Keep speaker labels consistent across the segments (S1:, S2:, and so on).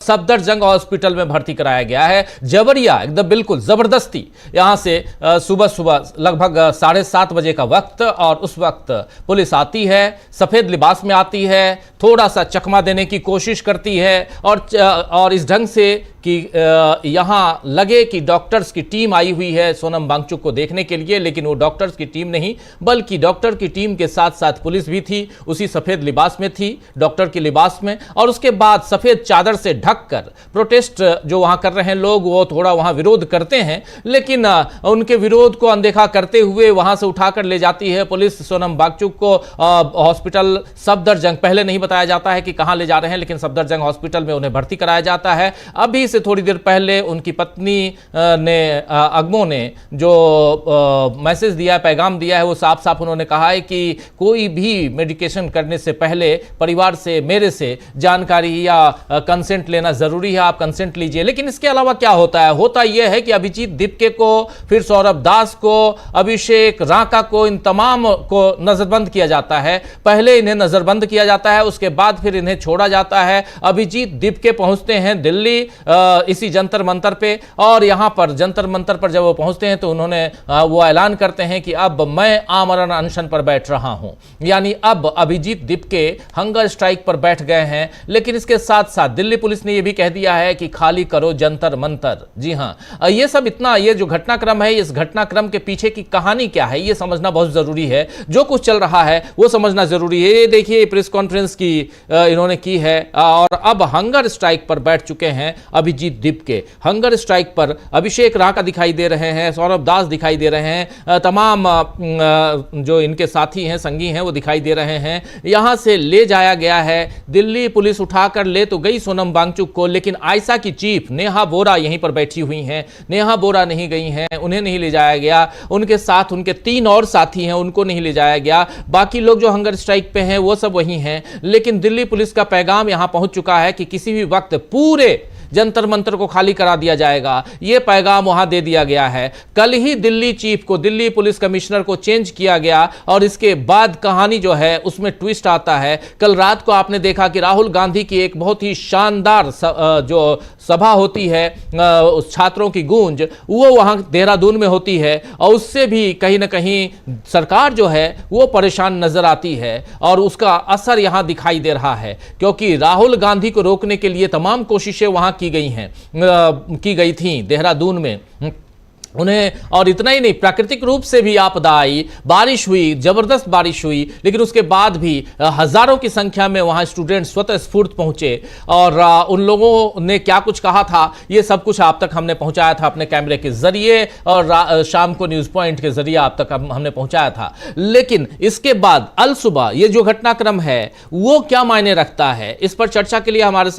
S1: Safdarjung hospital में भर्ती कराया गया है। जबरिया एकदम बिल्कुल जबरदस्ती यहां से सुबह सुबह लगभग 7:30 बजे का वक्त, और उस वक्त पुलिस आती है, सफेद लिबास में आती है, थोड़ा सा चकमा देने की कोशिश करती है और इस ढंग से कि यहां लगे कि डॉक्टर्स की टीम आई हुई है सोनम वांगचुक को देखने के लिए, लेकिन वो डॉक्टर्स की टीम नहीं बल्कि डॉक्टर की टीम के साथ साथ पुलिस भी थी, उसी सफेद लिबास में थी, डॉक्टर के लिबास में। और उसके बाद सफेद चादर से ढककर प्रोटेस्ट जो वहां कर रहे हैं लोग, वो थोड़ा वहां विरोध करते हैं, लेकिन उनके विरोध को अनदेखा करते हुए वहां से उठाकर ले जाती है पुलिस सोनम वांगचुक को हॉस्पिटल सफदरजंग, पहले नहीं बताया जाता है कि कहां ले जा रहे हैं, लेकिन सफदरजंग हॉस्पिटल में उन्हें भर्ती कराया जाता है। अभी से थोड़ी देर पहले उनकी पत्नी अगमो ने जो मैसेज दिया है, पैगाम दिया है, वो साफ साफ उन्होंने कहा है कि कोई भी मेडिकेशन करने से पहले परिवार से, मेरे से जानकारी या कंसेंट लेना जरूरी है, आप कंसेंट लीजिए। लेकिन इसके अलावा क्या होता है, होता यह है कि अभिजीत दीपके को, फिर सौरभ दास को, अभिषेक राका को, इन तमाम को नजरबंद किया जाता है। पहले इन्हें नजरबंद किया जाता है, उसके बाद फिर इन्हें छोड़ा जाता है। अभिजीत दीपके पहुंचते हैं दिल्ली इसी जंतर मंतर पे, और यहां पर जंतर मंतर पर जब वो पहुंचते हैं तो उन्होंने वो ऐलान करते हैं कि अब मैं आमरण अनशन पर बैठ रहा हूं, यानी अब अभिजीत दीपके हंगर स्ट्राइक पर बैठ गए हैं। लेकिन इसके साथ साथ दिल्ली पुलिस ने यह भी कह दिया है कि खाली करो जंतर मंतर। जी हां, ये सब इतना, ये जो घटनाक्रम है, इस घटनाक्रम के पीछे की कहानी क्या है, ये समझना बहुत जरूरी है। जो कुछ चल रहा है वो समझना जरूरी है। ये देखिए प्रेस कॉन्फ्रेंस की इन्होंने की है, और अब हंगर स्ट्राइक पर बैठ चुके हैं अभिजीत दीपके। हंगर स्ट्राइक पर अभिषेक राका दिखाई दे रहे हैं, सौरभ दास दिखाई दे रहे हैं, तमाम जो इनके साथी हैं, संगी हैं, वो दिखाई दे रहे हैं। यहां से ले जाया गया है, दिल्ली पुलिस उठाकर ले तो गई सोनम वांगचुक को, लेकिन आयशा की चीफ नेहा बोरा यहीं पर बैठी हुई हैं। नेहा बोरा नहीं गई हैं, उन्हें नहीं ले जाया गया। उनके साथ उनके 3 और साथी हैं, उनको नहीं ले जाया गया। बाकी लोग जो हंगर स्ट्राइक पे हैं वो सब वहीं हैं। लेकिन दिल्ली पुलिस का पैगाम यहां पहुंच चुका है कि किसी भी वक्त पूरे जंतर मंतर को खाली करा दिया जाएगा, यह पैगाम वहां दे दिया गया है। कल ही दिल्ली चीफ को, दिल्ली पुलिस कमिश्नर को चेंज किया गया, और इसके बाद कहानी जो है उसमें ट्विस्ट आता है। कल रात को आपने देखा कि राहुल गांधी की एक बहुत ही शानदार जो सभा होती है, छात्रों की गूंज, वो वहां देहरादून में होती है, और उससे भी कहीं ना कहीं सरकार जो है वो परेशान नजर आती है, और उसका असर यहां दिखाई दे रहा है। क्योंकि राहुल गांधी को रोकने के लिए तमाम कोशिशें वहां की गई थी देहरादून में उन्हें, और इतना ही नहीं, प्राकृतिक रूप से भी आपदा आई, बारिश हुई, जबरदस्त बारिश हुई, लेकिन उसके बाद भी हजारों की संख्या में वहां स्टूडेंट स्वतः स्फूर्त पहुंचे, और उन लोगों ने क्या कुछ कहा था ये सब कुछ आप तक हमने पहुंचाया था अपने कैमरे के जरिए, और शाम को न्यूज पॉइंट के जरिए आप तक हमने पहुंचाया था। लेकिन इसके बाद अल सुबह ये जो घटनाक्रम है वो क्या मायने रखता है, इस पर चर्चा के लिए हमारे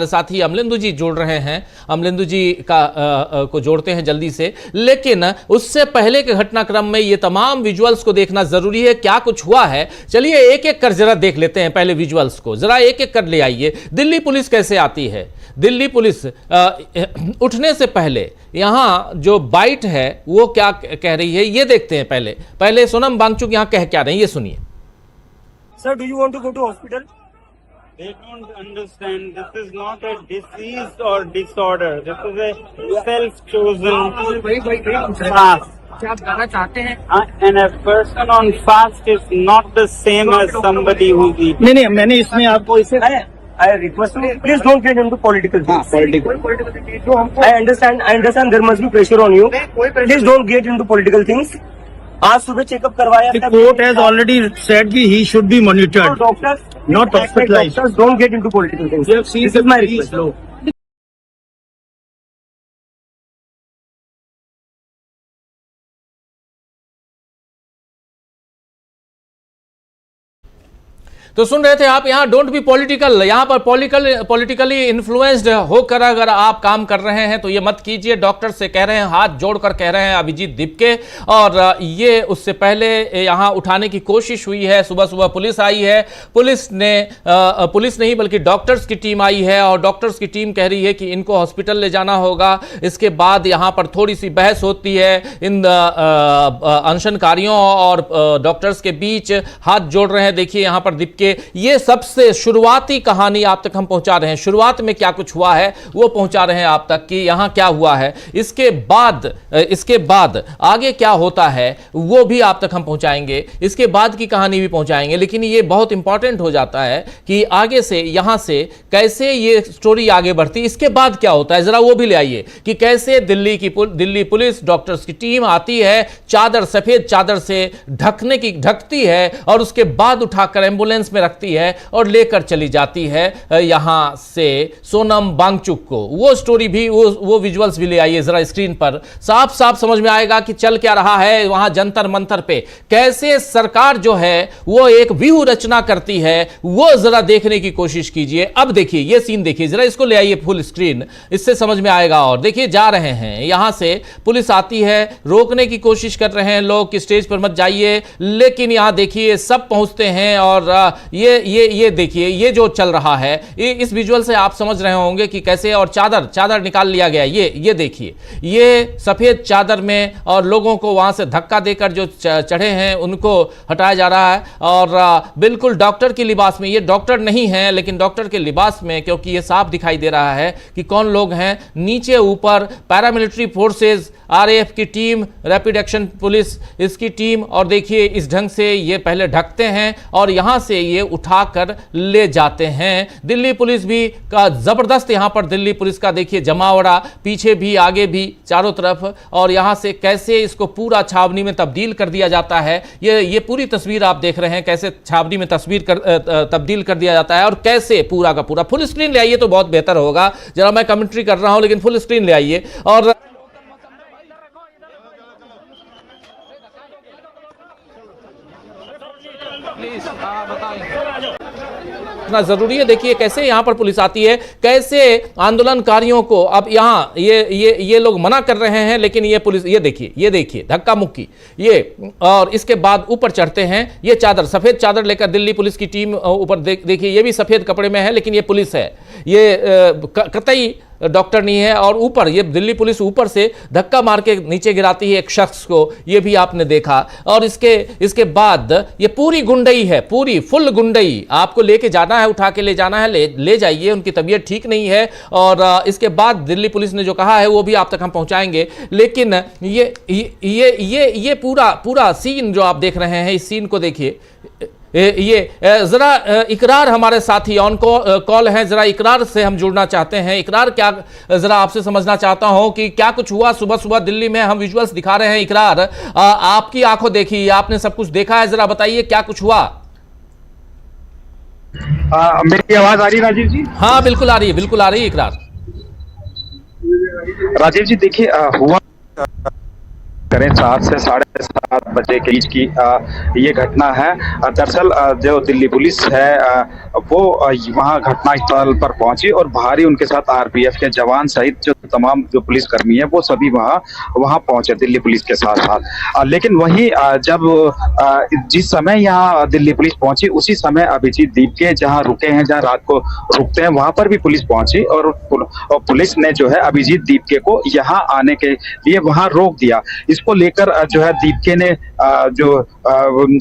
S1: साथ ही अमलेंदु जी जुड़ रहे हैं। अमलेंदु जी को जोड़ते हैं जल्दी से। लेकिन उससे पहले के घटनाक्रम में ये तमाम विजुअल्स को देखना जरूरी है, क्या कुछ हुआ है। चलिए एक एक कर जरा देख लेते हैं पहले विजुअल्स को, जरा एक एक कर ले आइए। दिल्ली पुलिस कैसे आती है। दिल्ली पुलिस उठने से पहले यहां जो बाइट है वो क्या कह रही है ये देखते हैं। पहले सोनम वांगचुक यहां कह क्या रही है, ये सुनिए।
S2: Sir, do you want to go to hospital?
S3: They don't understand. This is not a disease or disorder. This is a self-chosen fast.
S2: क्या आप जाना चाहते हैं?
S3: And a person on fast is not the same as somebody who eats.
S2: नहीं, मैंने इसमें आपको इसे I request you, please don't get into political things. I understand there must be pressure on you. Please don't get into political things. आज सुबह checkup करवाया।
S4: The court has already said that he should be monitored,
S2: Doctors,
S4: not hospitalized.
S2: Doctors don't get into political things.
S4: You have seen
S2: This is my
S4: the
S2: request.
S4: law.
S1: तो सुन रहे थे आप, यहां don't be political, यहां पर politically influenced होकर अगर आप काम कर रहे हैं तो ये मत कीजिए। डॉक्टर से कह रहे हैं, हाथ जोड़कर कह रहे हैं अभिजीत दीपके। और ये उससे पहले यहां उठाने की कोशिश हुई है। सुबह सुबह पुलिस आई है, पुलिस नहीं बल्कि डॉक्टर्स की टीम आई है, और डॉक्टर्स की टीम कह रही है कि इनको हॉस्पिटल ले जाना होगा। इसके बाद यहां पर थोड़ी सी बहस होती है इन अनशनकारियों और डॉक्टर्स के बीच। हाथ जोड़ रहे हैं, देखिए यहां पर दीपके के ये सबसे शुरुआती कहानी आप तक हम पहुंचा रहे हैं। शुरुआत में क्या कुछ हुआ है वो पहुंचा रहे हैं आप तक कि यहां क्या हुआ है, इसके बाद आगे क्या होता है वो भी आप तक हम पहुंचाएंगे, इसके बाद की कहानी भी पहुंचाएंगे। लेकिन ये बहुत इंपॉर्टेंट हो जाता है कि आगे से यहां से कैसे ये स्टोरी आगे बढ़ती, इसके बाद क्या होता है, जरा वो भी ले आइए कि कैसे दिल्ली पुलिस डॉक्टर्स की टीम आती है, चादर सफेद चादर से ढकती है और उसके बाद उठाकर एम्बुलेंस में रखती है और लेकर चली जाती है यहां से सोनम वांगचुक को। वो स्टोरी भी, वो विजुअल्स भी ले आइए जरा स्क्रीन पर। साफ साफ समझ में आएगा कि चल क्या रहा है वहां जंतर मंतर पे, कैसे सरकार जो है वो एक व्यूह रचना करती है, वो जरा देखने की कोशिश कीजिए। अब देखिए ये सीन देखिए जरा, इसको ले आइए फुल स्क्रीन, इससे समझ में आएगा। और देखिए जा रहे हैं यहां से, पुलिस आती है, रोकने की कोशिश कर रहे हैं लोग कि स्टेज पर मत जाइए, लेकिन यहां देखिए सब पहुंचते हैं और ये देखिए ये जो चल रहा है, इस विजुअल से आप समझ रहे होंगे कि कैसे, और चादर निकाल लिया गया। ये देखिए ये सफेद चादर में, और लोगों को वहां से धक्का देकर जो चढ़े हैं उनको हटाया जा रहा है। और बिल्कुल डॉक्टर के लिबास में, ये डॉक्टर नहीं है लेकिन डॉक्टर के लिबास में, क्योंकि ये साफ दिखाई दे रहा है कि कौन लोग हैं। नीचे ऊपर पैरामिलिट्री फोर्सेस, आरएएफ की टीम, रैपिड एक्शन पुलिस इसकी टीम, और देखिए इस ढंग से ये पहले ढकते हैं और यहां से ये उठाकर ले जाते हैं। दिल्ली पुलिस भी का जबरदस्त, यहां पर दिल्ली पुलिस का देखिए जमावड़ा, पीछे भी आगे भी चारों तरफ, और यहां से कैसे इसको पूरा छावनी में तब्दील कर दिया जाता है। ये पूरी तस्वीर आप देख रहे हैं कैसे छावनी में तब्दील कर दिया जाता है, और कैसे पूरा का पूरा। फुल स्क्रीन ले आइए तो बहुत बेहतर होगा, जरा मैं कमेंट्री कर रहा हूं लेकिन फुल स्क्रीन ले आइए। और इतना जरूरी है, देखिए कैसे यहां पर पुलिस आती है, कैसे आंदोलनकारियों को, अब यहां ये लोग मना कर रहे हैं लेकिन ये पुलिस, ये देखिए धक्का मुक्की ये, और इसके बाद ऊपर चढ़ते हैं। ये चादर, सफेद चादर लेकर दिल्ली पुलिस की टीम ऊपर, देखिए ये भी सफेद कपड़े में है लेकिन ये पुलिस है, ये कतई डॉक्टर नहीं है। और ऊपर ये दिल्ली पुलिस ऊपर से धक्का मार के नीचे गिराती है एक शख्स को, ये भी आपने देखा। और इसके बाद ये पूरी गुंडई है, पूरी फुल गुंडई, आपको लेके जाना है, उठा के ले जाना है, ले जाइए, उनकी तबीयत ठीक नहीं है। और इसके बाद दिल्ली पुलिस ने जो कहा है वो भी आप तक हम पहुंचाएंगे। लेकिन ये पूरा सीन जो आप देख रहे हैं, इस सीन को देखिए। ये जरा इकरार, हमारे साथी ऑन कॉल हैं, जरा इकरार से हम जुड़ना चाहते हैं। इकरार, क्या जरा आपसे समझना चाहता हूं कि क्या कुछ हुआ सुबह सुबह दिल्ली में, हम विजुअल्स दिखा रहे हैं। इकरार, आपकी आंखों देखी, आपने सब कुछ देखा है, जरा बताइए क्या कुछ हुआ।
S5: मेरी आवाज आ रही है राजीव जी?
S1: हाँ बिल्कुल आ रही है, बिल्कुल आ रही है इकरार।
S5: राजीव जी देखिए, हुआ करें 7 से 7:30 बजे के बीच की ये घटना है। दरअसल जो दिल्ली पुलिस है वो वहाँ घटनास्थल पर पहुंची और भारी उनके साथ आरपीएफ के जवान सहित जो तमाम जो पुलिसकर्मी है वो सभी वहाँ पहुंचे दिल्ली पुलिस के साथ साथ। लेकिन वही जब जिस समय यहाँ दिल्ली पुलिस पहुंची उसी समय अभिजीत दीपके जहाँ रुके हैं, जहाँ रात को रुकते हैं, वहां पर भी पुलिस पहुंची और पुलिस ने जो है अभिजीत दीपके को यहाँ आने के लिए वहां रोक दिया। इसको लेकर जो है दीपके ने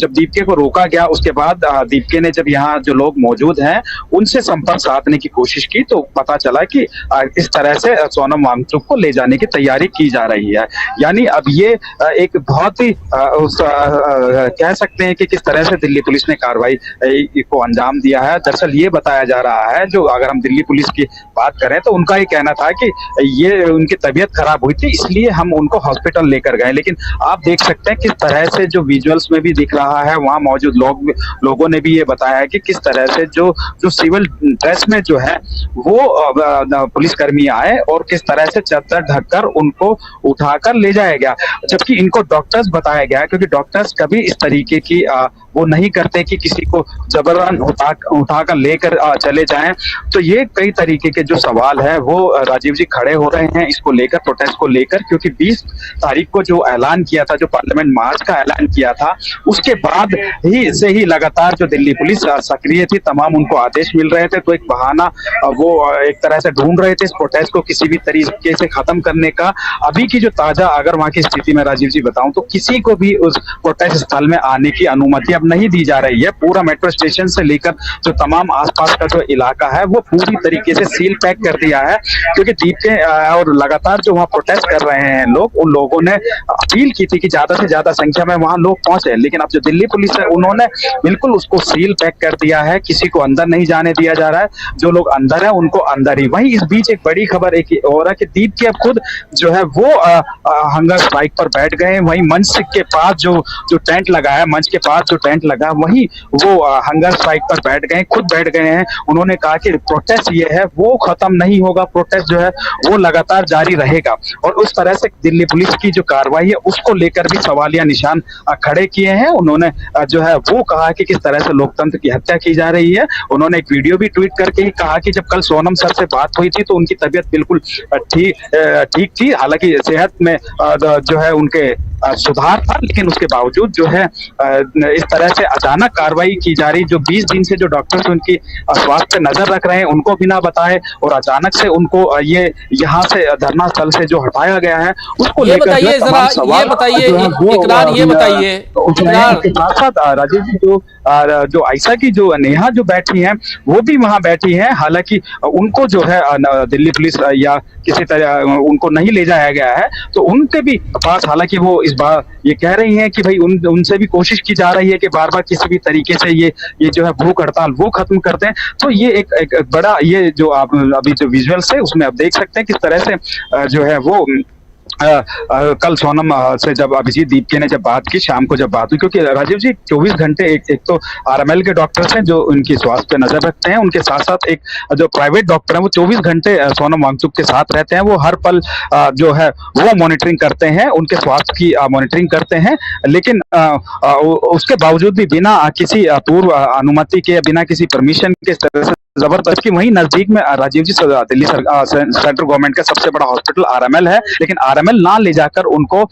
S5: जब दीपके को रोका गया, उसके बाद दीपके ने जब यहाँ जो लोग मौजूद हैं उनसे संपर्क साधने की कोशिश की तो पता चला कि इस तरह से सोनम वांगचुक को ले जाने की तैयारी की जा रही है। यानी अब ये एक बहुत ही कह सकते हैं कि किस तरह से दिल्ली पुलिस ने कार्रवाई को अंजाम दिया है। दरअसल ये बताया जा रहा है, जो अगर हम दिल्ली पुलिस की बात करें तो उनका ये कहना था कि ये उनकी तबीयत खराब हुई थी इसलिए हम उनको हॉस्पिटल लेकर गए। लेकिन आप देख सकते हैं किस तरह से जो विजुअल्स में भी दिख रहा है, वहां मौजूद लोगों ने भी ये बताया है कि किस तरह से जो सिविल ड्रेस में जो है वो पुलिसकर्मी आए और किस तरह से चादर ढककर उनको उठाकर ले जाया गया, जबकि इनको डॉक्टर्स बताया गया, क्योंकि डॉक्टर्स कभी इस तरीके की वो नहीं करते कि किसी को जबरन उठाकर लेकर चले जाएं। तो ये कई तरीके के जो सवाल है वो राजीव जी खड़े हो रहे हैं इसको लेकर, प्रोटेस्ट को लेकर, क्योंकि 20 तारीख को जो जो ऐलान किया था, जो पार्लियामेंट मार्च का ऐलान किया था, उसके बाद ही लगातार जो दिल्ली पुलिस सक्रिय थी, तमाम उनको आदेश मिल रहे थे, तो एक बहाना वो एक तरह से ढूंढ रहे थे इस प्रोटेस्ट को किसी भी तरीके से खत्म करने का। अभी की जो ताजा अगर वहां की स्थिति में राजीव जी बताऊं तो किसी को भी उस प्रोटेस्ट स्थल में आने की अनुमति अब नहीं दी जा रही है। पूरा मेट्रो स्टेशन से लेकर जो तमाम आसपास का जो इलाका है वो पूरी तरीके से सील पैक कर दिया है, क्योंकि दीप के और लगातार जो वहां प्रोटेस्ट कर रहे हैं लोग, उन लोगों ने अपील की थी कि ज्यादा से ज्यादा संख्या में वहां लोग पहुंचे, लेकिन अब जो दिल्ली पुलिस है उन्होंने बिल्कुल उसको सील पैक कर दिया है, किसी को अंदर नहीं जाने दिया जा रहा है, जो लोग अंदर है उनको अंदर ही। वहीं इस बीच एक बड़ी खबर एक और है कि दीप के अब खुद जो है वो हंगर स्ट्राइक पर बैठ गए। वहीं मंच के पास जो टेंट लगा है, मंच के पास जो टेंट लगा वहीं वो हंगर स्ट्राइक पर बैठ गए, खुद बैठ गए हैं। उन्होंने कहा कि प्रोटेस्ट ये है वो खत्म नहीं होगा, प्रोटेस्ट जो है वो लगातार जारी रहेगा। और उस तरह से दिल्ली पुलिस की जो कार्रवाई है उसको लेकर भी सवालिया निशान खड़े किए हैं। उन्होंने जो है वो कहा कि किस तरह से लोकतंत्र की हत्या की जा रही है। उन्होंने एक वीडियो भी ट्वीट करके ही कहा कि जब कल सोनम सर से बात हुई थी तो उनकी तबीयत बिल्कुल ठीक थी, हालांकि सेहत में जो है उनके सुधार था, लेकिन उसके बावजूद जो है इस तरह से अचानक कार्रवाई की जा रही। जो 20 दिन से जो डॉक्टर्स उनकी स्वास्थ्य पे नजर रख रहे हैं उनको बिना बताए और अचानक से उनको ये यहाँ से धरना स्थल से जो हटाया गया है उसको
S1: ये
S5: लेकर
S1: बताइए जरा, ये बताइए इकरार, ये बताइए
S5: के साथ साथ राजीव जी जो आयशा की जो नेहा जो बैठी हैं वो भी वहां बैठी हैं, हालांकि उनको जो है दिल्ली पुलिस या किसी तरह उनको नहीं ले जाया गया है, तो उनके भी पास हालांकि वो इस बार ये कह रही हैं कि भाई उनसे भी कोशिश की जा रही है कि बार बार किसी भी तरीके से ये जो है भूख हड़ताल वो खत्म कर दें। तो ये एक बड़ा ये जो आप अभी जो विजुअल्स है उसमें आप देख सकते हैं किस तरह से जो है वो कल सोनम से जब अभिजीत दीपके ने जब बात की, शाम को जब बात हुई, क्योंकि राजीव जी 24 घंटे एक तो आरएमएल के डॉक्टर्स हैं जो उनकी स्वास्थ्य पे नजर रखते हैं, उनके साथ साथ एक जो प्राइवेट डॉक्टर हैं वो 24 घंटे सोनम वांगचुक के साथ रहते हैं। वो हर पल जो है वो मॉनिटरिंग करते हैं, उनके स्वास्थ्य की मॉनिटरिंग करते हैं, लेकिन उसके बावजूद भी बिना किसी पूर्व अनुमति के, बिना किसी परमिशन के तरह से जबरदस्ती वहीं नजदीक में राजीव जी दिल्ली सेंट्रल गवर्नमेंट का सबसे बड़ा हॉस्पिटल आरएमएल है, लेकिन आरएमएल ना ले जाकर उनको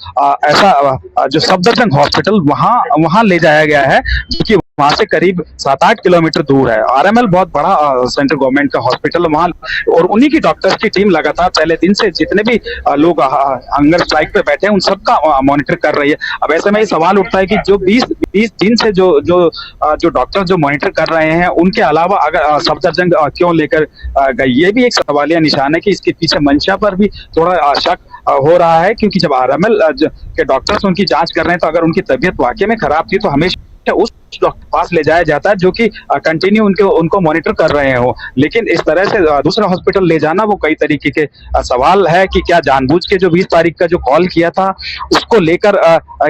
S5: ऐसा जो सफदरजंग हॉस्पिटल वहां ले जाया गया है, जो कि वहां से करीब 7-8 किलोमीटर दूर है। आरएमएल बहुत बड़ा सेंट्रल गवर्नमेंट का हॉस्पिटल वहां, और उन्हीं की डॉक्टर्स की टीम लगातार पहले दिन से जितने भी लोग हंगर स्ट्राइक पे बैठे हैं उन सबका मॉनिटर कर रही है। अब ऐसे में ये सवाल उठता है कि जो 20 दिन से जो डॉक्टर जो मॉनिटर कर रहे हैं उनके अलावा अगर सफदरजंग क्यों लेकर गई, ये भी एक सवालिया निशान है कि इसके पीछे मंशा पर भी थोड़ा शक हो रहा है, क्योंकि जब आरएमएल के डॉक्टर्स उनकी जांच कर रहे हैं तो अगर उनकी तबीयत वाकई में खराब थी तो हमेशा उस डॉक्टर पास ले जाया जाता है जो कि कंटिन्यू उनको मॉनिटर कर रहे हो। लेकिन इस तरह से दूसरा हॉस्पिटल ले जाना वो कई तरीके के सवाल है कि क्या जानबूझ के जो 20 तारीख का जो कॉल किया था उसको लेकर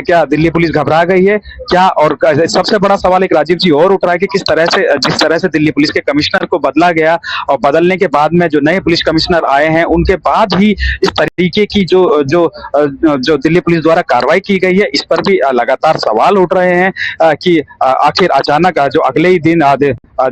S5: क्या दिल्ली पुलिस घबरा गई है क्या? और सबसे बड़ा सवाल एक राजीव जी और उठ रहा है कि किस तरह से जिस तरह से दिल्ली पुलिस के कमिश्नर को बदला गया और बदलने के बाद में जो नए पुलिस कमिश्नर आए हैं उनके बाद ही इस तरीके की जो दिल्ली पुलिस द्वारा कार्रवाई की गई है, इस पर भी लगातार सवाल उठ रहे हैं कि आखिर अचानक जो अगले ही दिन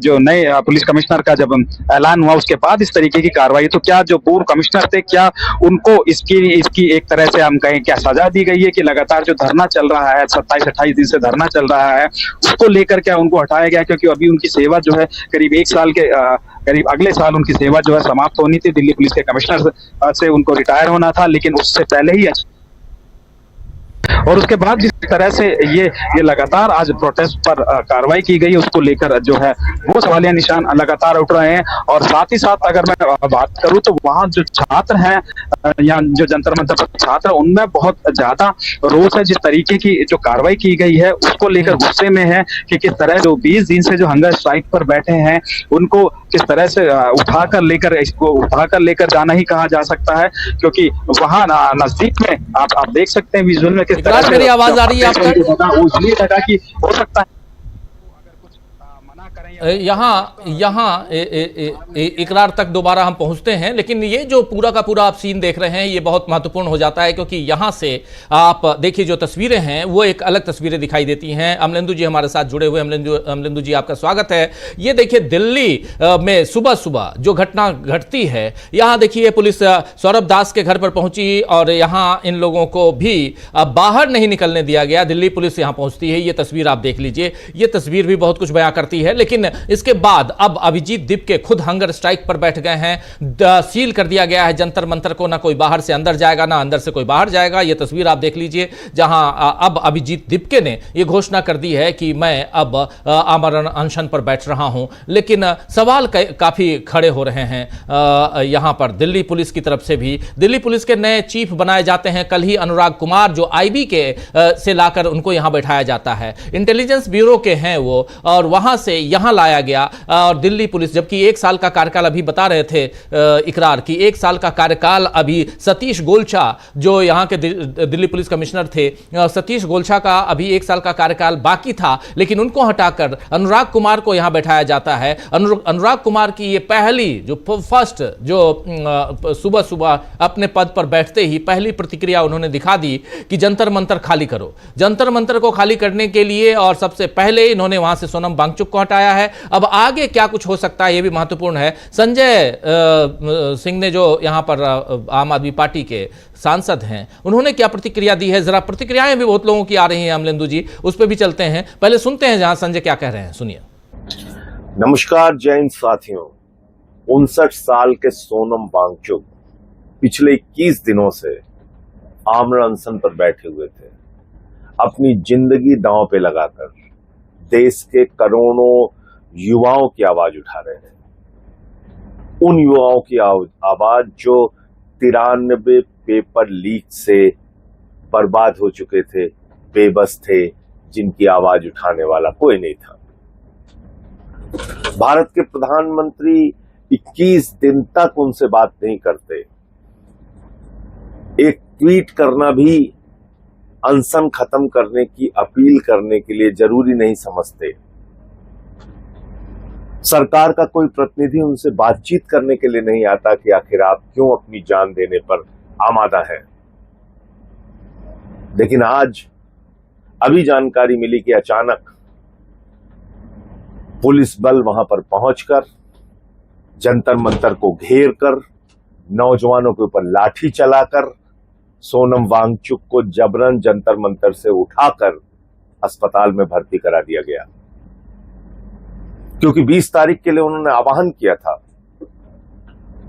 S5: जो नए पुलिस कमिश्नर का जब ऐलान हुआ उसके बाद इस तरीके की कार्रवाई, तो क्या जो पूर्व कमिश्नर थे क्या उनको इसकी एक तरह से हम कहें क्या सजा दी गई है कि लगातार जो धरना चल रहा है 27-28 दिन से धरना चल रहा है उसको लेकर क्या उनको हटाया गया? क्योंकि अभी उनकी सेवा जो है करीब 1 साल के करीब अगले साल उनकी सेवा जो है समाप्त होनी थी, दिल्ली पुलिस के कमिश्नर से उनको रिटायर होना था, लेकिन उससे पहले ही और उसके बाद जिस तरह से ये लगातार आज प्रोटेस्ट पर कार्रवाई की गई उसको लेकर जो है वो सवालिया निशान लगातार उठ रहे हैं। और साथ ही साथ अगर मैं बात करूं तो वहां जो छात्र हैं या जो जंतर मंतर पर छात्र उनमें बहुत ज्यादा रोष है जिस तरीके की जो कार्रवाई की गई है उसको लेकर गुस्से में है कि किस तरह जो 20 दिन से जो हंगर स्ट्राइक पर बैठे हैं उनको किस तरह से उठाकर लेकर जाना ही कहा जा सकता है, क्योंकि वहां नजदीक में आप देख सकते हैं विजुअल में किस तरह से
S1: मेरी आवाज आ रही है आपको?
S5: इसलिए लगा कि हो सकता है अगर कुछ मना करें
S1: यहाँ इकरार तक दोबारा हम पहुंचते हैं, लेकिन ये जो पूरा का पूरा आप सीन देख रहे हैं ये बहुत महत्वपूर्ण हो जाता है, क्योंकि यहाँ से आप देखिए जो तस्वीरें हैं वो एक अलग तस्वीरें दिखाई देती हैं। अमलेंदु जी हमारे साथ जुड़े हुए। अमलेंदु जी आपका स्वागत है। ये देखिए दिल्ली में सुबह सुबह जो घटना घटती है, यहाँ देखिए पुलिस सौरभ दास के घर पर पहुंची और यहाँ इन लोगों को भी बाहर नहीं निकलने दिया गया। दिल्ली पुलिस यहाँ पहुंचती है, ये तस्वीर आप देख लीजिए। ये तस्वीर भी बहुत कुछ बयां करती है, लेकिन इसके बाद अब अभिजीत दीपके खुद हंगर स्ट्राइक पर बैठ गए हैं। सील कर दिया गया है जंतर मंतर को, ना कोई बाहर से अंदर जाएगा ना अंदर से कोई बाहर जाएगा। ये तस्वीर आप देख लीजिए, जहां अब अभिजीत दीपके ने ये घोषणा कर दी है कि मैं अब आमरण अनशन पर बैठ रहा हूं। लेकिन सवाल काफी खड़े हो रहे हैं यहां पर दिल्ली पुलिस की तरफ से भी। दिल्ली पुलिस के नए चीफ बनाए जाते हैं कल ही अनुराग कुमार, जो आईबी के से लाकर उनको यहां बैठाया जाता है। इंटेलिजेंस ब्यूरो के हैं वो, और वहां से यहां लाया गया। और दिल्ली पुलिस, जबकि 1 साल का कार्यकाल, अभी बता रहे थे इकरार की 1 साल का कार्यकाल अभी सतीश गोलछा जो यहां के दिल्ली पुलिस कमिश्नर थे, सतीश गोलछा का अभी 1 साल का कार्यकाल बाकी था, लेकिन उनको हटाकर अनुराग कुमार को यहां बैठाया जाता है। अनुराग कुमार की ये पहली जो फर्स्ट जो सुबह सुबह अपने पद पर बैठते ही पहली प्रतिक्रिया उन्होंने दिखा दी कि जंतर मंतर खाली करो। जंतर मंतर को खाली करने के लिए और सबसे पहले इन्होंने वहां से सोनम वांगचुक को हटाया है। अब आगे क्या कुछ हो सकता है ये भी महत्वपूर्ण है। संजय सिंह ने, जो यहां पर आम आदमी पार्टी के सांसद हैं, उन्होंने क्या प्रतिक्रिया दी है, जरा प्रतिक्रियाएं भी बहुत लोगों की आ रही हैं अमलेंदु जी, उस पर भी चलते हैं। पहले सुनते हैं जहां संजय क्या कह रहे हैं, सुनिए।
S6: नमस्कार जैन साथियों। 59 साल के सोनम वांगचुक पिछले 21 दिनों से आमरण अनशन पर बैठे हुए थे, अपनी जिंदगी दांव पे लगाकर देश के करोड़ों युवाओं की आवाज उठा रहे हैं। उन युवाओं की आवाज जो 93 पेपर लीक से बर्बाद हो चुके थे, बेबस थे, जिनकी आवाज उठाने वाला कोई नहीं था। भारत के प्रधानमंत्री 21 दिन तक उनसे बात नहीं करते। एक ट्वीट करना भी अनशन खत्म करने की अपील करने के लिए जरूरी नहीं समझते। सरकार का कोई प्रतिनिधि उनसे बातचीत करने के लिए नहीं आता कि आखिर आप क्यों अपनी जान देने पर आमादा है। लेकिन आज अभी जानकारी मिली कि अचानक पुलिस बल वहां पर पहुंचकर जंतर मंतर को घेर कर नौजवानों के ऊपर लाठी चलाकर सोनम वांगचुक को जबरन जंतर मंतर से उठाकर अस्पताल में भर्ती करा दिया गया, क्योंकि 20 तारीख के लिए उन्होंने आह्वान किया था,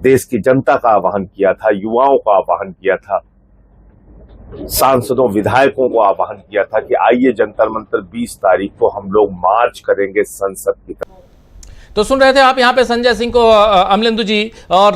S6: देश की जनता का आह्वान किया था, युवाओं का आह्वान किया था, सांसदों विधायकों को आह्वान किया था कि आइए जंतर मंतर 20 तारीख को हम लोग मार्च करेंगे संसद की तरफ।
S1: तो सुन रहे थे आप यहाँ पे संजय सिंह को, अमलेंदु जी, और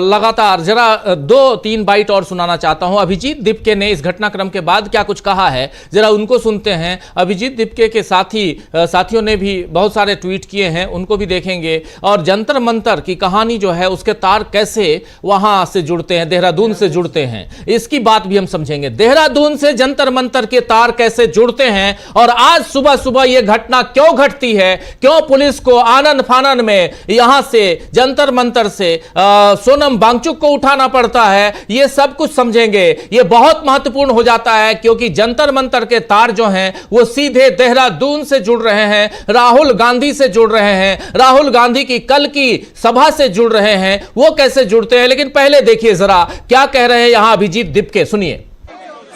S1: लगातार जरा 2-3 बाइट और सुनाना चाहता हूँ। अभिजीत दीपके ने इस घटनाक्रम के बाद क्या कुछ कहा है, जरा उनको सुनते हैं। अभिजीत दीपके के साथियों ने भी बहुत सारे ट्वीट किए हैं, उनको भी देखेंगे। और जंतर मंतर की कहानी जो है उसके तार कैसे वहां से जुड़ते हैं, देहरादून से जुड़ते हैं, इसकी बात भी हम समझेंगे। देहरादून से जंतर मंतर के तार कैसे जुड़ते हैं और आज सुबह सुबह यह घटना क्यों घटती है, क्यों पुलिस को आनंद में यहां से जंतर मंतर से सोनम वांगचुक को उठाना पड़ता है, यह सब कुछ समझेंगे। यह बहुत महत्वपूर्ण हो जाता है, क्योंकि जंतर मंतर के तार जो हैं वो सीधे देहरादून से जुड़ रहे हैं, राहुल गांधी से जुड़ रहे हैं, राहुल गांधी की कल की सभा से जुड़ रहे हैं। वो कैसे जुड़ते हैं, लेकिन पहले देखिए जरा क्या कह रहे हैं यहां अभिजीत दीपके, सुनिए।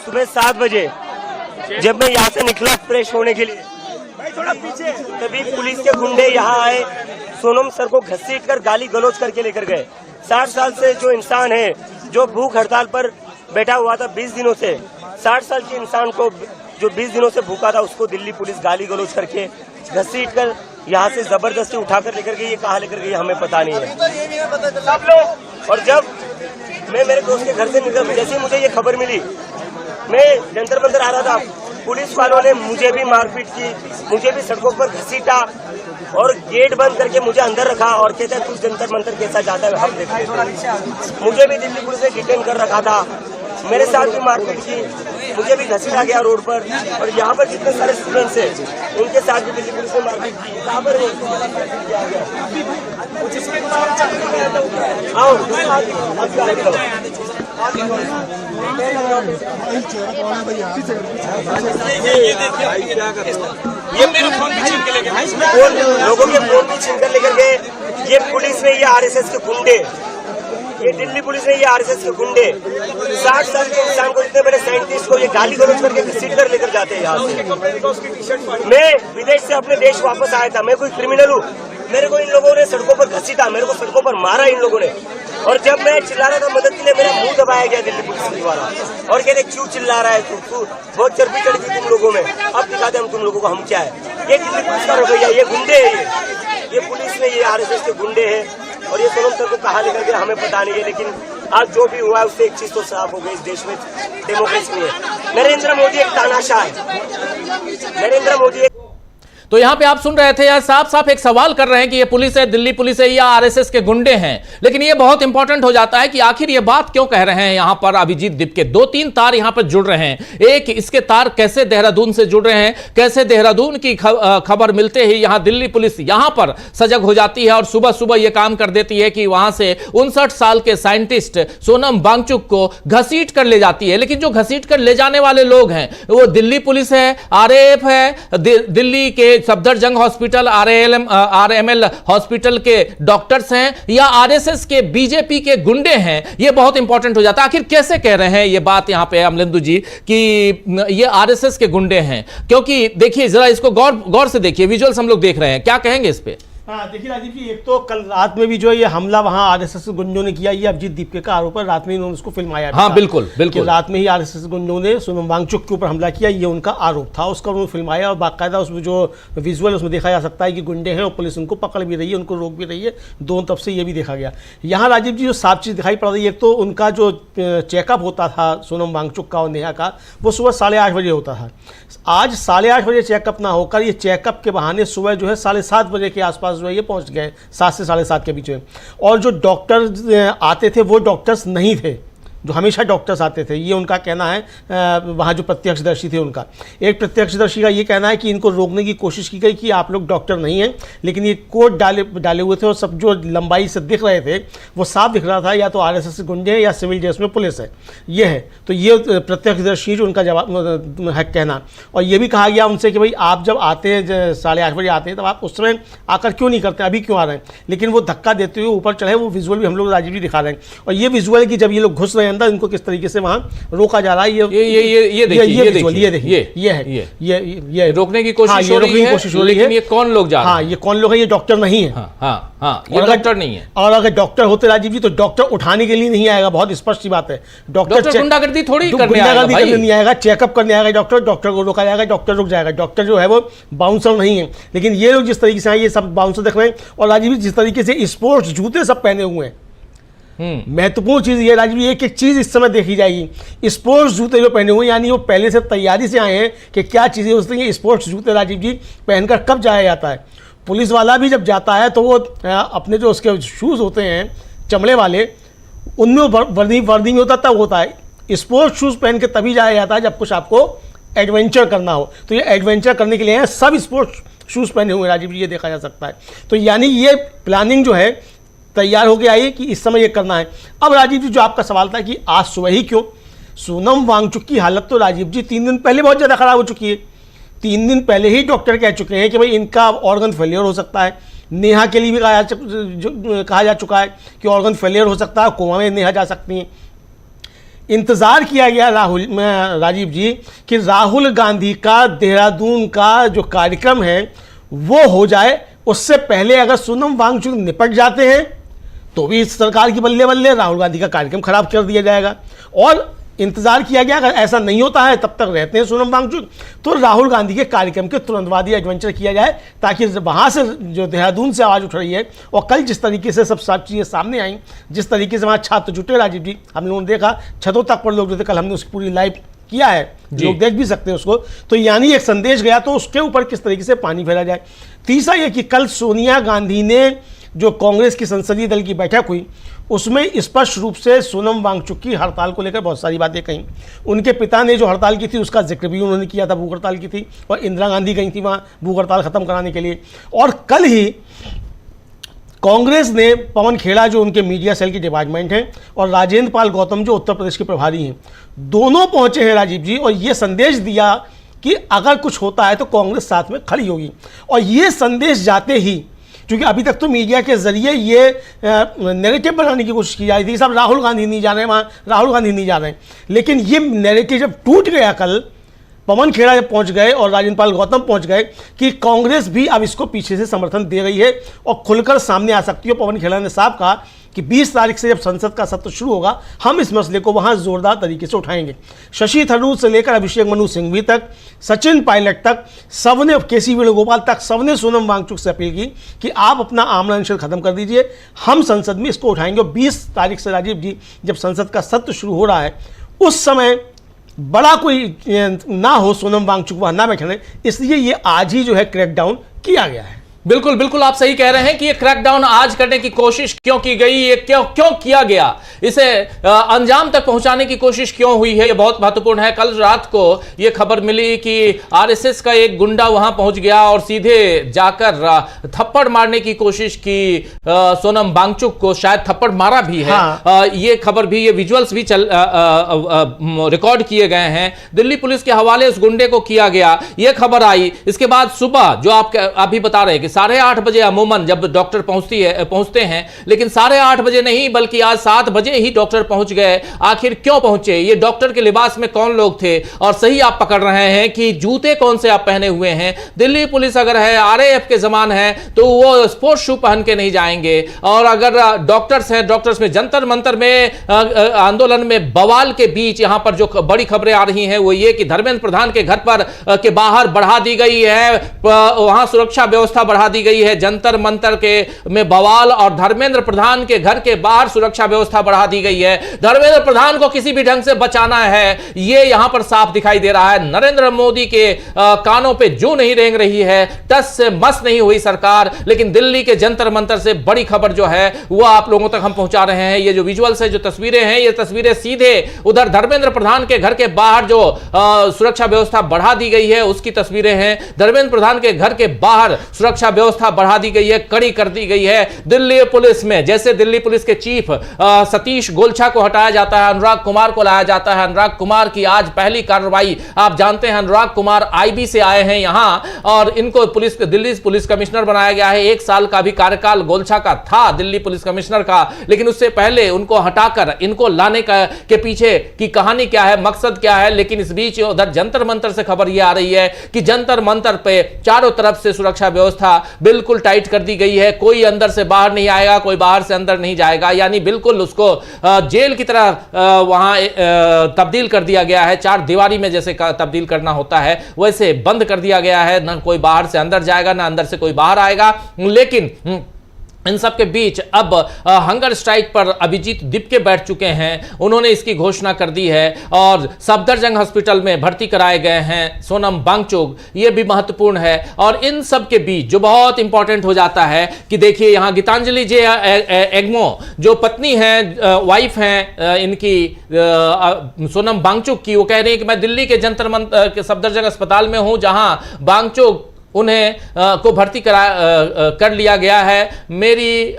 S2: सुबह 7 बजे जब मैं यहाँ से निकला फ्रेश होने के लिए, थोड़ा पीछे, तभी पुलिस के गुंडे यहाँ आए, सोनम सर को घसीट कर गाली गलौज करके लेकर गए। 60 साल से जो इंसान है, जो भूख हड़ताल पर बैठा हुआ था 20 दिनों से, 60 साल के इंसान को जो 20 दिनों से भूखा था, उसको दिल्ली पुलिस गाली गलौज करके घसीट कर यहाँ से जबरदस्ती उठाकर लेकर गई। ये कहाँ लेकर गई हमें पता नहीं है सब लोग। और जब मैं मेरे दोस्त के घर से निकल, जैसे ही मुझे ये खबर मिली, मैं जंतर मंतर आ रहा था, पुलिस वालों ने मुझे भी मारपीट की, मुझे भी सड़कों पर घसीटा और गेट बंद करके मुझे अंदर रखा और कहते हैं तू जंतर मंतर कैसा जाता है हम देखते। मुझे भी दिल्ली पुलिस ने डिटेन कर रखा था, मेरे साथ भी मारपीट की। मुझे भी घसीटा गया रोड पर, और यहाँ पर जितने सारे स्टूडेंट्स हैं उनके साथ भी दिल्ली पुलिस ने मारपीट की। कहाँ पर आओ ये मेरे फोन भी छीन के लेके गए, लोगों के फोन भी छीन कर लेकर गए। ये पुलिस ने, ये आरएसएस के गुंडे, ये दिल्ली पुलिस ने, ये आरएसएस के गुंडे 60 साल के इंसान को, इतने बड़े साइंटिस्ट को ये गाली गलौज करके घसीट कर लेकर जाते हैं यहाँ से। मैं विदेश से अपने देश वापस आया था, मैं कोई क्रिमिनल हूँ? मेरे को इन लोगों ने सड़कों पर घसीटा, मेरे को सड़कों पर मारा इन लोगों ने, और जब मैं चिल्ला रहा था मदद के लिए, मेरा मुंह दबाया गया दिल्ली पुलिस के द्वारा, और कहते क्यों चिल्ला रहा है तू, बहुत चर्बी चढ़ी थी तुम लोगों में, अब दिखाते हम तुम लोगों को हम क्या है। ये दिल्ली पुलिस का रवैया, ये गुंडे है, ये पुलिस ने, ये आरएसएस के गुंडे हैं। और ये सोनम सर को कहाँ लेकर गया हमें पता नहीं है, लेकिन आज जो भी हुआ है उससे एक चीज तो साफ हो गई, इस देश में डेमोक्रेसी नहीं है। नरेंद्र मोदी एक तानाशाह है, नरेंद्र मोदी एक।
S1: तो यहां पे आप सुन रहे थे यार, साफ साफ एक सवाल कर रहे हैं कि ये पुलिस है, दिल्ली पुलिस है या आरएसएस के गुंडे हैं। लेकिन ये बहुत इंपॉर्टेंट हो जाता है कि आखिर ये बात क्यों कह रहे हैं यहां पर अभिजीत दीप के। 2-3 तार यहां पर जुड़ रहे हैं। एक, इसके तार कैसे देहरादून से जुड़ रहे हैं, कैसे देहरादून की खबर मिलते ही यहां दिल्ली पुलिस यहां पर सजग हो जाती है और सुबह सुबह यह काम कर देती है कि वहां से 59 साल के साइंटिस्ट सोनम वांगचुक को घसीट कर ले जाती है। लेकिन जो घसीट कर ले जाने वाले लोग हैं वो दिल्ली पुलिस है, आरएएफ है, दिल्ली के सफदरजंग हॉस्पिटल, आरएमएल हॉस्पिटल के डॉक्टर्स हैं, या आरएसएस के बीजेपी के गुंडे हैं। यह बहुत इंपॉर्टेंट हो जाता है। आखिर कैसे कह रहे हैं ये बात यहां पे अमलेंदु जी कि ये आरएसएस के गुंडे हैं? क्योंकि देखिए जरा इसको गौर से देखिए, विजुअल्स हम लोग देख रहे हैं, क्या कहेंगे इस पे?
S7: हाँ देखिए राजीव जी, एक तो कल रात में भी जो ये हमला वहाँ आरएसएस गुंडों ने किया, ये अभिजीत दीपके का आरोप है। रात में इन्होंने उसको फिल्माया।
S1: हाँ बिल्कुल बिल्कुल,
S7: रात में ही आरएसएस गुंडों ने सोनम वांगचुक के ऊपर हमला किया, ये उनका आरोप था। उसका उन्होंने फिल्माया और बाकायदा उसमें जो विजुअल उसमें देखा जा सकता है कि गुंडे हैं और पुलिस उनको पकड़ भी रही है, उनको रोक भी रही है। दोनों तरफ से ये भी देखा गया। यहाँ राजीव जी जो साफ चीज़ दिखाई पड़ रही है, एक तो उनका जो चेकअप होता था सोनम वांगचुक का और नेहा का, वो सुबह 8:30 बजे होता था। आज 8:30 बजे चेकअप ना होकर ये चेकअप के बहाने सुबह जो है 7:30 बजे के आसपास जो है ये पहुँच गए, 7 से 7:30 के बीच में। और जो डॉक्टर आते थे वो डॉक्टर्स नहीं थे जो हमेशा डॉक्टर्स आते थे, ये उनका कहना है। वहाँ जो प्रत्यक्षदर्शी थे उनका, एक प्रत्यक्षदर्शी का ये कहना है कि इनको रोकने की कोशिश की गई कि आप लोग डॉक्टर नहीं हैं, लेकिन ये कोट डाले हुए थे और सब जो लंबाई से दिख रहे थे वो साफ दिख रहा था या तो आरएसएस के गुंडे हैं या सिविल ड्रेस में पुलिस है, ये है। तो ये प्रत्यक्षदर्शी जो उनका जवाब है कहना। और ये भी कहा गया उनसे कि भाई आप जब आते हैं 8:30 बजे आते हैं तब आप उस समय आकर क्यों नहीं करते, अभी क्यों आ रहे हैं? लेकिन वो धक्का देते हुए ऊपर चढ़े, वो विजुअल भी हम लोग राजीव जी दिखा रहे हैं। और ये विजुअल कि जब ये लोग घुस रहे हैं अंदर, इनको किस तरीके से वहां रोका जा रहा है, ये देखिए
S1: रोकने की कोशिश हो रही है। लेकिन ये कौन लोग जा रहे हैं?
S7: हाँ, ये कौन लोग हैं? ये डॉक्टर नहीं है।
S1: हाँ, ये डॉक्टर नहीं है।
S7: और अगर डॉक्टर होते राजीव जी तो डॉक्टर उठाने के लिए नहीं आएगा, बहुत स्पष्ट सी बात है। डॉक्टर
S1: गुंडागर्दी थोड़ी
S7: करने नहीं आएगा, चेकअप करने आएगा डॉक्टर को रोका जाएगा, डॉक्टर रुक जाएगा। डॉक्टर जो है वो बाउंसर नहीं है। लेकिन ये लोग जिस तरीके से आए, ये सब बाउंसर देख रहे हैं। और राजीव जी जिस तरीके से स्पोर्ट्स जूते सब पहने हुए हैं, महत्वपूर्ण चीज ये राजीव, एक एक चीज इस समय देखी जाएगी। स्पोर्ट्स जूते जो पहने हुए, यानी वो पहले से तैयारी से आए हैं कि क्या चीजें होती हैं। स्पोर्ट्स जूते राजीव जी पहनकर कब जाया जाता है? पुलिस वाला भी जब जाता है तो वो अपने जो उसके शूज होते हैं चमड़े वाले, उनमें वर्दी में होता तब होता है। स्पोर्ट्स शूज पहन के तभी जाया जाता है जब कुछ आपको एडवेंचर करना हो। तो ये एडवेंचर करने के लिए सब स्पोर्ट्स शूज पहने हुए राजीव जी, ये देखा जा सकता है। तो यानी ये प्लानिंग जो है तैयार होके आई कि इस समय ये करना है। अब राजीव जी जो आपका सवाल था कि आज सुबह ही क्यों, सोनम वांगचुक की हालत तो राजीव जी 3 दिन पहले बहुत ज़्यादा खराब हो चुकी है। 3 दिन पहले ही डॉक्टर कह चुके हैं कि भाई इनका ऑर्गन फेलियर हो सकता है। नेहा के लिए भी कहा जा चुका है कि ऑर्गन फेलियर हो सकता है, कोमा में नेहा जा सकती हैं। इंतज़ार किया गया राजीव जी कि राहुल गांधी का देहरादून का जो कार्यक्रम है वो हो जाए, उससे पहले अगर सोनम वांगचुक निपट जाते हैं तो भी इस सरकार की बल्ले बल्ले राहुल गांधी का कार्यक्रम खराब कर दिया जाएगा। और इंतजार किया गया, अगर ऐसा नहीं होता है तब तक रहते हैं सोनम वांगचुक, तो राहुल गांधी के कार्यक्रम के तुरंत बाद ही एडवेंचर किया जाए, ताकि वहाँ से जो देहरादून से आवाज़ उठ रही है और कल जिस तरीके से सब चीज़ें सामने आई, जिस तरीके से वहाँ छात्र जुटे राजीव जी, हम लोगों ने देखा छतों तक पर लोग जो थे, कल हमने उसकी पूरी लाइव किया है, लोग देख भी सकते हैं उसको। तो यानी एक संदेश गया, तो उसके ऊपर किस तरीके से पानी फेरा जाए। तीसरा ये कि कल सोनिया गांधी ने जो कांग्रेस की संसदीय दल की बैठक हुई उसमें स्पष्ट रूप से सोनम वांगचुक की हड़ताल को लेकर बहुत सारी बातें कहीं। उनके पिता ने जो हड़ताल की थी उसका जिक्र भी उन्होंने किया था, भूख हड़ताल की थी, और इंदिरा गांधी गई थी वहाँ भूख हड़ताल ख़त्म कराने के लिए। और कल ही कांग्रेस ने पवन खेड़ा जो उनके मीडिया सेल की डिपार्टमेंट हैं और राजेंद्र पाल गौतम जो उत्तर प्रदेश के प्रभारी हैं, दोनों पहुंचे हैं राजीव जी, और ये संदेश दिया कि अगर कुछ होता है तो कांग्रेस साथ में खड़ी होगी। और ये संदेश जाते ही, क्योंकि अभी तक तो मीडिया के जरिए ये नैरेटिव बनाने की कोशिश की जा रही थी, सब राहुल गांधी नहीं जा रहे हैं वहाँ, राहुल गांधी नहीं जा रहे हैं, लेकिन ये नैरेटिव जब टूट गया, कल पवन खेड़ा जब पहुंच गए और राजेंद्र पाल गौतम पहुंच गए कि कांग्रेस भी अब इसको पीछे से समर्थन दे रही है और खुलकर सामने आ सकती है। पवन खेड़ा ने साफ कहा कि 20 तारीख से जब संसद का सत्र शुरू होगा हम इस मसले को वहां जोरदार तरीके से उठाएंगे। शशि थरूर से लेकर अभिषेक मनु सिंघवी तक, सचिन पायलट तक, सबने, केसी वेणुगोपाल तक, सबने सोनम वांगचुक से अपील की कि आप अपना आमरण अनशन खत्म कर दीजिए, हम संसद में इसको उठाएंगे। और 20 तारीख से राजीव जी जब संसद का सत्र शुरू हो रहा है उस समय बड़ा कोई ना हो, सोनम वांगचुक वहां ना बैठने, इसलिए ये आज ही जो है क्रैकडाउन किया गया है।
S1: बिल्कुल बिल्कुल आप सही कह रहे हैं कि ये क्रैकडाउन आज करने की कोशिश क्यों की गई, ये क्यों किया गया, इसे अंजाम तक पहुंचाने की कोशिश क्यों हुई है, ये बहुत महत्वपूर्ण है। कल रात को ये खबर मिली कि आरएसएस का एक गुंडा वहां पहुंच गया और सीधे जाकर थप्पड़ मारने की कोशिश की सोनम वांगचुक को, शायद थप्पड़ मारा भी है।
S7: हाँ।
S1: ये खबर भी, ये विजुअल्स भी रिकॉर्ड किए गए हैं, दिल्ली पुलिस के हवाले उस गुंडे को किया गया, ये खबर आई। इसके बाद सुबह जो आप भी बता रहे हैं कि 8:30 बजे अमूमन जब डॉक्टर पहुंचते हैं, लेकिन 8:30 बजे नहीं बल्कि आज 7 बजे ही डॉक्टर पहुंच गए। आखिर क्यों पहुंचे, ये डॉक्टर के लिबास में कौन लोग थे, और सही आप पकड़ रहे हैं कि जूते कौन से आप पहने हुए हैं। दिल्ली पुलिस अगर है, आरएएफ के जमान है तो वो स्पोर्ट्स शू पहन के नहीं जाएंगे, और अगर डॉक्टर्स हैं, डॉक्टर्स में जंतर मंतर में आंदोलन में बवाल के बीच यहां पर जो बड़ी खबरें आ रही हैं वो ये कि धर्मेंद्र प्रधान के घर पर के बाहर बढ़ा दी गई है, वहां सुरक्षा व्यवस्था बढ़ा दी गई है, जंतर मंतर के में बवाल और धर्मेंद्र प्रधान के घर के बाहर सुरक्षा व्यवस्था बढ़ा दी गई है। धर्मेंद्र प्रधान को किसी भी ढंग से बचाना है, ये यहां पर साफ दिखाई दे रहा है। नरेंद्र मोदी के कानों पे जू नहीं रेंग रही है, टस से मस नहीं हुई सरकार, लेकिन दिल्ली के जंतर मंतर से बड़ी खबर जो है वो आप लोगों तक हम पहुंचा रहे हैं। ये जो विजुअल्स है, जो तस्वीरें हैं, ये तस्वीरें सीधे उधर धर्मेंद्र प्रधान के घर के बाहर जो सुरक्षा व्यवस्था बढ़ा दी गई है उसकी तस्वीरें हैं। धर्मेंद्र प्रधान के घर के बाहर सुरक्षा व्यवस्था बढ़ा दी गई है, कड़ी कर दी गई है। दिल्ली पुलिस में जैसे दिल्ली पुलिस के चीफ सतीश गोलछा को हटाया जाता है, अनुराग कुमार को लाया जाता है। अनुराग कुमार की आज पहली कार्रवाई, आप जानते हैं अनुराग कुमार आईबी से आए हैं यहां और इनको दिल्ली पुलिस कमिश्नर बनाया गया है। 1 साल का भी कार्यकाल गोलछा का था दिल्ली पुलिस कमिश्नर का, लेकिन उससे पहले उनको हटाकर इनको लाने के पीछे की कहानी क्या है, मकसद क्या है। लेकिन इस बीच उधर जंतर मंतर से खबर यह आ रही है कि जंतर मंतर पे चारों तरफ से सुरक्षा व्यवस्था बिल्कुल टाइट कर दी गई है, कोई अंदर से बाहर नहीं आएगा, कोई बाहर से अंदर नहीं जाएगा, यानी बिल्कुल उसको जेल की तरह वहां तब्दील कर दिया गया है। 4 दीवारी में जैसे तब्दील करना होता है वैसे बंद कर दिया गया है, ना कोई बाहर से अंदर जाएगा ना अंदर से कोई बाहर आएगा। लेकिन इन सब के बीच अब हंगर स्ट्राइक पर अभिजीत दीपके बैठ चुके हैं, उन्होंने इसकी घोषणा कर दी है और सफदरजंग हॉस्पिटल में भर्ती कराए गए हैं सोनम वांगचुक, ये भी महत्वपूर्ण है। और इन सब के बीच जो बहुत इंपॉर्टेंट हो जाता है कि देखिए यहाँ गीतांजलि जे एग्मो जो पत्नी हैं, वाइफ हैं इनकी सोनम वांगचुक की, वो कह रही है कि मैं दिल्ली के जंतर मंतर सफदरजंग अस्पताल में हूं जहां वांगचुक उन्हें को भर्ती कर लिया गया है मेरी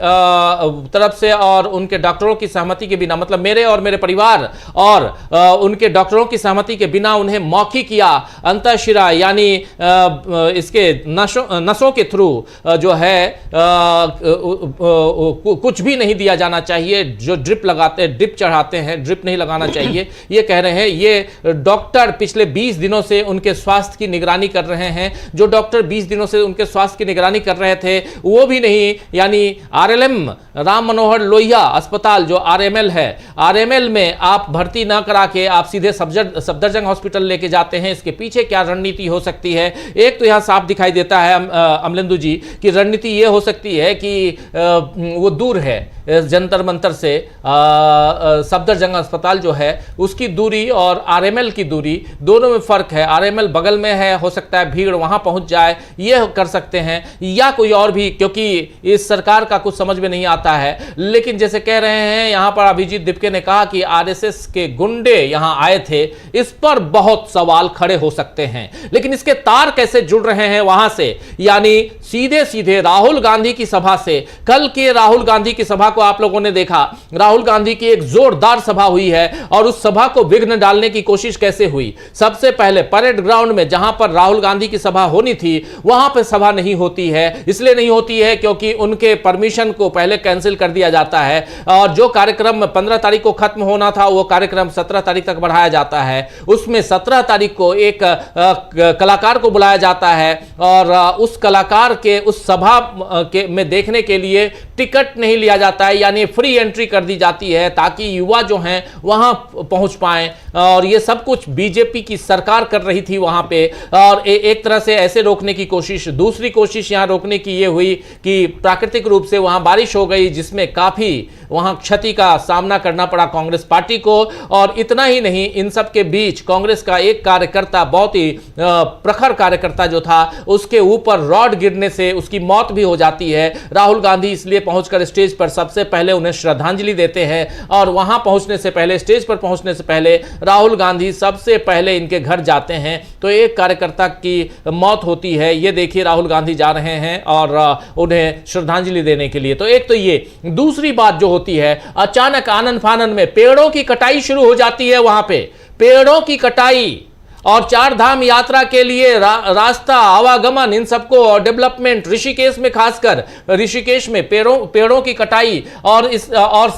S1: तरफ से और उनके डॉक्टरों की सहमति के बिना, मतलब मेरे और मेरे परिवार और उनके डॉक्टरों की सहमति के बिना उन्हें मौखिक या अंतःशिरा यानी इसके नसों के थ्रू जो है कुछ भी नहीं दिया जाना चाहिए। जो ड्रिप चढ़ाते हैं, ड्रिप नहीं लगाना चाहिए, ये कह रहे हैं। ये डॉक्टर पिछले 20 दिनों से उनके स्वास्थ्य की निगरानी कर रहे हैं। जो डॉक्टर 20 दिनों से उनके स्वास्थ्य की निगरानी कर रहे थे वो भी नहीं, यानी आरएलएम राम मनोहर लोहिया अस्पताल जो आरएमएल है, आरएमएल में आप भर्ती ना करा के आप सीधे सफदरजंग हॉस्पिटल लेके जाते हैं। इसके पीछे क्या रणनीति हो सकती है? एक तो यहां साफ दिखाई देता है अमलेंदु जी कि रणनीति ये हो सकती है कि वो दूर है जंतर मंतर से, सफदरजंग अस्पताल जो है उसकी दूरी और आरएमएल की दूरी दोनों में फर्क है। आरएमएल बगल में है, हो सकता है भीड़ वहां पहुंच जाए जाए, ये कर सकते हैं, या कोई और भी, क्योंकि इस सरकार का कुछ समझ में नहीं आता है। लेकिन जैसे कह रहे हैं यहां पर अभिजीत दिपके ने कहा कि आरएसएस के गुंडे यहां आए थे, इस पर बहुत सवाल खड़े हो सकते हैं। लेकिन इसके तार कैसे जुड़ रहे हैं वहां से, यानी सीधे सीधे राहुल गांधी की सभा से। कल के राहुल गांधी की सभा को आप लोगों ने देखा, राहुल गांधी की एक जोरदार सभा हुई है और उस सभा को विघ्न डालने की कोशिश कैसे हुई। सबसे पहले परेड ग्राउंड में जहां पर राहुल गांधी की सभा होनी थी वहां पर सभा नहीं होती है। इसलिए नहीं होती है क्योंकि उनके परमिशन को पहले कैंसिल कर दिया जाता है और जो कार्यक्रम 15 तारीख को खत्म होना था वो कार्यक्रम 17 तारीख तक बढ़ाया जाता है। उसमें 17 तारीख को एक कलाकार को बुलाया जाता है और उस कलाकार के उस सभा में देखने के लिए टिकट नहीं लिया जाता है, यानी फ्री एंट्री कर दी जाती है ताकि युवा जो हैं वहां पहुंच पाएं। और ये सब कुछ बीजेपी की सरकार कर रही थी वहां पे, और एक तरह से ऐसे रोकने की कोशिश। दूसरी कोशिश यहां रोकने की ये हुई कि प्राकृतिक रूप से वहां बारिश हो गई जिसमें काफी वहां क्षति का सामना करना पड़ा कांग्रेस पार्टी को। और इतना ही नहीं, इन सब के बीच कांग्रेस का एक कार्यकर्ता, बहुत ही प्रखर कार्यकर्ता जो था, उसके ऊपर रॉड गिरने से उसकी मौत भी हो जाती है। राहुल गांधी इसलिए पहुंचकर स्टेज पर सबसे पहले उन्हें श्रद्धांजलि देते हैं और वहां पहुंचने से पहले, स्टेज पर पहुंचने से पहले राहुल गांधी सबसे पहले इनके घर जाते हैं। तो एक कार्यकर्ता की मौत होती है। ये देखिए राहुल गांधी जा रहे हैं और उन्हें श्रद्धांजलि देने के लिए। तो एक तो ये, दूसरी बात जो होती है, अचानक आनन फानन में पेड़ों की कटाई शुरू हो जाती है। वहां पे पेड़ों की कटाई और चार धाम यात्रा के लिए रास्ता, आवागमन, इन सबको और डेवलपमेंट, ऋषिकेश में खासकर ऋषिकेश में पेड़ों की कटाई और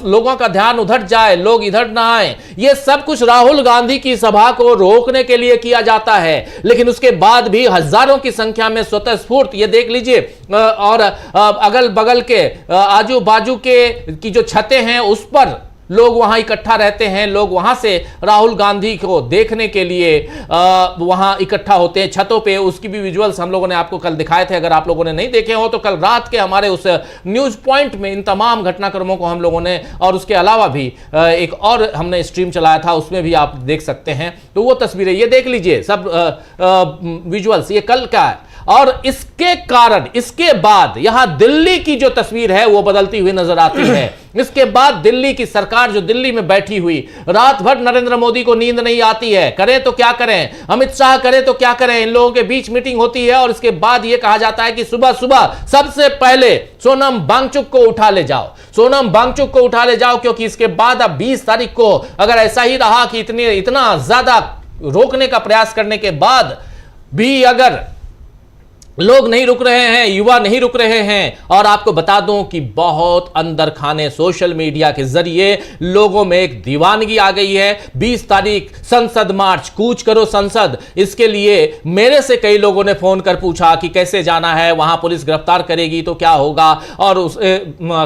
S1: लोगों का ध्यान उधर जाए, लोग इधर ना आए, ये सब कुछ राहुल गांधी की सभा को रोकने के लिए किया जाता है। लेकिन उसके बाद भी हजारों की संख्या में स्वतः स्फूर्त, ये देख लीजिए, और अगल बगल के आजू बाजू के की जो छतें हैं उस पर लोग वहां इकट्ठा रहते हैं। लोग वहां से राहुल गांधी को देखने के लिए वहां इकट्ठा होते हैं छतों पे। उसकी भी विजुअल्स हम लोगों ने आपको कल दिखाए थे। अगर आप लोगों ने नहीं देखे हो तो कल रात के हमारे उस न्यूज पॉइंट में इन तमाम घटनाक्रमों को हम लोगों ने, और उसके अलावा भी एक और हमने स्ट्रीम चलाया था, उसमें भी आप देख सकते हैं। तो वो तस्वीरें ये देख लीजिए, सब विजुअल्स ये कल का है। और इसके कारण, इसके बाद यहां दिल्ली की जो तस्वीर है वो बदलती हुई नजर आती है। इसके बाद दिल्ली की सरकार जो दिल्ली में बैठी हुई, रात भर नरेंद्र मोदी को नींद नहीं आती है, करें तो क्या करें, अमित शाह करें तो क्या करें, इन लोगों के बीच मीटिंग होती है और इसके बाद यह कहा जाता है कि सुबह सुबह सबसे पहले सोनम वांगचुक को उठा ले जाओ, सोनम वांगचुक को उठा ले जाओ, क्योंकि इसके बाद अब 20 तारीख को अगर ऐसा ही रहा कि इतना ज्यादा रोकने का प्रयास करने के बाद भी अगर लोग नहीं रुक रहे हैं, युवा नहीं रुक रहे हैं, और आपको बता दूं कि बहुत अंदर खाने सोशल मीडिया के जरिए लोगों में एक दीवानगी आ गई है। 20 तारीख संसद मार्च, कूच करो संसद, इसके लिए मेरे से कई लोगों ने फोन कर पूछा कि कैसे जाना है, वहां पुलिस गिरफ्तार करेगी तो क्या होगा, और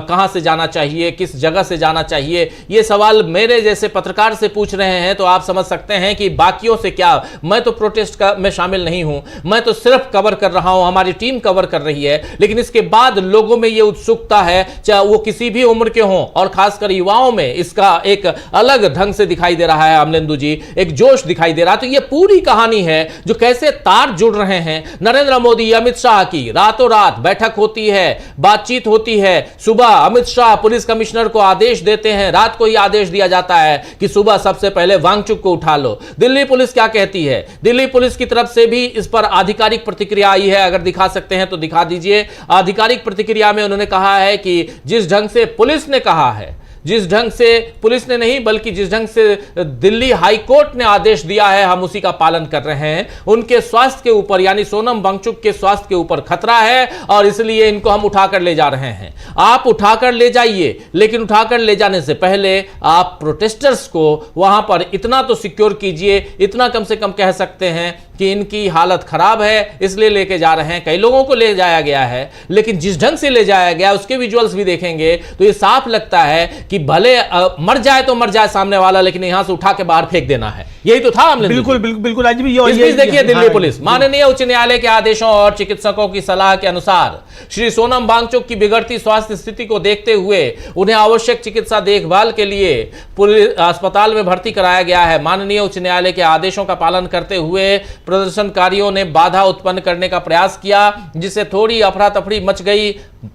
S1: कहां से जाना चाहिए, किस जगह से जाना चाहिए, ये सवाल मेरे जैसे पत्रकार से पूछ रहे हैं। तो आप समझ सकते हैं कि बाकियों से क्या, मैं तो प्रोटेस्ट में शामिल नहीं हूं, मैं तो सिर्फ कवर कर रहा हूं, हमारी टीम कवर कर रही है। लेकिन इसके बाद लोगों में यह उत्सुकता है, चाहे वो किसी भी उम्र के हों, और खासकर युवाओं में इसका एक अलग ढंग से दिखाई दे रहा है। अमलेंदु जी, एक जोश दिखाई दे रहा है। तो ये पूरी कहानी है जो कैसे तार जुड़ रहे हैं। नरेंद्र मोदी, अमित शाह की रातों रात बैठक होती है, बातचीत होती है। सुबह अमित शाह पुलिस कमिश्नर को आदेश देते हैं, रात को ही आदेश दिया जाता है कि सुबह सबसे पहले वांगचुक को उठा लो। दिल्ली पुलिस क्या कहती है? दिल्ली पुलिस की तरफ से भी इस पर आधिकारिक प्रतिक्रिया आई है। अगर दिखा सकते हैं तो दिखा दीजिए। आधिकारिक प्रतिक्रिया में उन्होंने कहा है कि जिस ढंग से पुलिस ने कहा है, जिस ढंग से पुलिस ने नहीं बल्कि जिस ढंग से दिल्ली हाई कोर्ट ने आदेश दिया है, हम उसी का पालन कर रहे हैं। उनके स्वास्थ्य के ऊपर, यानी सोनम वांगचुक के स्वास्थ्य के ऊपर खतरा है और इसलिए इनको हम उठाकर ले जा रहे हैं। आप उठाकर ले जाइए, लेकिन उठाकर ले जाने से पहले आप प्रोटेस्टर्स को वहां पर इतना तो सिक्योर कीजिए, इतना कम से कम कह सकते हैं कि इनकी हालत खराब है इसलिए लेके जा रहे हैं। कई लोगों को ले जाया गया है, लेकिन जिस ढंग से ले जाया गया उसके विजुअल्स भी देखेंगे तो ये साफ लगता है कि भले मर जाए तो मर जाए सामने वाला, लेकिन यहां से उठा के बाहर फेंक देना है। यही तो था।
S7: बिल्कुल बिल्कुल बिल्कुल। आज भी
S1: देखिए दिल्ली पुलिस, माननीय उच्च न्यायालय के आदेशों और चिकित्सकों की सलाह के अनुसार श्री सोनम वांगचुक की बिगड़ती स्वास्थ्य स्थिति को देखते हुए उन्हें आवश्यक चिकित्सा देखभाल के लिए पुलिस अस्पताल में भर्ती कराया गया है। माननीय उच्च न्यायालय के आदेशों का पालन करते हुए प्रदर्शनकारियों ने बाधा उत्पन्न करने का प्रयास किया, जिससे थोड़ी अफरा तफरी मच गई।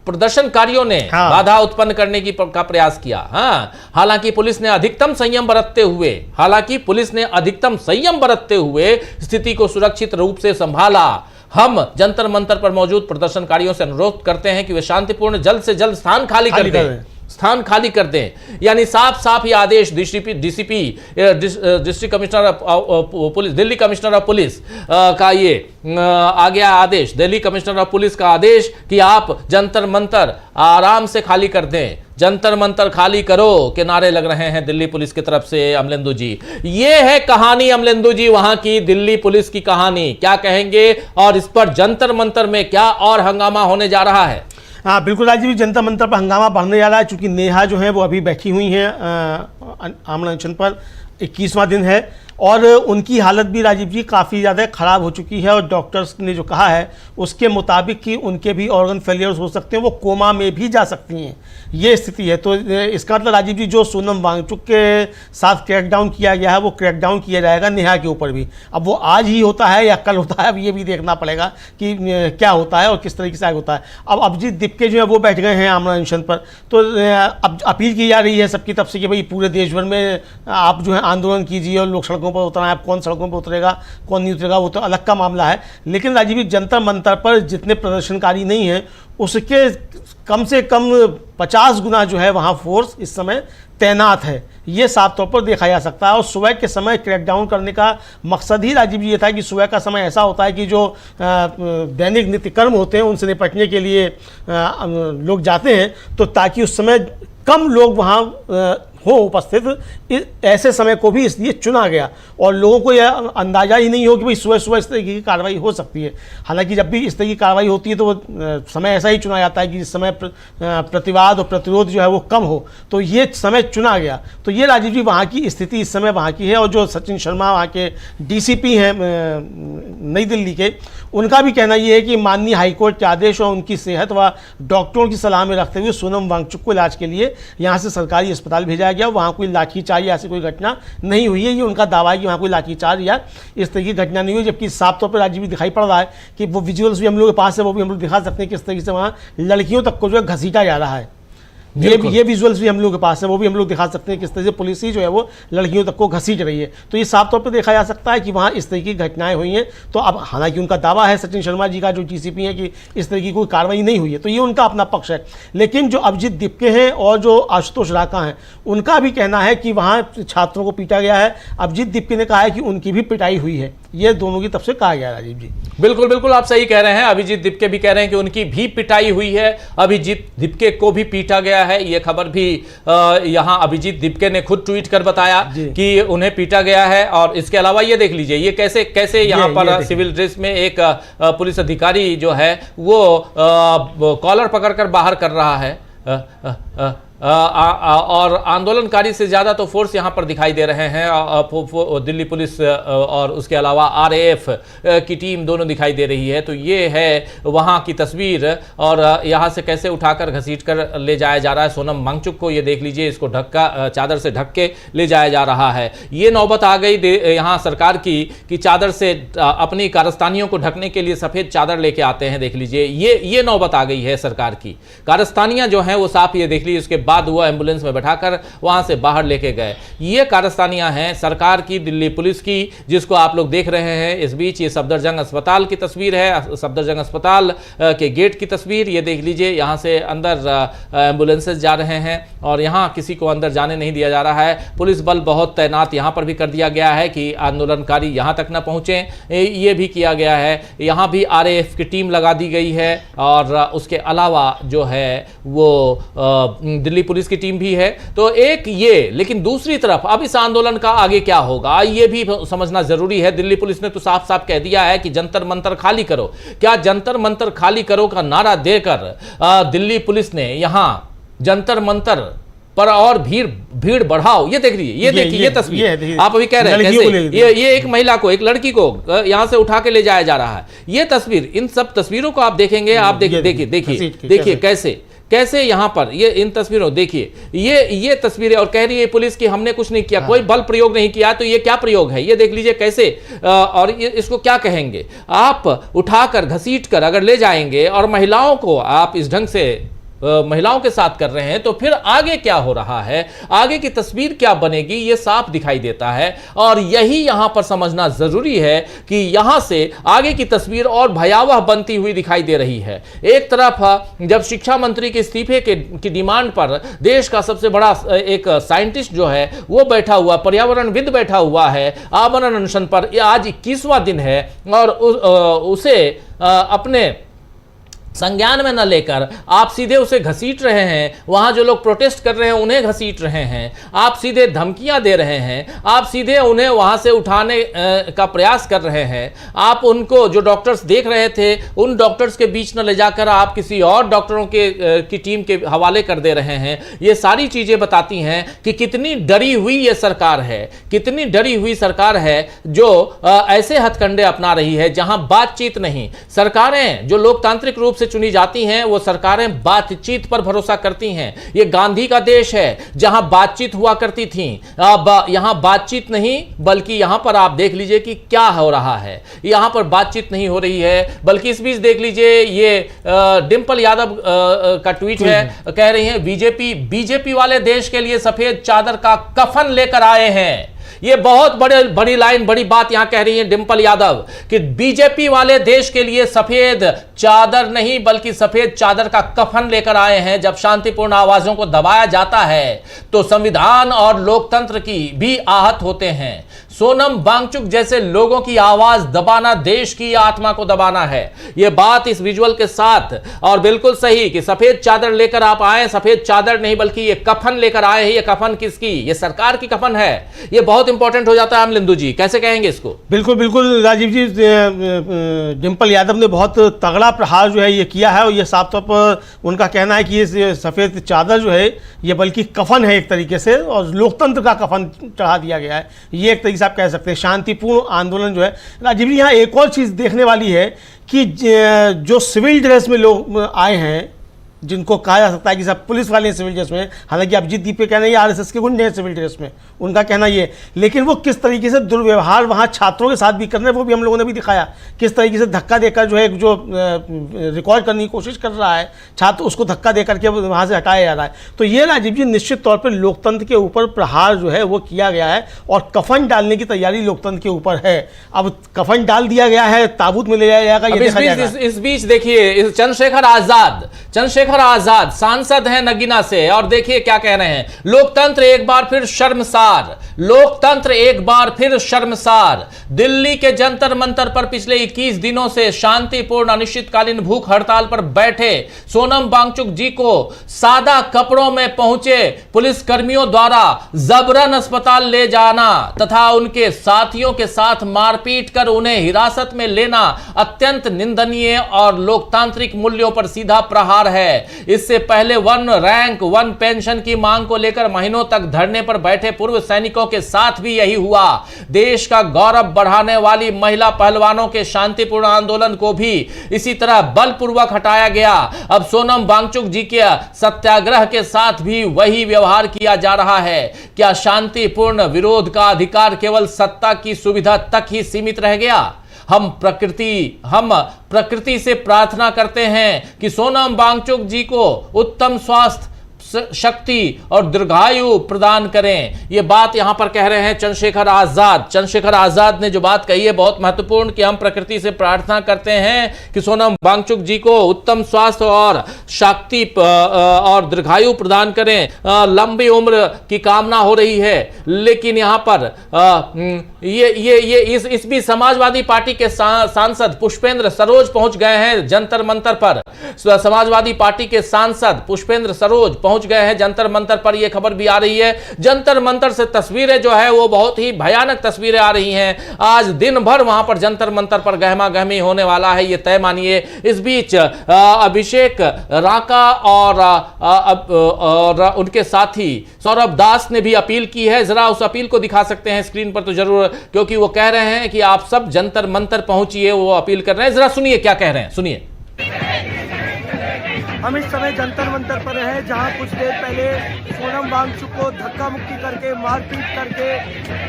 S1: प्रदर्शनकारियों ने बाधा उत्पन्न करने का प्रयास किया। हालांकि पुलिस ने अधिकतम संयम बरतते हुए स्थिति को सुरक्षित रूप से संभाला। हम जंतर मंतर पर मौजूद प्रदर्शनकारियों से अनुरोध करते हैं कि वे शांतिपूर्ण जल्द से जल्द स्थान खाली कर दें। यानी साफ साफ ये आदेश DCP district commissioner of police, Delhi commissioner of police का ये आ गया आदेश, दिल्ली कमिश्नर ऑफ पुलिस का आदेश कि आप जंतर मंतर आराम से खाली कर दें। जंतर मंतर खाली करो के नारे लग रहे हैं दिल्ली पुलिस की तरफ से। अमलेंदु जी, ये है कहानी अमलेंदु जी, वहां की दिल्ली पुलिस की कहानी। क्या कहेंगे और इस पर जंतर मंतर में क्या और हंगामा होने जा रहा है?
S7: हाँ बिल्कुल राजीव, जनता मंतर पर हंगामा बढ़ने जा रहा है, चूंकि नेहा जो है वो अभी बैठी हुई हैं आमरण अनशन पर, 21वां दिन है और उनकी हालत भी राजीव जी काफ़ी ज़्यादा ख़राब हो चुकी है और डॉक्टर्स ने जो कहा है उसके मुताबिक कि उनके भी ऑर्गन फेलियर्स हो सकते हैं, वो कोमा में भी जा सकती हैं, ये स्थिति है। तो इसका मतलब राजीव जी जो सोनम वांगचुक के साथ क्रैकडाउन किया गया है वो क्रैकडाउन किया जाएगा नेहा के ऊपर भी। अब वो आज ही होता है या कल होता है, अब ये भी देखना पड़ेगा कि क्या होता है और किस तरीके से आगे होता है। अब अभिजीत दीपके जो है वो बैठ गए हैं आमरण अनशन पर, तो अब अपील की जा रही है सबकी तरफ से कि भाई पूरे देश भर में आप जो है आंदोलन कीजिए और लोग सड़कों पर उतरना है। अब कौन सड़कों पर उतरेगा कौन नहीं उतरेगा वो तो अलग का मामला है, लेकिन राजीव जी जंतर मंतर पर जितने प्रदर्शनकारी नहीं हैं उसके कम से कम 50 गुना जो है वहाँ फोर्स इस समय तैनात है, ये साफ तौर पर देखा जा सकता है। और सुबह के समय क्रैकडाउन करने का मकसद ही राजीव जी ये था कि सुबह का समय ऐसा होता है कि जो दैनिक नित्य कर्म होते हैं उनसे निपटने के लिए लोग जाते हैं, तो ताकि उस समय कम लोग वहाँ हो उपस्थित, ऐसे समय को भी इसलिए चुना गया और लोगों को यह अंदाज़ा ही नहीं हो कि भाई सुबह सुबह इस तरीके की कार्रवाई हो सकती है। हालांकि जब भी इस तरह की कार्रवाई होती है तो वो समय ऐसा ही चुना जाता है कि जिस समय प्रतिवाद और प्रतिरोध जो है वो कम हो, तो ये समय चुना गया। तो ये राजीव जी वहाँ की स्थिति इस समय वहाँ की है। और जो सचिन शर्मा वहाँ के डीसीपी हैं नई दिल्ली के, उनका भी कहना ये है कि माननीय हाईकोर्ट के आदेश और उनकी सेहत व डॉक्टरों की सलाह में रखते हुए सोनम वांगचुक को इलाज के लिए यहाँ से सरकारी अस्पताल भेजा गया। वहाँ कोई लाठीचार्ज या ऐसी कोई घटना नहीं हुई है, ये उनका दावा है कि वहाँ कोई लाठीचार्ज या इस तरह की घटना नहीं हुई। जबकि साफ तौर पर राजीव दिखाई पड़ रहा है कि वो विजुअल्स भी हम लोग के पास है, वो भी हम लोग दिखा सकते हैं किस तरीके से वहाँ लड़कियों तक को जो है घसीटा जा रहा है। ये विजुअल्स भी हम लोग के पास है, वो भी हम लोग दिखा सकते हैं किस तरह से पुलिस ही जो है वो लड़कियों तक को घसीट रही है। तो ये साफ तौर पे देखा जा सकता है कि वहाँ इस तरह की घटनाएं हुई हैं। तो अब हालांकि उनका दावा है सचिन शर्मा जी का जो डीसीपी है कि इस तरह की कोई कार्रवाई नहीं हुई है, तो ये उनका अपना पक्ष है। लेकिन जो अभिजीत दीपके हैं और जो आशुतोष राका हैं, उनका भी कहना है कि वहाँ छात्रों को पीटा गया है। अभिजीत दीपके ने कहा है कि उनकी भी पिटाई हुई है, ये दोनों की तरफ से कहा गया राजीव जी।
S1: बिल्कुल बिल्कुल आप सही कह रहे हैं। अभिजीत दीपके भी कह रहे हैं कि उनकी भी पिटाई हुई है, अभिजीत दीपके को भी पीटा गया है। ये खबर भी यहां अभिजीत दीपके ने खुद ट्वीट कर बताया कि उन्हें पीटा गया है। और इसके अलावा ये देख लीजिए ये कैसे यहां पर सिविल ड्रेस में एक पुलिस अधिकारी जो है वो कॉलर पकड़कर बाहर कर रहा है और आंदोलनकारी से ज्यादा तो फोर्स यहां पर दिखाई दे रहे हैं। दिल्ली पुलिस और उसके अलावा आरएएफ की टीम दोनों दिखाई दे रही है। तो ये है वहां की तस्वीर और यहां से कैसे उठाकर घसीट कर ले जाया जा रहा है सोनम वांगचुक को। ये देख लीजिए, इसको चादर से ढक के ले जाया जा रहा है। ये नौबत आ गई यहां सरकार की कि चादर से अपनी कारस्तानियों को ढकने के लिए सफेद चादर लेके आते हैं। देख लीजिए ये नौबत आ गई है सरकार की। कारस्तानियां जो हैं वो साफ ये देख लीजिए, उसके बाद वो एम्बुलेंस में बैठाकर वहां से बाहर लेके गए। ये कारस्तानियां हैं सरकार की, दिल्ली पुलिस की, जिसको आप लोग देख रहे हैं। इस बीच ये सफदरजंग अस्पताल की तस्वीर है, सफदरजंग अस्पताल के गेट की तस्वीर। ये देख लीजिए, यहां से अंदर एम्बुलेंसेस जा रहे हैं और यहां किसी को अंदर जाने नहीं दिया जा रहा है। पुलिस बल बहुत तैनात यहां पर भी कर दिया गया है कि आंदोलनकारी यहां तक न पहुंचे। ये भी किया गया है। यहां भी आरएएफ की टीम लगा दी गई है और उसके अलावा जो है वो दिल्ली पुलिस की टीम भी है। तो एक ये, लेकिन दूसरी तरफ अब इस आंदोलन का आगे क्या होगा ये भी समझना जरूरी है। दिल्ली पुलिस ने तो साफ साफ कह दिया है कि जंतर मंतर खाली करो। क्या जंतर मंतर खाली करो का नारा देकर दिल्ली पुलिस ने यहां जंतर मंतर पर और भीड़ बढ़ाओ। ये देख लीजिए, ये देखिए, ये तस्वीर आप अभी कह रहे हैं कैसे ये एक महिला को, एक लड़की को यहां से उठा के ले जाया जा रहा है। ये तस्वीर, इन सब तस्वीरों को आप देखेंगे, आप देखिए कैसे कैसे यहां पर ये इन तस्वीरों देखिए, ये तस्वीरें, और कह रही है पुलिस कि हमने कुछ नहीं किया, कोई बल प्रयोग नहीं किया। तो ये क्या प्रयोग है, ये देख लीजिए कैसे, और ये इसको क्या कहेंगे। आप उठाकर घसीट कर अगर ले जाएंगे और महिलाओं को आप इस ढंग से महिलाओं के साथ कर रहे हैं, तो फिर आगे क्या हो रहा है, आगे की तस्वीर क्या बनेगी, ये साफ दिखाई देता है। और यही यहां पर समझना जरूरी है कि यहां से आगे की तस्वीर और भयावह बनती हुई दिखाई दे रही है। एक तरफ जब शिक्षा मंत्री के इस्तीफे की डिमांड पर देश का सबसे बड़ा एक साइंटिस्ट जो है वो बैठा हुआ, पर्यावरणविद बैठा हुआ है आमरण अनशन पर, आज 21वां दिन है, और उसे अपने संज्ञान में न लेकर आप सीधे उसे घसीट रहे हैं। वहां जो लोग प्रोटेस्ट कर रहे हैं उन्हें घसीट रहे हैं, आप सीधे धमकियां दे रहे हैं, आप सीधे उन्हें वहां से उठाने का प्रयास कर रहे हैं। आप उनको, जो डॉक्टर्स देख रहे थे, उन डॉक्टर्स के बीच न ले जाकर आप किसी और डॉक्टरों की टीम के हवाले कर दे रहे हैं। ये सारी चीजें बताती हैं कि कितनी डरी हुई ये सरकार है, कितनी डरी हुई सरकार है जो ऐसे हथकंडे अपना रही है जहां बातचीत नहीं। सरकारें जो लोकतांत्रिक रूप से चुनी जाती हैं वो सरकारें बातचीत पर भरोसा करती हैं। ये गांधी का देश है जहां बातचीत हुआ करती थी, अब यहां बातचीत नहीं, बल्कि यहां पर आप देख लीजिए कि क्या हो रहा है। यहां पर बातचीत नहीं हो रही है, बल्कि इस बीच देख लीजिए ये डिंपल यादव का ट्वीट है, कह रही हैं बीजेपी वाले देश के लिए सफेद चादर का कफन लेकर आए हैं। ये बहुत बड़ी लाइन, बड़ी बात यहां कह रही है डिंपल यादव कि बीजेपी वाले देश के लिए सफेद चादर नहीं बल्कि सफेद चादर का कफन लेकर आए हैं। जब शांतिपूर्ण आवाजों को दबाया जाता है तो संविधान और लोकतंत्र की भी आहत होते हैं। सोनम वांगचुक जैसे लोगों की आवाज दबाना देश की आत्मा को दबाना है। यह बात इस विजुअल के साथ, और बिल्कुल सही कि सफेद चादर लेकर आप आए, सफेद चादर नहीं बल्कि ये कफन लेकर आए हैं। ये कफन किसकी? ये सरकार की कफन है। ये बहुत इंपॉर्टेंट हो जाता है। अमलिंदु जी कैसे कहेंगे इसको?
S7: बिल्कुल बिल्कुल राजीव जी, डिंपल यादव ने बहुत तगड़ा प्रहार जो है ये किया है, और ये साफ तौर पर उनका कहना है कि ये सफेद चादर जो है ये बल्कि कफन है एक तरीके से, और लोकतंत्र का कफन चढ़ा दिया गया है। ये एक तरीके से आप कह सकते हैं शांतिपूर्ण आंदोलन जो है। राजीव जी, यहाँ एक और चीज़ देखने वाली है कि जो सिविल ड्रेस में लोग आए हैं, जिनको कहा जा सकता है कि सब पुलिस वाले हैं सिविल ड्रेस में, हालांकि अभिजीत दीप के कहना है आरएसएस के गुंडे हैं सिविल ड्रेस में, उनका कहना ये, लेकिन वो किस तरीके से दुर्व्यवहार वहाँ छात्रों के साथ भी कर रहे हैं वो भी हम लोगों ने भी दिखाया। किस तरीके से धक्का देकर जो है जो रिकॉर्ड करने की कोशिश कर रहा है छात्र, उसको धक्का दे करके वहाँ से हटाया जा रहा है। तो ये राजीव जी निश्चित तौर पर लोकतंत्र के ऊपर प्रहार जो है वो किया गया है, और कफन डालने की तैयारी लोकतंत्र के ऊपर है। अब कफन डाल दिया गया है, ताबूत में ले जाया जाएगा, ये देखा जाएगा।
S1: इस बीच देखिए चंद्रशेखर आजाद सांसद हैं नगीना से, और देखिए क्या कह रहे हैं। लोकतंत्र एक बार फिर शर्मसार, लोकतंत्र एक बार फिर शर्मसार। दिल्ली के जंतर मंतर पर पिछले 21 दिनों से शांतिपूर्ण अनिश्चितकालीन भूख हड़ताल पर बैठे सोनम वांगचुक जी को सादा कपड़ों में पहुंचे पुलिस कर्मियों द्वारा जबरन अस्पताल ले जाना तथा उनके साथियों के साथ मारपीट कर उन्हें हिरासत में लेना अत्यंत निंदनीय और लोकतांत्रिक मूल्यों पर सीधा प्रहार है। इससे पहले 1 रैंक 1 पेंशन की मांग को लेकर महीनों तक धरने पर बैठे पूर्व सैनिकों के साथ भी यही हुआ। देश का गौरव बढ़ाने वाली महिला पहलवानों के शांतिपूर्ण आंदोलन को भी इसी तरह बलपूर्वक हटाया गया। अब सोनम वांगचुक जी के सत्याग्रह के साथ भी वही व्यवहार किया जा रहा है। क्या शांतिपूर्ण विरोध का अधिकार केवल सत्ता की सुविधा तक ही सीमित रह गया? हम प्रकृति से प्रार्थना करते हैं कि सोनम वांगचुक जी को उत्तम स्वास्थ्य, शक्ति और दीर्घायु प्रदान करें। यह बात यहां पर कह रहे हैं चंद्रशेखर आजाद ने जो बात कही है बहुत महत्वपूर्ण, कि हम प्रकृति से प्रार्थना करते हैं कि सोनम वांगचुक जी को उत्तम स्वास्थ्य और शक्ति और दीर्घायु प्रदान करें। लंबी उम्र की कामना हो रही है। लेकिन यहां पर इस भी समाजवादी पार्टी के सांसद पुष्पेंद्र सरोज पहुंच गए हैं जंतर मंतर पर। समाजवादी पार्टी के सांसद पुष्पेंद्र सरोज पहुंच गए हैं जंतर मंतर पर। यह खबर भी आ रही है। जंतर मंतर से तस्वीरें जो है वो बहुत ही भयानक तस्वीरें आ रही हैं। आज दिन भर वहां पर जंतर मंतर पर गहमा गहमी होने वाला है, ये तय मानिए। इस बीच अभिषेक राका और उनके साथी सौरभ दास ने भी अपील की है। जरा उस अपील को दिखा सकते हैं स्क्रीन पर तो जरूर, क्योंकि वो कह रहे हैं कि आप सब जंतर मंतर पहुंचिए, वो अपील कर रहे हैं। जरा सुनिए क्या कह रहे हैं, सुनिए।
S7: हम इस समय जंतर मंतर पर हैं, जहां कुछ देर पहले सोनम वांगचुक को धक्का मुक्की करके, मारपीट करके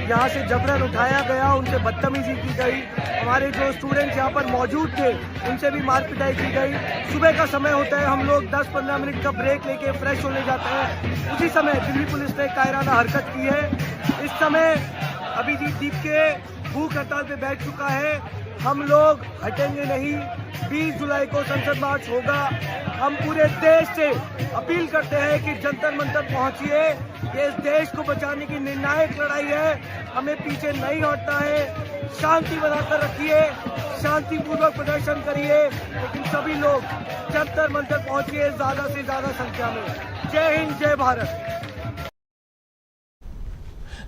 S7: यहां से जबरन उठाया गया, उनसे बदतमीजी की गई। हमारे जो स्टूडेंट्स यहां पर मौजूद थे उनसे भी मारपिटाई की गई। सुबह का समय होता है, हम लोग 10-15 मिनट का ब्रेक लेके फ्रेश होने जाते हैं, उसी समय दिल्ली पुलिस ने कायराना हरकत की है। इस समय अभिजीत दीप के भूख हड़ताल पे बैठ चुका है। हम लोग हटेंगे नहीं। 20 जुलाई को संसद मार्च होगा। हम पूरे देश से अपील करते हैं कि जंतर मंतर पहुंचिए। ये इस देश को बचाने की निर्णायक लड़ाई है, हमें पीछे नहीं हटना है। शांति बनाकर रखिए, शांतिपूर्वक प्रदर्शन करिए, लेकिन सभी लोग जंतर मंतर पहुंचिए ज्यादा से ज्यादा संख्या में। जय हिंद, जय भारत।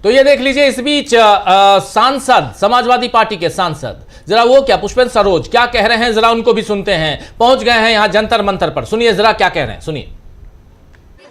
S1: तो ये देख लीजिए, इस बीच सांसद, समाजवादी पार्टी के सांसद, जरा वो क्या, पुष्पेंद्र सरोज क्या कह रहे हैं, जरा उनको भी सुनते हैं। पहुंच गए हैं यहां जंतर मंतर पर, सुनिए जरा क्या कह रहे हैं, सुनिए।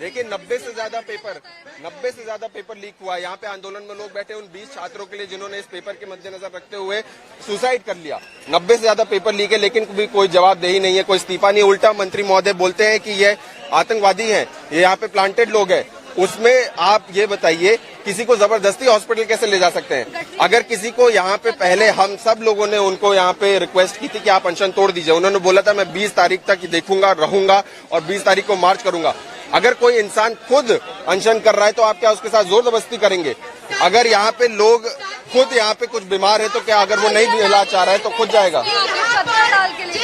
S8: देखिए 90 से ज्यादा पेपर लीक हुआ है। यहाँ पे आंदोलन में लोग बैठे उन 20 छात्रों के लिए जिन्होंने इस पेपर के मद्देनजर रखते हुए सुसाइड कर लिया। 90 से ज्यादा पेपर लीक है, लेकिन भी कोई जवाबदेही नहीं है, कोई इस्तीफा नहीं। उल्टा मंत्री महोदय बोलते हैं कि ये आतंकवादी हैं, ये यहाँ पे प्लांटेड लोग हैं। उसमें आप ये बताइए, किसी को जबरदस्ती हॉस्पिटल कैसे ले जा सकते हैं? अगर किसी को यहाँ पे, पहले हम सब लोगों ने उनको यहाँ पे रिक्वेस्ट की थी कि आप अनशन तोड़ दीजिए, उन्होंने बोला था मैं 20 तारीख तक देखूंगा, रहूंगा और 20 तारीख को मार्च करूंगा। अगर कोई इंसान खुद अनशन कर रहा है तो आप क्या उसके साथ जोर जबरदस्ती करेंगे? अगर यहाँ पे लोग खुद यहाँ पे कुछ बीमार है तो क्या, अगर वो नहीं भी इलाज चाह रहा है तो खुद जाएगा?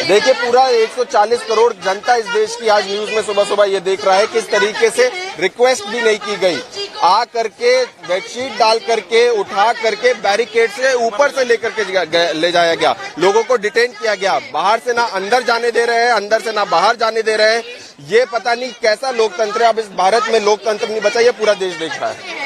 S8: देखिए पूरा 140 करोड़ जनता इस देश की आज न्यूज में सुबह सुबह ये देख रहा है किस तरीके से रिक्वेस्ट भी नहीं की गई, आ करके बेडशीट डाल करके, उठा करके बैरिकेड से ऊपर से लेकर के ले जाया गया, लोगों को डिटेन किया गया, बाहर से ना अंदर जाने दे रहे हैं, अंदर से ना बाहर जाने दे रहे हैं। ये पता नहीं कैसा लोकतंत्र है। अब इस भारत में लोकतंत्र नहीं बचा, ये पूरा देश देख रहा है।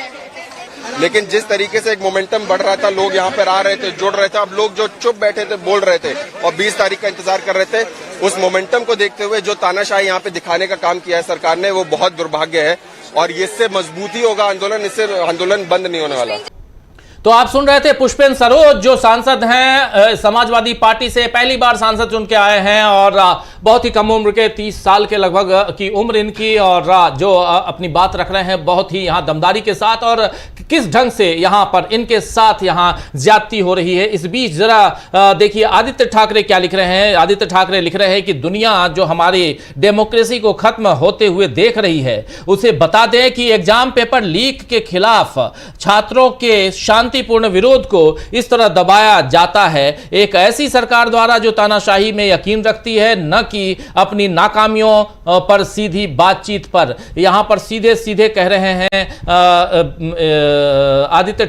S8: लेकिन जिस तरीके से एक मोमेंटम बढ़ रहा था, लोग यहाँ पर आ रहे थे, जुड़ रहे थे, अब लोग जो चुप बैठे थे, बोल रहे थे और 20 तारीख का इंतजार कर रहे थे, उस मोमेंटम को देखते हुए जो तानाशाही यहाँ पे दिखाने का काम किया है सरकार ने, वो बहुत दुर्भाग्य है और इससे मजबूती होगा आंदोलन, इससे आंदोलन बंद नहीं होने वाला।
S1: तो आप सुन रहे थे पुष्पेंद्र सरोज, जो सांसद हैं समाजवादी पार्टी से, पहली बार सांसद चुन के आए हैं और बहुत ही कम उम्र के, 30 साल के लगभग की उम्र इनकी, और जो अपनी बात रख रहे हैं बहुत ही यहां दमदारी के साथ, और किस ढंग से यहां पर इनके साथ यहां ज्यादती हो रही है। इस बीच जरा देखिए आदित्य ठाकरे क्या लिख रहे हैं। आदित्य ठाकरे लिख रहे हैं कि दुनिया जो हमारी डेमोक्रेसी को खत्म होते हुए देख रही है, उसे बता दें कि एग्जाम पेपर लीक के खिलाफ छात्रों के शांतिपूर्ण विरोध को इस तरह दबाया जाता है एक ऐसी सरकार द्वारा जो तानाशाही में यकीन रखती है, न कि अपनी नाकामियों पर सीधी बातचीत पर। यहां पर सीधे सीधे कह रहे हैं आदित्य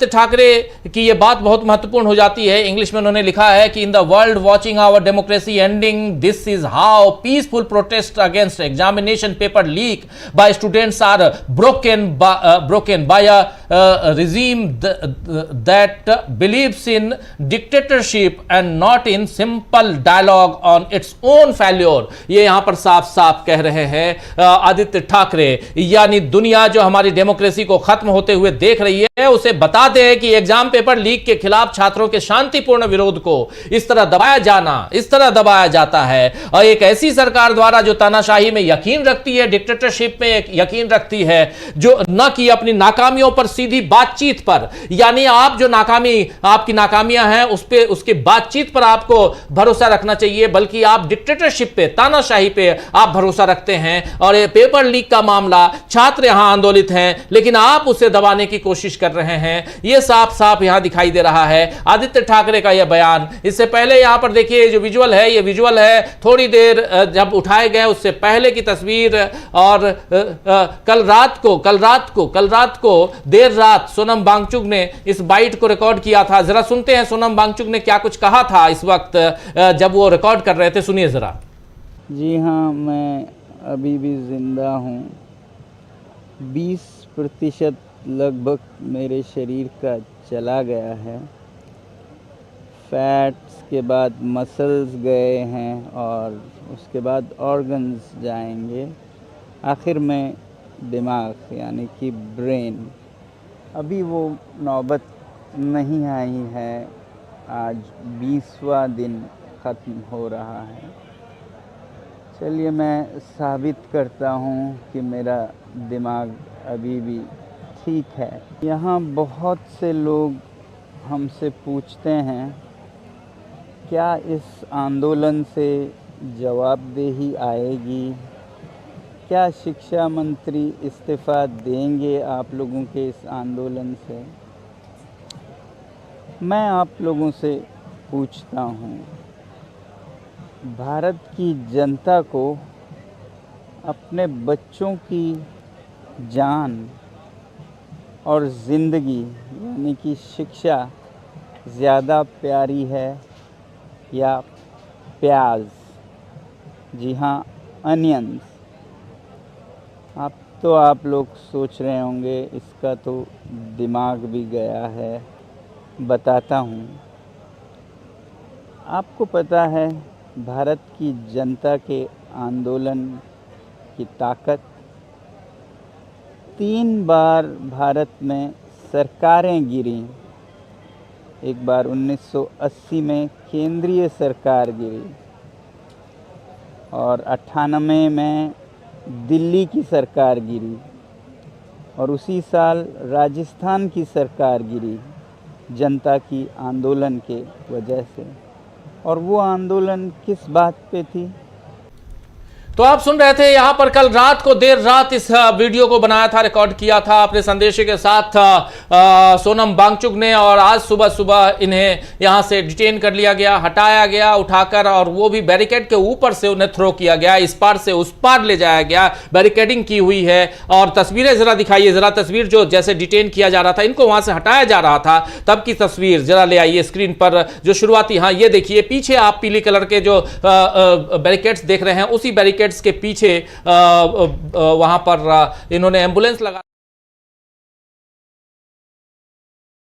S1: ठाकरे की यह बात बहुत महत्वपूर्ण हो जाती है। इंग्लिश में उन्होंने लिखा है कि in the world watching our democracy ending, this is how peaceful protest against examination paper leak by students are broken by a regime that believes in dictatorship and not in simple dialogue on its own failure। ये यहां पर साफ साफ कह रहे हैं आदित्य ठाकरे, यानी दुनिया जो हमारी डेमोक्रेसी को खत्म होते हुए देख रही है, उसे बता दे कि एग्जाम पेपर लीक के खिलाफ छात्रों के शांतिपूर्ण विरोध को इस तरह दबाया जाता है और एक ऐसी सरकार द्वारा जो तानाशाही में यकीन रखती है, डिक्टेटरशिप में यकीन रखती है, जो न कि अपनी नाकामियों पर सीधी बातचीत पर, यानी आप जो आपकी नाकामियां हैं उस पे, उसके बातचीत पर आपको भरोसा रखना चाहिए, बल्कि आप डिक्टेटरशिप पे, तानाशाही पे आप भरोसा रखते हैं। और ये पेपर लीक का मामला, छात्र यहां आंदोलित हैं लेकिन आप उसे दबाने की कोशिश कर रहे हैं, यह साफ साफ यहां दिखाई दे रहा है आदित्य ठाकरे का यह बयान। इससे पहले यहां पर देखिए जो विजुअल है, यह विजुअल है थोड़ी देर जब उठाए गए उससे पहले की तस्वीर, और कल रात को देर रात सोनम वांगचुक ने इस बाइट को रिकॉर्ड किया था। जरा सुनते हैं सोनम वांगचुक ने क्या कुछ कहा था इस वक्त जब वो रिकॉर्ड कर रहे थे, सुनिए जरा।
S9: जी हाँ, मैं अभी भी जिंदा हूँ। 20% लगभग मेरे शरीर का चला गया है। फैट्स के बाद मसल्स गए हैं और उसके बाद ऑर्गन्स जाएंगे, आखिर में दिमाग यानी कि ब्रेन। अभी वो नौबत नहीं आई है। आज 20वां दिन ख़त्म हो रहा है। चलिए मैं साबित करता हूँ कि मेरा दिमाग अभी भी ठीक है। यहाँ बहुत से लोग हमसे पूछते हैं क्या इस आंदोलन से जवाबदेही आएगी, क्या शिक्षा मंत्री इस्तीफ़ा देंगे आप लोगों के इस आंदोलन से। मैं आप लोगों से पूछता हूँ, भारत की जनता को अपने बच्चों की जान और ज़िंदगी यानी कि शिक्षा ज़्यादा प्यारी है या प्याज, जी हाँ अनियंस। आप लोग सोच रहे होंगे इसका तो दिमाग भी गया है। बताता हूँ, आपको पता है भारत की जनता के आंदोलन की ताकत। 3 बार भारत में सरकारें गिरी। एक बार 1980 में केंद्रीय सरकार गिरी और 98 में दिल्ली की सरकार गिरी और उसी साल राजस्थान की सरकार गिरी जनता की आंदोलन के वजह से। और वो आंदोलन किस बात पे थी?
S1: तो आप सुन रहे थे यहां पर कल रात को देर रात इस वीडियो को बनाया था, रिकॉर्ड किया था अपने संदेश के साथ सोनम वांगचुक ने, और आज सुबह सुबह इन्हें यहां से डिटेन कर लिया गया, हटाया गया उठाकर, और वो भी बैरिकेड के ऊपर से उन्हें थ्रो किया गया, इस पार से उस पार ले जाया गया, बैरिकेडिंग की हुई है। और तस्वीरें जरा दिखाइए, जरा तस्वीर जो जैसे डिटेन किया जा रहा था, इनको वहां से हटाया जा रहा था तब की तस्वीर जरा ले आइए स्क्रीन पर, जो शुरुआती। हाँ ये देखिए पीछे आप पीली कलर के जो बैरिकेड्स देख रहे हैं, उसी बैरिकेड के पीछे वहां पर इन्होंने एम्बुलेंस लगा।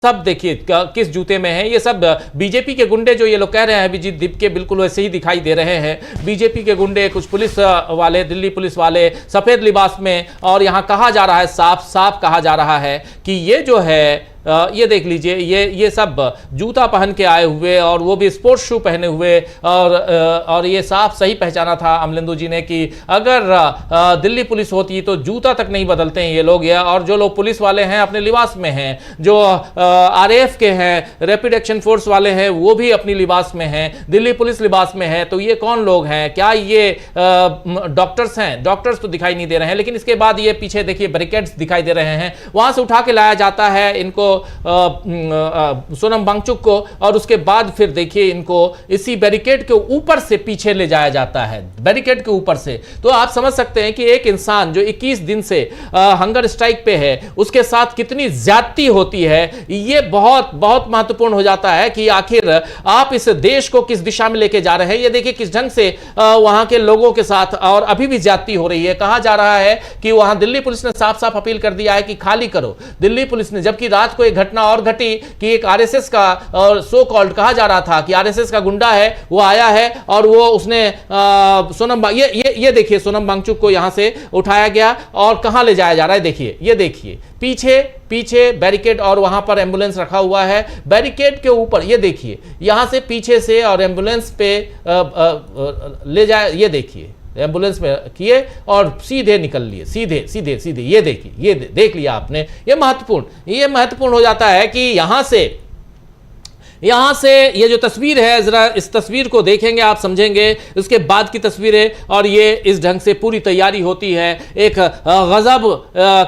S1: सब देखिए किस जूते में है, ये सब बीजेपी के गुंडे जो ये लोग कह रहे हैं अभिजीत दीप के, बिल्कुल वैसे ही दिखाई दे रहे हैं। बीजेपी के गुंडे, कुछ पुलिस वाले, दिल्ली पुलिस वाले सफेद लिबास में, और यहां कहा जा रहा है, साफ साफ कहा जा रहा है कि ये जो है ये देख लीजिए, ये सब जूता पहन के आए हुए, और वो भी स्पोर्ट्स शू पहने हुए, और ये साफ सही पहचाना था अमलेंदु जी ने कि अगर दिल्ली पुलिस होती तो जूता तक नहीं बदलते हैं ये लोग। और जो लोग पुलिस वाले हैं अपने लिबास में हैं, जो आरएएफ के हैं, रैपिड एक्शन फोर्स वाले हैं, वो भी अपनी लिबास में हैं, दिल्ली पुलिस लिबास में है। तो ये कौन लोग हैं? क्या ये डॉक्टर्स हैं? डॉक्टर्स तो दिखाई नहीं दे रहे हैं, लेकिन इसके बाद ये पीछे देखिए बैरिकेड्स दिखाई दे रहे हैं, वहां से उठा के लाया जाता है इनको, सोनम वांगचुक को, और उसके बाद फिर देखिए इनको इसी बैरिकेड के ऊपर से पीछे ले जाया जाता है, बैरिकेड के ऊपर से। तो आप समझ सकते हैं कि एक इंसान जो 21 दिन से हंगर स्ट्राइक पे है, उसके साथ कितनी ज्यादती होती है। ये बहुत बहुत महत्वपूर्ण हो जाता है कि आखिर आप इस देश को किस दिशा में लेके जा रहे हैं। ये देखिए किस ढंग से वहां के लोगों के साथ और अभी भी ज्यादती हो रही है। कहा जा रहा है कि वहां दिल्ली पुलिस ने साफ साफ अपील कर दिया है कि खाली करो, दिल्ली पुलिस ने। जबकि रात को एक घटना और घटी कि एक आरएसएस का, और सो कॉल्ड कहा जा रहा था कि आरएसएस का गुंडा है, वो आया है और वो उसने सोनम, ये देखिए सोनम वांगचुक को यहां से उठाया गया और कहां ले जाया जा रहा है। देखिए, ये देखिए पीछे बैरिकेड, और वहां पर एम्बुलेंस रखा हुआ है बैरिकेड के ऊपर। ये देखिए यहां से पीछे से, और एम्बुलेंस पे ले जाए, ये देखिए एम्बुलेंस में किए और सीधे निकल लिए, सीधे। ये देखिए, ये देख लिया आपने। ये महत्वपूर्ण हो जाता है कि यहां से ये जो तस्वीर है, जरा इस तस्वीर को देखेंगे आप समझेंगे, उसके बाद की तस्वीरें। और ये इस ढंग से पूरी तैयारी होती है, एक गजब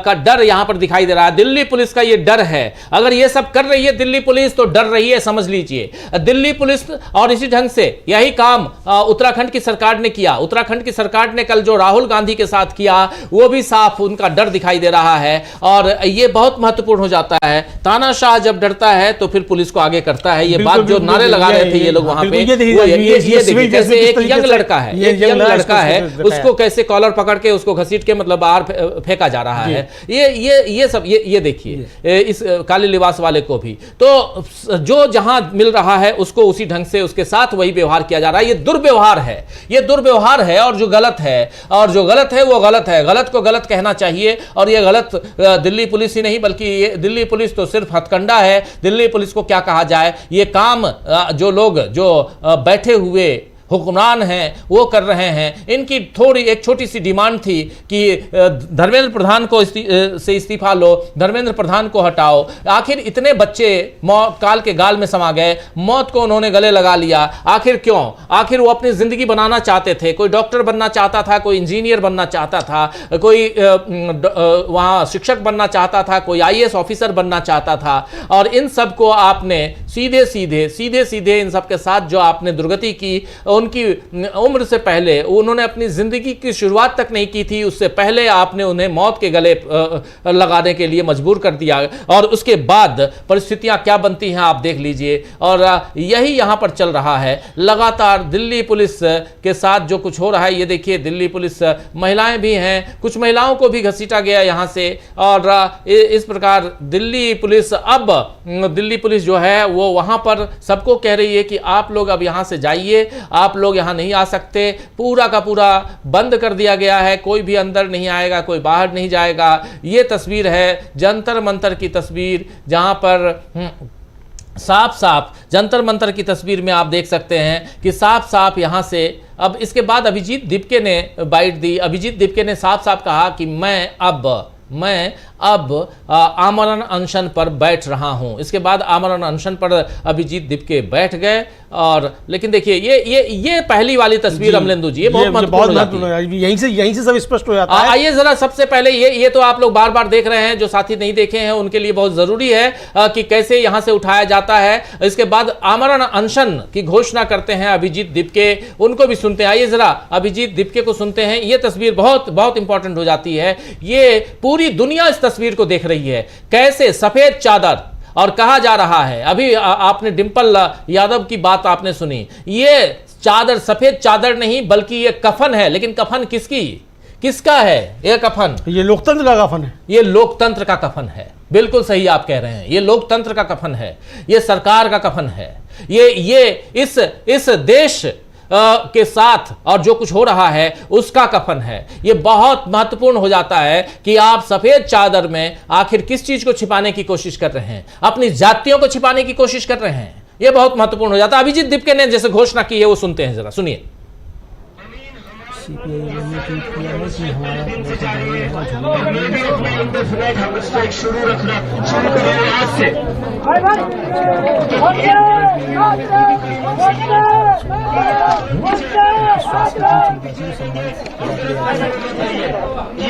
S1: का डर यहां पर दिखाई दे रहा है। दिल्ली पुलिस का ये डर है, अगर ये सब कर रही है दिल्ली पुलिस तो डर रही है, समझ लीजिए दिल्ली पुलिस। और इसी ढंग से यही काम उत्तराखंड की सरकार ने किया। उत्तराखंड की सरकार ने कल जो राहुल गांधी के साथ किया, वो भी साफ उनका डर दिखाई दे रहा है। और ये बहुत महत्वपूर्ण हो जाता है। तानाशाह जब डरता है तो फिर पुलिस को आगे करता है। ये बात जो नारे लगा रहे थे ये लोग वहां पे, ये देखिए कैसे एक यंग लड़का है, उसको कैसे कॉलर पकड़ के उसको घसीट के मतलब बाहर फेंका जा रहा है। ये सब ये देखिए इस काले लिबास वाले को भी। तो जो जहां मिल रहा है उसको उसी ढंग से उसके साथ वही व्यवहार किया जा रहा है। ये दुर्व्यवहार है, और जो गलत है वो गलत है। गलत को गलत कहना चाहिए। और ये गलत दिल्ली पुलिस ही नहीं, बल्कि ये दिल्ली पुलिस तो सिर्फ हथकंडा है। दिल्ली पुलिस को क्या कहा जाए, ये काम जो लोग जो बैठे हुए हुक्मरान हैं वो कर रहे हैं। इनकी थोड़ी एक छोटी सी डिमांड थी कि धर्मेंद्र प्रधान को से इस्तीफा लो, धर्मेंद्र प्रधान को हटाओ। आखिर इतने बच्चे मौत काल के गाल में समा गए, मौत को उन्होंने गले लगा लिया। आखिर क्यों? आखिर वो अपनी जिंदगी बनाना चाहते थे। कोई डॉक्टर बनना चाहता था, कोई इंजीनियर बनना चाहता था, कोई वहाँ शिक्षक बनना चाहता था, कोई IAS ऑफिसर बनना चाहता था। और इन सब को आपने सीधे सीधे इन सब के साथ जो आपने दुर्गति की, उनकी उम्र से पहले उन्होंने अपनी जिंदगी की शुरुआत तक नहीं की थी, उससे पहले आपने उन्हें मौत के गले लगाने के लिए मजबूर कर दिया। और उसके बाद परिस्थितियां क्या बनती हैं आप देख लीजिए। और यही यहां पर चल रहा है लगातार दिल्ली पुलिस के साथ जो कुछ हो रहा है। ये देखिए दिल्ली पुलिस, महिलाएं भी हैं, कुछ महिलाओं को भी घसीटा गया यहां से। और इस प्रकार दिल्ली पुलिस जो है वो वहां पर सबको कह रही है कि आप लोग अब यहां से जाइए, आप लोग यहां नहीं आ सकते। पूरा का पूरा बंद कर दिया गया है, कोई भी अंदर नहीं आएगा, कोई बाहर नहीं जाएगा। ये तस्वीर है जंतर मंतर की तस्वीर, जहां पर साफ साफ जंतर मंतर की तस्वीर में आप देख सकते हैं कि साफ साफ यहां से। अब इसके बाद अभिजीत दिपके ने बाइट दी। अभिजीत दिपके ने साफ साफ कहा कि मैं अब आमरण अनशन पर बैठ रहा हूं। इसके बाद आमरण अनशन पर अभिजीत दिपके बैठ गए। और लेकिन देखिए ये पहली वाली तस्वीर अमलेंदु जी, ये बहुत महत्वपूर्ण है।
S7: यहीं से सब स्पष्ट हो जाता है।
S1: आइए जरा सबसे पहले ये तो आप लोग बार बार देख रहे हैं, जो साथी नहीं देखे हैं उनके लिए बहुत जरूरी है कि कैसे यहां से उठाया जाता है। इसके बाद आमरण अनशन की घोषणा करते हैं अभिजीत दिपके, उनको भी सुनते हैं। आइए जरा अभिजीत दिपके को सुनते हैं। ये तस्वीर बहुत बहुत इंपॉर्टेंट हो जाती है। ये पूरी दुनिया इस तस्वीर को देख रही है, कैसे सफेद चादर, और कहा जा रहा है, अभी आपने डिंपल यादव की बात आपने सुनी, ये चादर सफेद चादर नहीं बल्कि ये कफन है। लेकिन कफन किसका है? ये कफन, ये लोकतंत्र का कफन है। ये लोकतंत्र का कफन है, बिल्कुल सही आप कह रहे हैं। ये लोकतंत्र का कफन है, ये सरकार का कफन है, ये इस देश के साथ और जो कुछ हो रहा है उसका कफन है। यह बहुत महत्वपूर्ण हो जाता है कि आप सफेद चादर में आखिर किस चीज को छिपाने की कोशिश कर रहे हैं, अपनी जातियों को छिपाने की कोशिश कर रहे हैं। यह बहुत महत्वपूर्ण हो जाता है। अभिजीत दिपके ने जैसे घोषणा की है वो सुनते हैं, जरा सुनिए।
S10: ये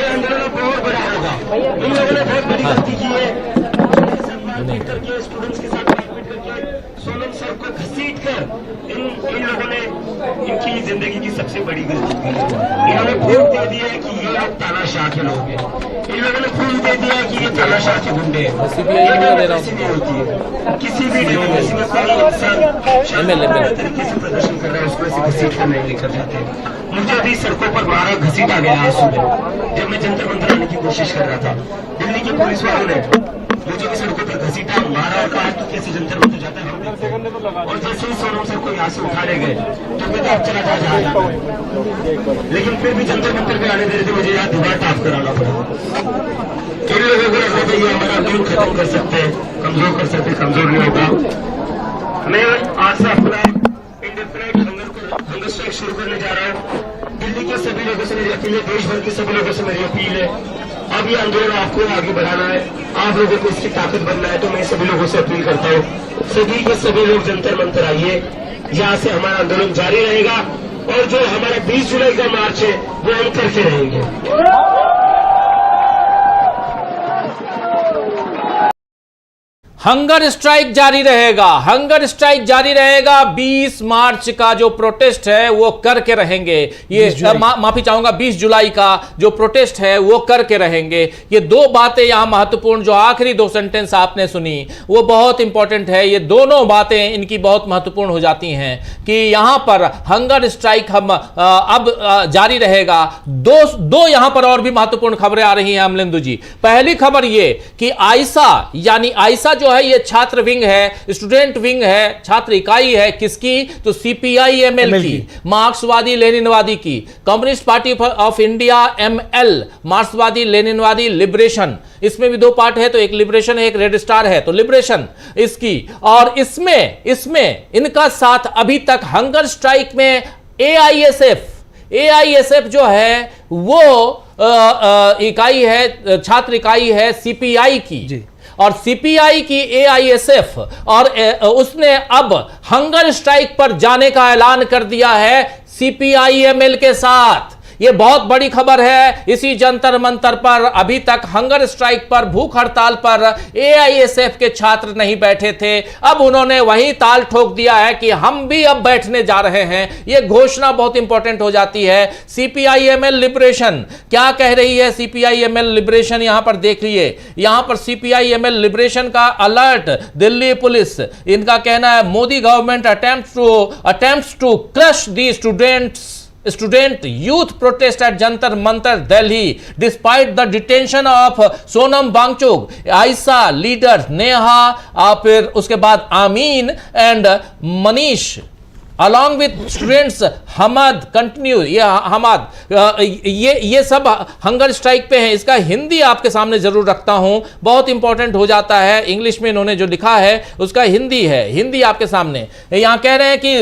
S10: आंदोलन बहुत बड़ा होगा। इन लोगों ने बहुत बड़ी गलती की है। करके स्टूडेंट्स के साथ मारपीट करके सोनम सर को घसीट कर इन लोगों ने इनकी जिंदगी की सबसे बड़ी गलती की है। इन्होंने प्रूफ दे दिया है कि ये लोग तानाशाह के लोग हैं। इन लोगों ने प्रूफ दे दिया है कि ये तानाशाह के गुंडे हैं। नहीं होती है किसी भी डेमोक्रेसी में कोई इंसान तरीके से प्रदर्शन कर रहा है उसको ऐसे घसीट कर नहीं लेकर जाते। मुझे अभी सड़कों पर मारा घसीटा गया आज सुबह जब मैं जंतर मंतर आने की कोशिश कर रहा था। दिल्ली की पुलिस वालों ने मुझे भी सड़कों पर घसीटा, मारा और कहा कि कैसे जंतर मंतर जाता है। और जैसे ही सोनम सर को यहाँ से उठाने गए तो मैं आप चला जा, लेकिन फिर भी जंतर मंतर पे आने दे रहे थे। मुझे यहाँ दीवार टाफ कराना पड़ा। इन लोगों को लगता है ये हमारा आंदोलन खत्म कर सकते हैं, कमजोर कर सकते, कमजोर नहीं होगा। मैं आज से अपना इंडेफिनिट हंगर स्ट्राइक शुरू करने जा रहा हूँ। दिल्ली के सभी लोगों से मेरी अपील है, देश भर के सभी लोगों से मेरी अपील है, अब ये आंदोलन आपको आगे बढ़ाना है, आप लोगों को इसकी ताकत बनना है। तो मैं सभी लोगों से अपील करता हूँ, सभी के सभी लोग जंतर मंतर आइए। यहाँ से हमारा आंदोलन जारी रहेगा और जो हमारा 20 जुलाई का मार्च है वो हम करते रहेंगे।
S1: हंगर स्ट्राइक जारी रहेगा, हंगर स्ट्राइक जारी रहेगा। 20 मार्च का जो प्रोटेस्ट है वो करके रहेंगे। ये माफी चाहूंगा, 20 जुलाई का जो प्रोटेस्ट है वो करके रहेंगे। ये दो बातें यहां महत्वपूर्ण, जो आखिरी दो सेंटेंस आपने सुनी वो बहुत इंपॉर्टेंट है। ये दोनों बातें इनकी बहुत महत्वपूर्ण हो जाती हैं कि यहां पर हंगर स्ट्राइक हम अब जारी रहेगा। दो यहां पर और भी महत्वपूर्ण खबरें आ रही हैं अमलेंदु जी। पहली खबर ये कि आयसा, यानी आयसा जो है ये छात्र विंग है, स्टूडेंट विंग है, छात्र इकाई है। किसकी? तो CPI-ML की, मार्क्सवादी लेनिनवादी की। Communist party of India ML, मार्क्सवादी लेनिनवादी लिबरेशन। इसमें भी दो पार्ट है, तो एक लिबरेशन है, एक रेड स्टार है, तो लिबरेशन इसकी। और इसमें इनका साथ अभी तक हंगर स्ट्राइक में एआईएसएफ जो है वो इकाई है, छात्र इकाई है सीपीआई की, और सीपीआई की एआईएसएफ, और उसने अब हंगर स्ट्राइक पर जाने का ऐलान कर दिया है सीपीआईएमएल के साथ। यह बहुत बड़ी खबर है। इसी जंतर मंतर पर अभी तक हंगर स्ट्राइक पर, भूख हड़ताल पर एआईएसएफ के छात्र नहीं बैठे थे। अब उन्होंने वही ताल ठोक दिया है कि हम भी अब बैठने जा रहे हैं। यह घोषणा बहुत इंपॉर्टेंट हो जाती है। सीपीआईएमएल लिबरेशन क्या कह रही है? सीपीआईएमएल लिबरेशन यहां पर देखिए, यहां पर सीपीआईएमएल लिबरेशन का अलर्ट। दिल्ली पुलिस, इनका कहना है Modi government attempts to crush the student youth protest at Jantar Mantar, Delhi, despite the detention of Sonam Wangchuk, AISA leaders Neha, फिर उसके बाद आमीन and Manish along with students Hamad continue. ये सब हंगर स्ट्राइक पे हैं। इसका हिंदी आपके सामने जरूर रखता हूं, बहुत इंपॉर्टेंट हो जाता है। इंग्लिश में इन्होंने जो लिखा है उसका हिंदी है, हिंदी आपके सामने। यहां कह रहे हैं कि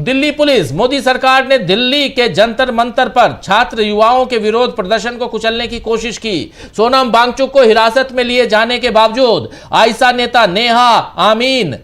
S1: दिल्ली पुलिस, मोदी सरकार ने दिल्ली के जंतर मंतर पर छात्र युवाओं के विरोध प्रदर्शन को कुचलने की कोशिश की। सोनम वांगचुक को हिरासत में लिए जाने के बावजूद आइसा नेता नेहा, आमीन,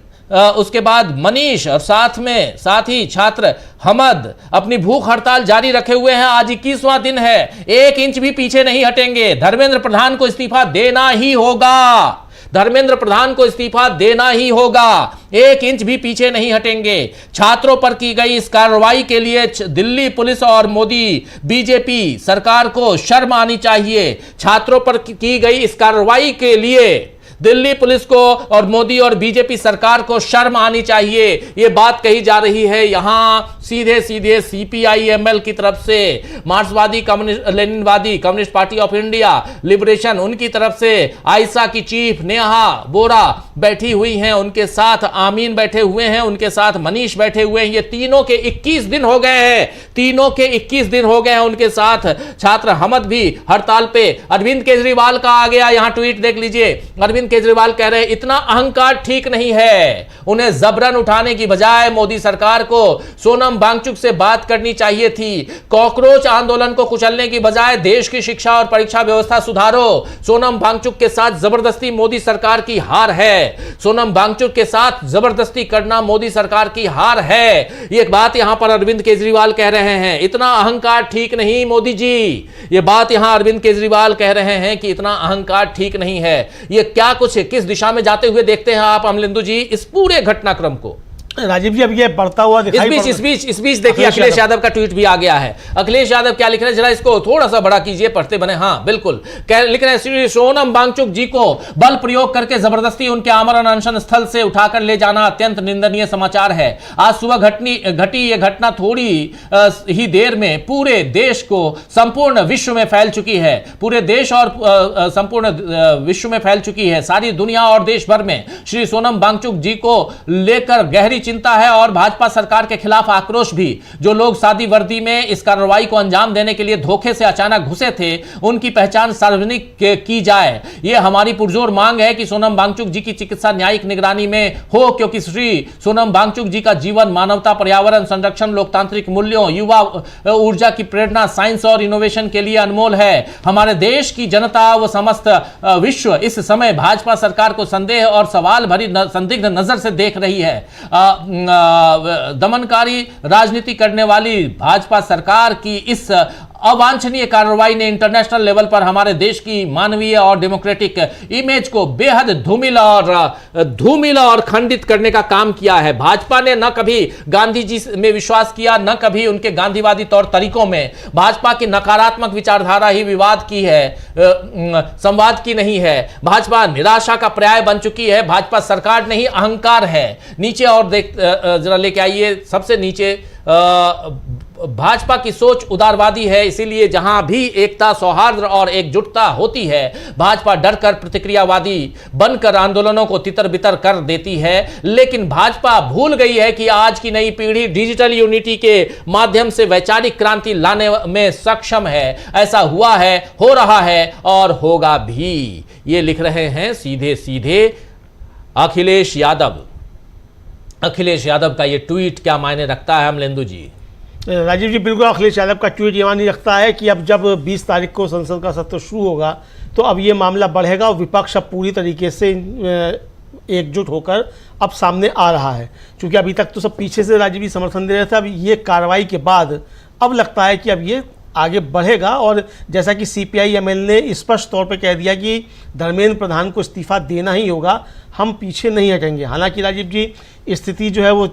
S1: उसके बाद मनीष और साथ ही छात्र हमद अपनी भूख हड़ताल जारी रखे हुए हैं। आज 21वां दिन है, 1 इंच भी पीछे नहीं हटेंगे। धर्मेंद्र प्रधान को इस्तीफा देना ही होगा, धर्मेंद्र प्रधान को इस्तीफा देना ही होगा। 1 इंच भी पीछे नहीं हटेंगे। छात्रों पर की गई इस कार्रवाई के लिए दिल्ली पुलिस और मोदी बीजेपी सरकार को शर्म आनी चाहिए। छात्रों पर की गई इस कार्रवाई के लिए दिल्ली पुलिस को और मोदी और बीजेपी सरकार को शर्म आनी चाहिए। यह बात कही जा रही है यहां सीधे सीधे सीपीआईएमएल की तरफ से। मार्क्सवादी लेनिनवादी communist party of India liberation, उनकी तरफ से आइसा की चीफ नेहा बोरा बैठी हुई हैं, उनके साथ आमीन बैठे हुए हैं, उनके साथ मनीष बैठे हुए हैं। ये तीनों के 21 दिन हो गए हैं, तीनों के 21 दिन हो गए हैं। उनके साथ छात्र हमद भी हड़ताल पे। अरविंद केजरीवाल का आ गया यहां ट्वीट, देख लीजिए। अरविंद केजरीवाल कह रहे हैं इतना अहंकार ठीक नहीं है। उन्हें जबरन उठाने की बजाय मोदी सरकार को सोनम वांगचुक से बात करनी चाहिए थी। कॉकरोच आंदोलन को कुचलने की बजाय देश की शिक्षा और परीक्षा व्यवस्था सुधारो। सोनम वांगचुक के साथ जबरदस्ती मोदी सरकार की हार है। सोनम वांगचुक के साथ जबरदस्ती करना मोदी सरकार की हार है। यह बात यहां पर अरविंद केजरीवाल कह रहे हैं। इतना अहंकार ठीक नहीं मोदी जी। यह बात यहां अरविंद केजरीवाल कह रहे हैं कि इतना अहंकार ठीक नहीं है। यह क्या कुछ किस दिशा में जाते हुए देखते हैं आप अमलेंदु जी इस पूरे घटनाक्रम को?
S7: राजीव जी, अब ये बढ़ता हुआ दिखाई
S1: इस बीच देखिए अखिलेश यादव का ट्वीट भी आ गया है। अखिलेश यादव क्या लिख रहे हैं, जरा इसको थोड़ा सा बड़ा कीजिए, पढ़ते बने। हाँ बिल्कुल, लिख रहे हैं श्री सोनम वांगचुक जी को बल प्रयोग करके जबरदस्ती उनके आमरण अनशन स्थल से उठाकर ले जाना अत्यंत निंदनीय समाचार है। आज सुबह घटी यह घटना थोड़ी ही देर में पूरे देश को संपूर्ण विश्व में फैल चुकी है। पूरे देश और संपूर्ण विश्व में फैल चुकी है। सारी दुनिया और देश भर में श्री सोनम वांगचुक जी को लेकर गहरी चिंता है और भाजपा सरकार के खिलाफ आक्रोश भी। जो लोग सादी वर्दी में इस कार्रवाई को अंजाम देने के लिए धोखे से अचानक घुसे थे, उनकी पहचान सार्वजनिक की जाए। यह हमारी पुरजोर मांग है कि सोनम वांगचुक जी की चिकित्सा न्यायिक निगरानी में हो, क्योंकि श्री सोनम वांगचुक जी का जीवन मानवता, पर्यावरण संरक्षण, लोकतांत्रिक मूल्यों, युवा ऊर्जा की प्रेरणा, साइंस और इनोवेशन के लिए अनमोल है। हमारे देश की जनता व समस्त विश्व इस समय भाजपा सरकार को संदेह और सवाल भरी संदिग्ध नजर से देख रही है। दमनकारी राजनीति करने वाली भाजपा सरकार की इस अवांछनीय कार्रवाई ने इंटरनेशनल लेवल पर हमारे देश की मानवीय और डेमोक्रेटिक इमेज को बेहद धूमिला और खंडित करने का काम किया है। भाजपा ने न कभी गांधी जी में विश्वास किया, न कभी उनके गांधीवादी तौर तरीकों में। भाजपा की नकारात्मक विचारधारा ही विवाद की है, संवाद की नहीं है। भाजपा निराशा का पर्याय बन चुकी है। भाजपा सरकार नहीं, अहंकार है। नीचे और देख जरा लेके आइए, सबसे नीचे भाजपा की सोच उदारवादी है, इसीलिए जहां भी एकता, सौहार्द और एकजुटता होती है, भाजपा डरकर प्रतिक्रियावादी बनकर आंदोलनों को तितर-बितर कर देती है। लेकिन भाजपा भूल गई है कि आज की नई पीढ़ी डिजिटल यूनिटी के माध्यम से वैचारिक क्रांति लाने में सक्षम है। ऐसा हुआ है, हो रहा है और होगा भी। ये लिख रहे हैं सीधे सीधे अखिलेश यादव। अखिलेश यादव का ये ट्वीट क्या मायने रखता है अमलेंदु जी?
S7: राजीव जी, बिल्कुल अखिलेश यादव का ट्वीट ये मानी रखता है कि अब जब 20 तारीख को संसद का सत्र शुरू होगा तो अब ये मामला बढ़ेगा और विपक्ष अब पूरी तरीके से एकजुट होकर अब सामने आ रहा है। क्योंकि अभी तक तो सब पीछे से राजीव जी समर्थन दे रहे थे, अब ये कार्रवाई के बाद अब लगता है कि अब ये आगे बढ़ेगा। और जैसा कि CPI-ML ने स्पष्ट तौर पे कह दिया कि धर्मेंद्र प्रधान को इस्तीफा देना ही होगा, हम पीछे नहीं हटेंगे। हालांकि राजीव जी स्थिति जो है वो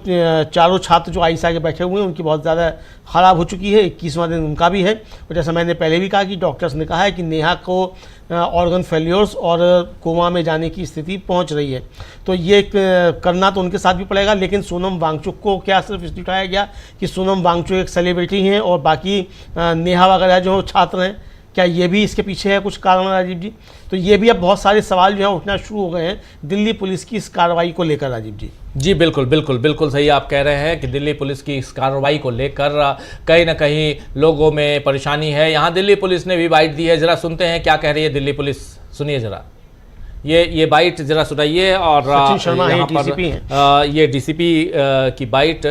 S7: चारों छात्र जो आईसा के बैठे हुए हैं उनकी बहुत ज़्यादा ख़राब हो चुकी है, 21वां दिन उनका भी है। और जैसा मैंने पहले भी कहा कि डॉक्टर्स ने कहा है कि नेहा को ऑर्गन फेल्योर्स और कोमा में जाने की स्थिति पहुंच रही है। तो ये करना तो उनके साथ भी पड़ेगा। लेकिन सोनम वांगचुक को क्या सिर्फ इसलिए उठाया गया कि सोनम वांगचुक एक सेलिब्रिटी हैं और बाकी नेहा वगैरह जो छात्र हैं, क्या ये भी इसके पीछे है कुछ कारण राजीव जी? तो ये भी अब बहुत सारे सवाल जो है उठना शुरू हो गए हैं दिल्ली पुलिस की इस कार्रवाई को लेकर राजीव जी।
S1: जी बिल्कुल बिल्कुल बिल्कुल सही आप कह रहे हैं कि दिल्ली पुलिस की इस कार्रवाई को लेकर कहीं ना कहीं लोगों में परेशानी है। यहाँ दिल्ली पुलिस ने भी बाइट दी है, जरा सुनते हैं क्या कह रही है दिल्ली पुलिस। सुनिए जरा, ये बाइट जरा सुनाइए। और
S7: सचिन शर्मा
S1: यहाँ पर ये DCP की बाइट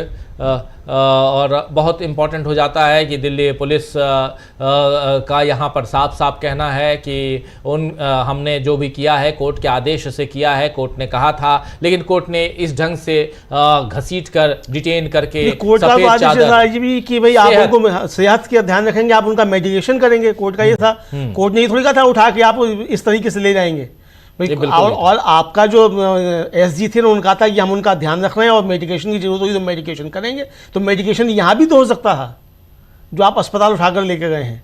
S1: और बहुत इम्पोर्टेंट हो जाता है कि दिल्ली पुलिस का यहाँ पर साफ साफ कहना है कि हमने जो भी किया है कोर्ट के आदेश से किया है, कोर्ट ने कहा था, लेकिन कोर्ट ने इस ढंग से घसीट कर डिटेन करके
S7: कोर्ट का आदेश भी कि भाई आप उनको सेहत का ध्यान रखेंगे, आप उनका मेडिकेशन करेंगे, कोर्ट का ये था। कोर्ट ने ये थोड़ी कहा था उठा के आप इस तरीके से ले जाएंगे। और आपका जो SG थे ना उनका था कि हम उनका ध्यान रख रहे हैं और मेडिकेशन की जरूरत होगी तो मेडिकेशन करेंगे। तो मेडिकेशन यहाँ भी तो हो सकता है जो आप अस्पताल उठाकर लेके गए हैं।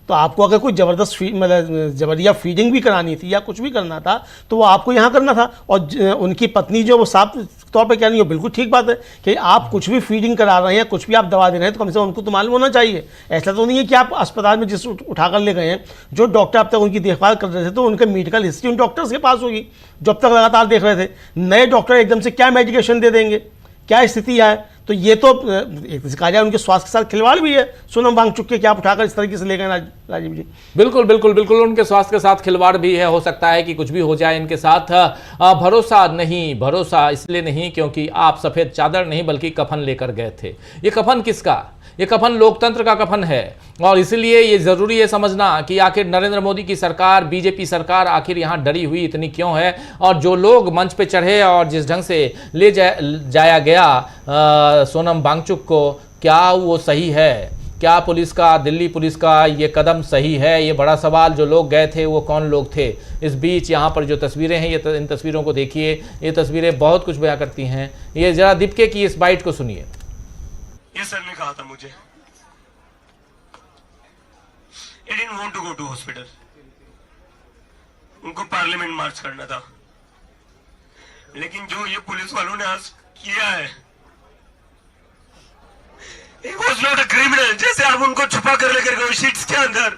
S7: तो आपको अगर कोई ज़बरदस्त मतलब जबरिया फीडिंग भी करानी थी या कुछ भी करना था तो वो आपको यहाँ करना था। और उनकी पत्नी जो वो साफ तौर पे कह रही है, बिल्कुल ठीक बात है कि आप कुछ भी फीडिंग करा रहे हैं, कुछ भी आप दवा दे रहे हैं तो कम से कम उनको तो मालूम होना चाहिए। ऐसा तो नहीं है कि आप अस्पताल में जिस उठाकर ले गए हैं, जो डॉक्टर अब तक उनकी देखभाल कर रहे थे तो उनके मेडिकल हिस्ट्री उन डॉक्टर्स के पास होगी जो अब तक लगातार देख रहे थे। नए डॉक्टर एकदम से क्या मेडिकेशन दे देंगे, क्या स्थिति है? तो ये तो कहा जाए उनके स्वास्थ्य के साथ खिलवाड़ भी है। सोनम वांगचुक के क्या उठाकर इस तरीके से ले गए राजीव जी?
S1: बिल्कुल बिल्कुल बिल्कुल उनके स्वास्थ्य के साथ खिलवाड़ भी है। हो सकता है कि कुछ भी हो जाए इनके साथ। भरोसा नहीं, भरोसा इसलिए नहीं क्योंकि आप सफ़ेद चादर नहीं बल्कि कफन लेकर गए थे। ये कफन किसका? ये कफन लोकतंत्र का कफन है। और इसलिए ये ज़रूरी है समझना कि आखिर नरेंद्र मोदी की सरकार, BJP सरकार आखिर यहाँ डरी हुई इतनी क्यों है। और जो लोग मंच पे चढ़े और जिस ढंग से ले जाया गया सोनम वांगचुक को, क्या वो सही है? क्या पुलिस का, दिल्ली पुलिस का ये कदम सही है? ये बड़ा सवाल। जो लोग गए थे वो कौन लोग थे? इस बीच यहाँ पर जो तस्वीरें हैं, इन तस्वीरों को देखिए। ये तस्वीरें बहुत कुछ बयां करती हैं। ये जरा दीपके की इस बाइट को सुनिए।
S10: ये सर ने कहा था मुझे, I didn't want to go to hospital. उनको पार्लियामेंट मार्च करना था, लेकिन जो ये पुलिस वालों ने आज किया है, he was not a criminal। जैसे आप उनको छुपा कर लेकर गए शीट्स के अंदर,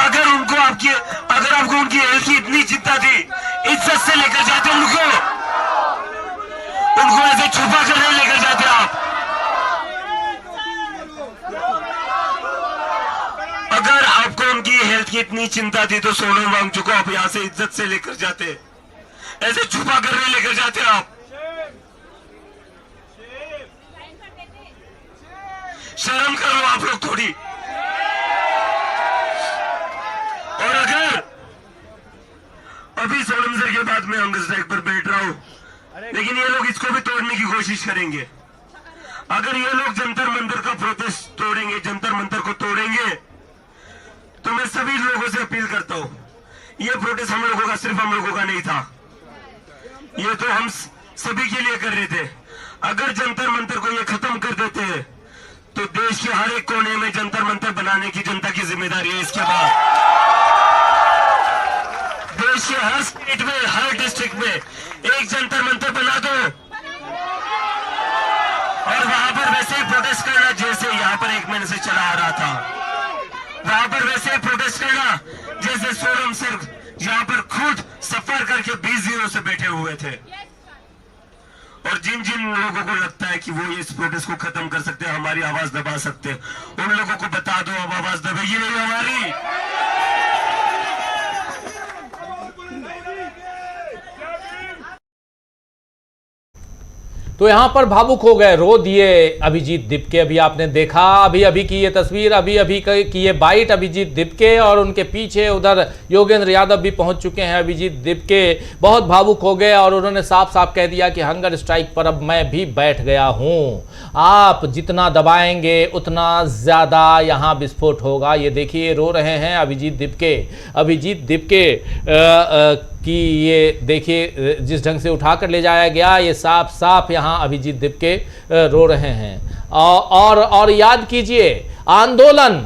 S10: अगर आपको उनकी हेल्थ की इतनी चिंता थी, इज्जत से लेकर जाते उनको ऐसे छुपा कर नहीं लेकर जाते आप। अगर आपको उनकी हेल्थ की इतनी चिंता थी तो सोनम वांगचुक को आप यहां से इज्जत से लेकर जाते, ऐसे छुपा कर नहीं लेकर जाते आप। शर्म करो आप लोग थोड़ी। और अगर अभी सोनम सर के बाद में अंगद स्ट्राइक पर बैठ रहा हूं, लेकिन ये लोग इसको भी तोड़ने की कोशिश करेंगे। अगर ये लोग जंतर मंतर का प्रोटेस्ट तोड़ेंगे, जंतर मंतर को तोड़ेंगे, तो मैं सभी लोगों से अपील करता हूं, ये प्रोटेस्ट हम लोगों का, सिर्फ हम लोगों का नहीं था, ये तो हम सभी के लिए कर रहे थे। अगर जंतर मंतर को ये खत्म कर देते हैं तो देश के हर एक कोने में जंतर मंतर बनाने की जनता की जिम्मेदारी है। इसके बाद देश के हर स्टेट में, हर डिस्ट्रिक्ट में एक जंतर मंतर बना दो और वहां पर वैसे ही प्रोटेस्ट करना जैसे यहां पर 1 महीने से चला आ रहा था। वहां पर वैसे ही प्रोटेस्ट करना जैसे सोनम सर यहां पर खुद सफर करके 20 दिनों से बैठे हुए थे। और जिन जिन लोगों को लगता है कि वो इस प्रोटेस्ट को खत्म कर सकते हैं, हमारी आवाज दबा सकते हैं, उन लोगों को बता दो अब आवाज दबेगी नहीं हमारी।
S1: तो यहाँ पर भावुक हो गए, रो दिए अभिजीत दिपके। अभी आपने देखा अभी की ये तस्वीर, अभी की ये बाइट अभिजीत दिपके, और उनके पीछे उधर योगेंद्र यादव भी पहुंच चुके हैं। अभिजीत दिपके बहुत भावुक हो गए और उन्होंने साफ साफ कह दिया कि हंगर स्ट्राइक पर अब मैं भी बैठ गया हूं, आप जितना दबाएंगे उतना ज्यादा यहाँ विस्फोट होगा। ये देखिए रो रहे हैं अभिजीत दिपके कि ये देखिए जिस ढंग से उठाकर ले जाया गया, ये साफ साफ यहाँ अभिजीत दिपके रो रहे हैं। और याद कीजिए आंदोलन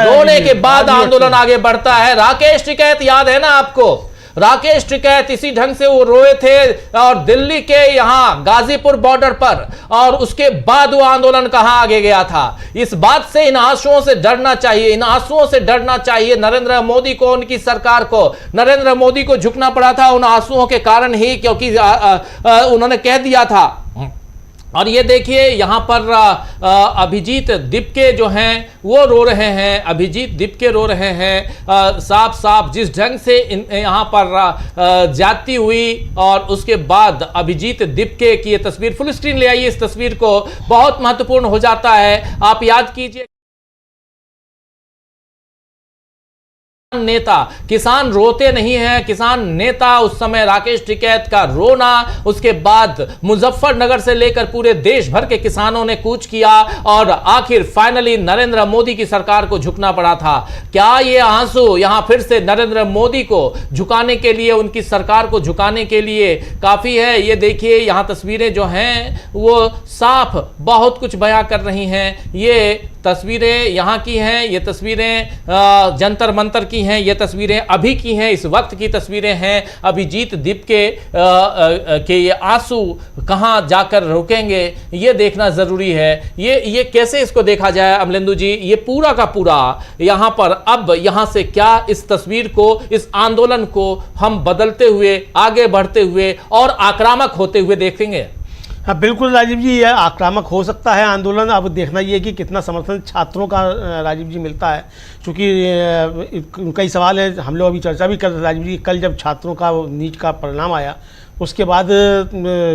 S1: रोने के बाद आंदोलन आगे बढ़ता है। राकेश टिकैत याद है ना आपको, राकेश टिकैत इसी ढंग से वो रोए थे और दिल्ली के यहां गाजीपुर बॉर्डर पर, और उसके बाद वो आंदोलन कहां आगे गया था। इस बात से, इन आंसुओं से डरना चाहिए नरेंद्र मोदी को, उनकी सरकार को। नरेंद्र मोदी को झुकना पड़ा था उन आंसुओं के कारण ही, क्योंकि उन्होंने कह दिया था। और ये देखिए यहाँ पर अभिजीत दिपके जो हैं वो रो रहे हैं, अभिजीत दिपके रो रहे हैं। साफ साफ जिस ढंग से यहाँ पर जाती हुई, और उसके बाद अभिजीत दिपके की ये तस्वीर, फुल स्क्रीन ले आइए इस तस्वीर को, बहुत महत्वपूर्ण हो जाता है। आप याद कीजिए, नेता, किसान रोते नहीं हैं, किसान नेता उस समय राकेश टिकैत का रोना, उसके बाद मुजफ्फरनगर से लेकर पूरे देश भर के किसानों ने कूच किया और आखिर फाइनली नरेंद्र मोदी की सरकार को झुकना पड़ा था। क्या ये आंसू यहां फिर से नरेंद्र मोदी को झुकाने के लिए, उनकी सरकार को झुकाने के लिए काफी है? ये देखिए यहां तस्वीरें जो हैं वो साफ बहुत कुछ बयां कर रही हैं। ये तस्वीरें यहाँ की हैं, ये तस्वीरें जंतर मंतर की हैं, ये तस्वीरें अभी की हैं, इस वक्त की तस्वीरें हैं। अभिजीत दिपके के ये आंसू कहाँ जाकर रुकेंगे, ये देखना जरूरी है। ये कैसे इसको देखा जाए अमलेंदु जी, ये पूरा का पूरा यहाँ पर अब यहाँ से क्या इस तस्वीर को, इस आंदोलन को हम बदलते हुए, आगे बढ़ते हुए और आक्रामक होते हुए देखेंगे?
S7: हाँ बिल्कुल राजीव जी, यह आक्रामक हो सकता है आंदोलन। अब देखना ये कि कितना समर्थन छात्रों का राजीव जी मिलता है, क्योंकि कई सवाल हैं। हम लोग अभी चर्चा भी कर रहे राजीव जी, कल जब छात्रों का नीट का परिणाम आया उसके बाद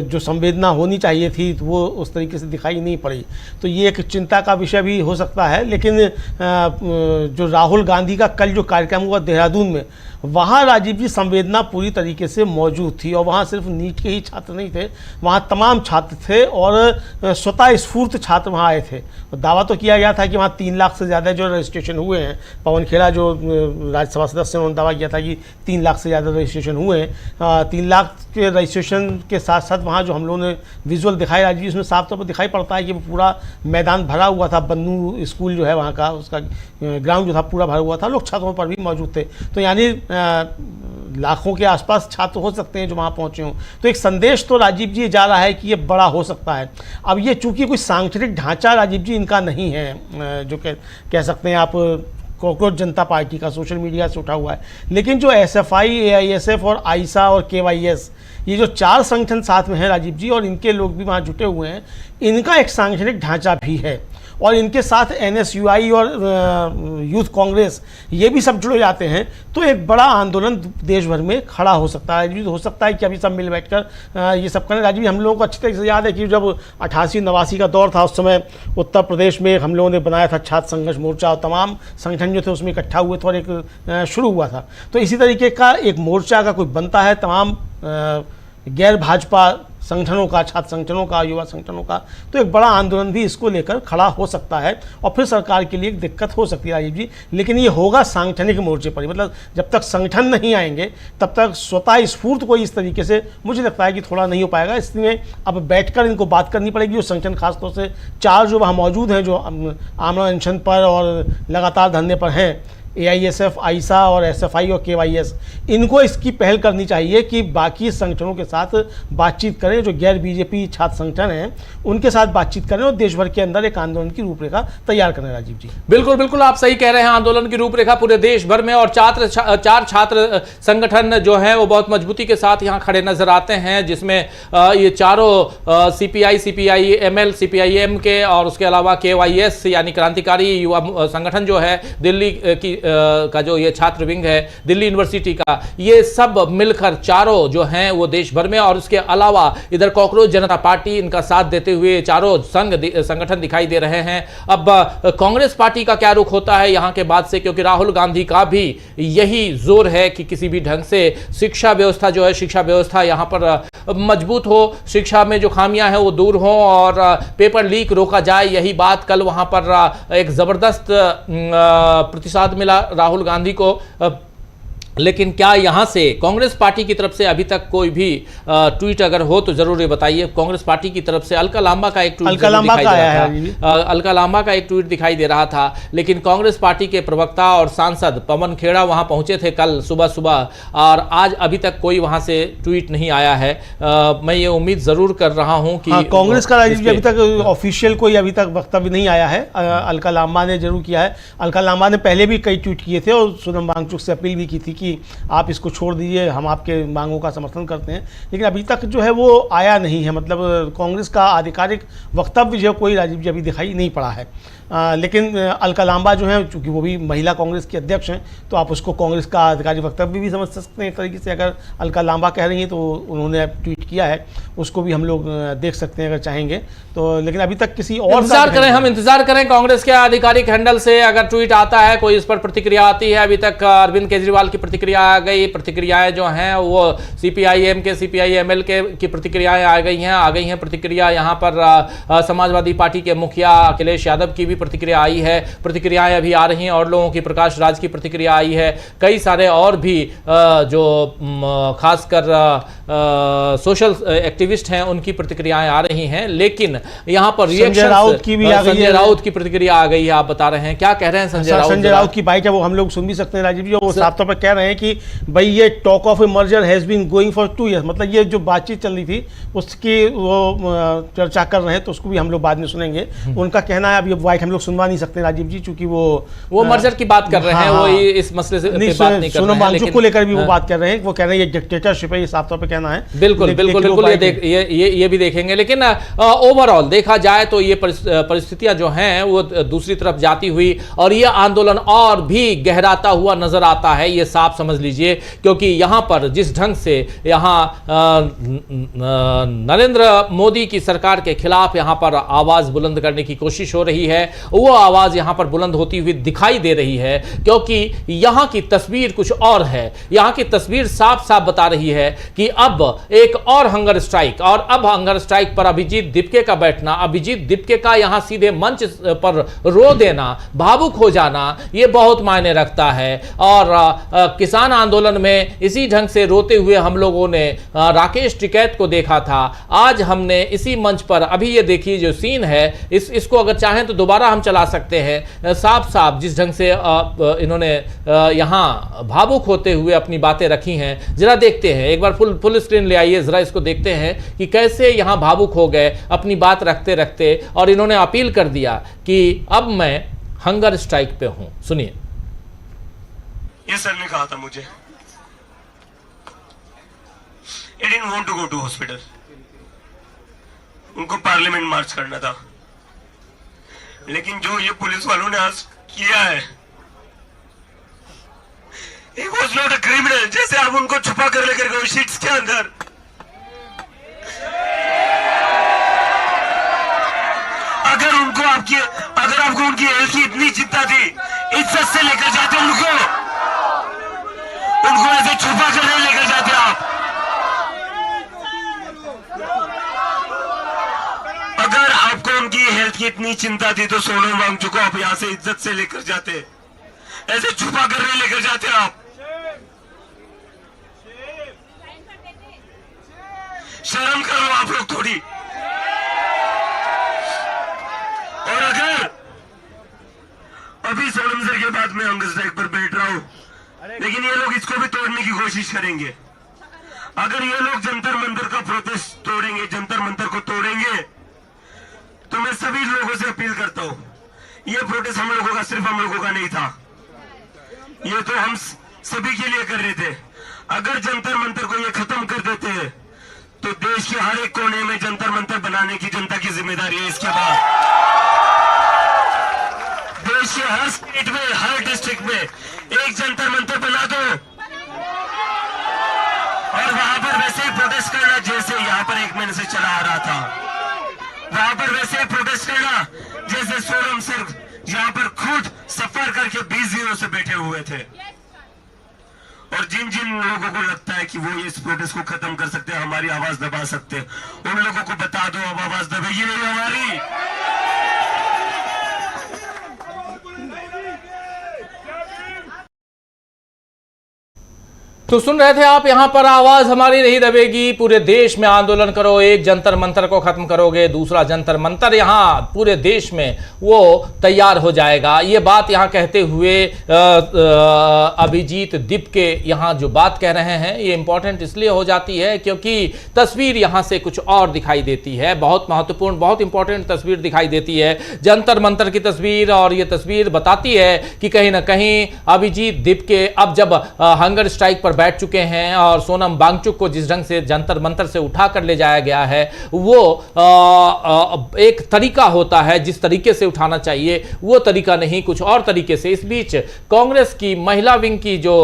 S7: जो संवेदना होनी चाहिए थी वो उस तरीके से दिखाई नहीं पड़ी, तो ये एक चिंता का विषय भी हो सकता है। लेकिन जो राहुल गांधी का कल जो कार्यक्रम हुआ देहरादून में, वहाँ राजीव जी संवेदना पूरी तरीके से मौजूद थी, और वहाँ सिर्फ नीट के ही छात्र नहीं थे, वहाँ तमाम छात्र थे और स्वतः स्फूर्त छात्र वहाँ आए थे। दावा तो किया गया था कि वहाँ 3 लाख से ज़्यादा जो रजिस्ट्रेशन हुए हैं। पवन खेड़ा जो राज्यसभा सदस्य उन्होंने दावा किया था कि 3 लाख से ज़्यादा रजिस्ट्रेशन हुए हैं। 3 लाख के रजिस्ट्रेशन के साथ साथ वहाँ जो हम लोगों ने विजुअल दिखाई राजीव, उसमें साफ तौर पर दिखाई पड़ता है कि वो पूरा मैदान भरा हुआ था। बन्नू स्कूल जो है वहाँ का, उसका ग्राउंड जो था पूरा भरा हुआ था, लोग छतों पर भी मौजूद थे। तो यानी लाखों के आसपास छात्र हो सकते हैं जो वहाँ पहुँचे हों। तो एक संदेश तो राजीव जी जा रहा है कि ये बड़ा हो सकता है। अब ये चूँकि कोई सांगठनिक ढांचा राजीव जी इनका नहीं है, जो कह सकते हैं आप कॉकरोच जनता पार्टी का, सोशल मीडिया से उठा हुआ है। लेकिन जो SFI, AISF और आइसा और KYS, ये जो 4 संगठन साथ में हैं राजीव जी, और इनके लोग भी वहाँ जुटे हुए हैं, इनका एक सांगठनिक ढांचा भी है। और इनके साथ NSUI और यूथ कांग्रेस, ये भी सब जुड़े जाते हैं। तो एक बड़ा आंदोलन देश भर में खड़ा हो सकता है। हो सकता है कि अभी सब मिल बैठकर ये सब करें। राजीव, हम लोगों को अच्छी तरह से याद है कि जब 88-89 का दौर था, उस समय उत्तर प्रदेश में हम लोगों ने बनाया था छात्र संघर्ष मोर्चा, और तमाम संगठन जो थे उसमें इकट्ठा हुए थे और एक शुरू हुआ था। तो इसी तरीके का एक मोर्चा का कोई बनता है तमाम गैर भाजपा संगठनों का, छात्र संगठनों का, युवा संगठनों का। तो एक बड़ा आंदोलन भी इसको लेकर खड़ा हो सकता है, और फिर सरकार के लिए एक दिक्कत हो सकती है राजीव जी। लेकिन ये होगा सांगठनिक मोर्चे पर, मतलब जब तक संगठन नहीं आएंगे तब तक स्वतः स्फूर्त कोई इस तरीके से मुझे लगता है कि थोड़ा नहीं हो पाएगा। इसलिए अब बैठकर इनको बात करनी पड़ेगी। जो संगठन खासतौर से 4 जो वहाँ मौजूद हैं, जो आमरण अनशन पर और लगातार धरने पर हैं, AISF, आइसा और SFI और KYS, इनको इसकी पहल करनी चाहिए कि बाकी संगठनों के साथ बातचीत करें, जो गैर BJP छात्र संगठन हैं उनके साथ बातचीत करें, और देश भर के अंदर एक आंदोलन की रूपरेखा तैयार करें राजीव जी।
S1: बिल्कुल बिल्कुल, आप सही कह रहे हैं। आंदोलन की रूपरेखा पूरे देश भर में, और 4 छात्र संगठन जो हैं वो बहुत मजबूती के साथ यहाँ खड़े नजर आते हैं, जिसमें ये चारों CPI, CPI-ML, CPI-M के, और उसके अलावा KYS यानी क्रांतिकारी युवा संगठन जो है दिल्ली की का जो ये छात्र विंग है दिल्ली यूनिवर्सिटी का, ये सब मिलकर चारों जो हैं वो देश भर में, और उसके अलावा इधर कॉकरोच जनता पार्टी इनका साथ देते हुए चारों संगठन दिखाई दे रहे हैं। अब कांग्रेस पार्टी का क्या रुख होता है यहां के बाद से, क्योंकि राहुल गांधी का भी यही जोर है कि किसी भी ढंग से शिक्षा व्यवस्था जो है, शिक्षा व्यवस्था यहां पर मजबूत हो, शिक्षा में जो खामियां हैं वो दूर हो और पेपर लीक रोका जाए। यही बात कल वहां पर एक जबरदस्त प्रतिसाद मिला राहुल गांधी को। लेकिन क्या यहां से कांग्रेस पार्टी की तरफ से अभी तक कोई भी ट्वीट अगर हो तो जरूर ये बताइए। कांग्रेस पार्टी की तरफ से अलका लांबा का एक ट्वीट दिखाई दे रहा था, लेकिन कांग्रेस पार्टी के प्रवक्ता और सांसद पवन खेड़ा वहां पहुंचे थे कल सुबह सुबह, और आज अभी तक कोई वहां से ट्वीट नहीं आया है। मैं ये उम्मीद जरूर कर रहा हूं कि
S7: कांग्रेस का अभी तक ऑफिशियल कोई अभी तक वक्तव्य नहीं आया है। अलका लांबा ने जरूर किया है। अलका लांबा ने पहले भी कई ट्वीट किए थे और सोनम वांगचुक से अपील भी की थी कि आप इसको छोड़ दीजिए, हम आपके मांगों का समर्थन करते हैं, लेकिन अभी तक जो है वो आया नहीं है। मतलब कांग्रेस का आधिकारिक वक्तव्य जो कोई राजीव जी अभी दिखाई नहीं पड़ा है। लेकिन अलका लांबा जो है, चूंकि वो भी महिला कांग्रेस की अध्यक्ष हैं, तो आप उसको कांग्रेस का आधिकारिक वक्तव्य भी समझ सकते हैं एक तरीके से। अगर अलका लांबा कह रही हैं तो उन्होंने ट्वीट किया है, उसको भी हम लोग देख सकते हैं अगर चाहेंगे तो। लेकिन अभी तक किसी और
S1: हम इंतजार करें कांग्रेस के आधिकारिक हैंडल से अगर ट्वीट आता है, कोई इस पर प्रतिक्रिया आती है। अभी तक अरविंद केजरीवाल की प्रतिक्रिया आ गई, प्रतिक्रियाएं जो हैं वो सीपीआईएम के, सीपीआईएमएल की प्रतिक्रियाएं आ गई हैं प्रतिक्रिया यहाँ पर समाजवादी पार्टी के मुखिया अखिलेश यादव की भी प्रतिक्रिया आई है, प्रतिक्रियाएं अभी आ रही हैं और लोगों की, प्रकाश राज की प्रतिक्रिया आई है, कई सारे और भी जो खासकर सोशल एक्टिविस्ट हैं उनकी प्रतिक्रियाएं आ रही हैं। लेकिन यहां पर
S7: संजय राउत की भी आ गई है,
S1: संजय राउत की प्रतिक्रिया आ गई है। आप बता रहे हैं, क्या कह रहे हैं संजय
S7: राउत की बाइक है, वो हम लोग सुन भी सकते हैं राजीव जी। वो साफ तौर पर कह रहे हैं कि भाई ये talk of a merger has been going for 2 years, मतलब ये जो बातचीत चल रही थी उसकी वो चर्चा कर रहे हैं, तो उसको भी हम लोग बाद में सुनेंगे। उनका कहना है, अभी बाइक हम लोग सुनवा नहीं सकते राजीव जी, चूंकि वो
S1: मर्जर की बात कर रहे हैं, वो इस मसले से बात नहीं कर रहे हैं।
S7: सोनम वांगचुक को लेकर भी वो बात कर रहे हैं, वो कह रहे हैं ये डिक्टेटरशिप है, ये साफ तौर पे कहना है।
S1: बिल्कुल ये भी देखेंगे। लेकिन ओवरऑल देखा जाए तो ये परिस्थितियां जो हैं वो दूसरी तरफ जाती हुई और ये आंदोलन और भी गहराता हुआ नजर आता है, ये साफ समझ लीजिए। क्योंकि यहां पर जिस ढंग से यहां नरेंद्र मोदी की सरकार के खिलाफ यहां पर आवाज बुलंद करने की कोशिश हो रही है, वो आवाज यहां पर बुलंद होती हुई दिखाई दे रही है। क्योंकि यहां की तस्वीर कुछ और है, यहां की तस्वीर साफ साफ बता रही है कि अब एक और हंगर स्ट्राइक, और अब हंगर स्ट्राइक पर अभिजीत दीपके का बैठना, अभिजीत दीपके का यहां सीधे मंच पर रो देना, भावुक हो जाना, यह बहुत मायने रखता है। और किसान आंदोलन में इसी ढंग से रोते हुए हम लोगों ने राकेश टिकैत को देखा था। आज हमने इसी मंच पर, अभी ये देखिए जो सीन है, इसको अगर चाहें तो दोबारा हम चला सकते हैं। साफ साफ जिस ढंग से इन्होंने यहां भावुक होते हुए अपनी बातें रखी हैं, जरा देखते हैं, एक बार फुल स्क्रीन ले आइए, जरा इसको देखते हैं कि कैसे यहां भावुक हो गए अपनी बात रखते रखते, और इन्होंने अपील कर दिया कि अब मैं हंगर स्ट्राइक पे हूं। सुनिए।
S10: ये सर ने कहा था मुझे, I didn't want to go to hospital. उनको पार्लियामेंट मार्च करना था, लेकिन जो ये पुलिस वालों ने आज किया है, he was not a criminal। जैसे आप उनको छुपा कर लेकर गए शीट्स के अंदर, अगर आपको उनकी हेल्थ की इतनी चिंता थी, इज्जत से लेकर जाते उनको ऐसे छुपा कर नहीं लेकर जाते आप। अगर आपको उनकी हेल्थ की इतनी चिंता थी तो सोनम वांगचुक को आप यहां से इज्जत से लेकर जाते, ऐसे छुपा कर नहीं लेकर जाते आप। शर्म करो आप लोग थोड़ी। और अगर अभी सोनम सर के बाद में हंगर स्ट्राइक पर बैठ रहा हूं, लेकिन ये लोग इसको भी तोड़ने की कोशिश करेंगे। अगर ये लोग जंतर मंतर का प्रोटेस्ट तोड़ेंगे, जंतर मंतर को तोड़ेंगे, तो मैं सभी लोगों से अपील करता हूं, ये प्रोटेस्ट हम लोगों का, सिर्फ हम लोगों का नहीं था, ये तो हम सभी के लिए कर रहे थे। अगर जंतर मंतर को ये खत्म कर देते हैं तो देश के हर एक कोने में जंतर मंतर बनाने की जनता की जिम्मेदारी है। इसके बाद अवश्य हर स्टेट में, हर डिस्ट्रिक्ट में एक जंतर मंतर बना दो और वहां पर वैसे ही प्रोटेस्ट करना जैसे यहाँ पर 1 महीने से चला आ रहा था। वहां पर वैसे ही प्रोटेस्ट करना जैसे सोनम सर यहाँ पर खुद सफर करके 20 दिनों से बैठे हुए थे। और जिन जिन लोगों को लगता है कि वो इस प्रोटेस्ट को खत्म कर सकते हैं, हमारी आवाज दबा सकते हैं, उन लोगों को बता दो अब आवाज दबेगी नहीं हमारी।
S1: तो सुन रहे थे आप, यहां पर आवाज हमारी नहीं दबेगी, पूरे देश में आंदोलन करो, एक जंतर मंतर को खत्म करोगे, दूसरा जंतर मंतर यहां पूरे देश में वो तैयार हो जाएगा। ये बात यहां कहते हुए अभिजीत दीप के यहां जो बात कह रहे हैं ये इंपॉर्टेंट इसलिए हो जाती है क्योंकि तस्वीर यहां से कुछ और दिखाई देती है, बहुत महत्वपूर्ण, बहुत इंपॉर्टेंट तस्वीर दिखाई देती है, जंतर मंतर की तस्वीर। और ये तस्वीर बताती है कि कहीं ना कहीं अभिजीत दीप के अब जब हंगर स्ट्राइक पर बैठ चुके हैं और सोनम वांगचुक को जिस ढंग से जंतर मंतर से उठा कर ले जाया गया है वो एक तरीका होता है, जिस तरीके से उठाना चाहिए वो तरीका नहीं, कुछ और तरीके से। इस बीच कांग्रेस की महिला विंग की जो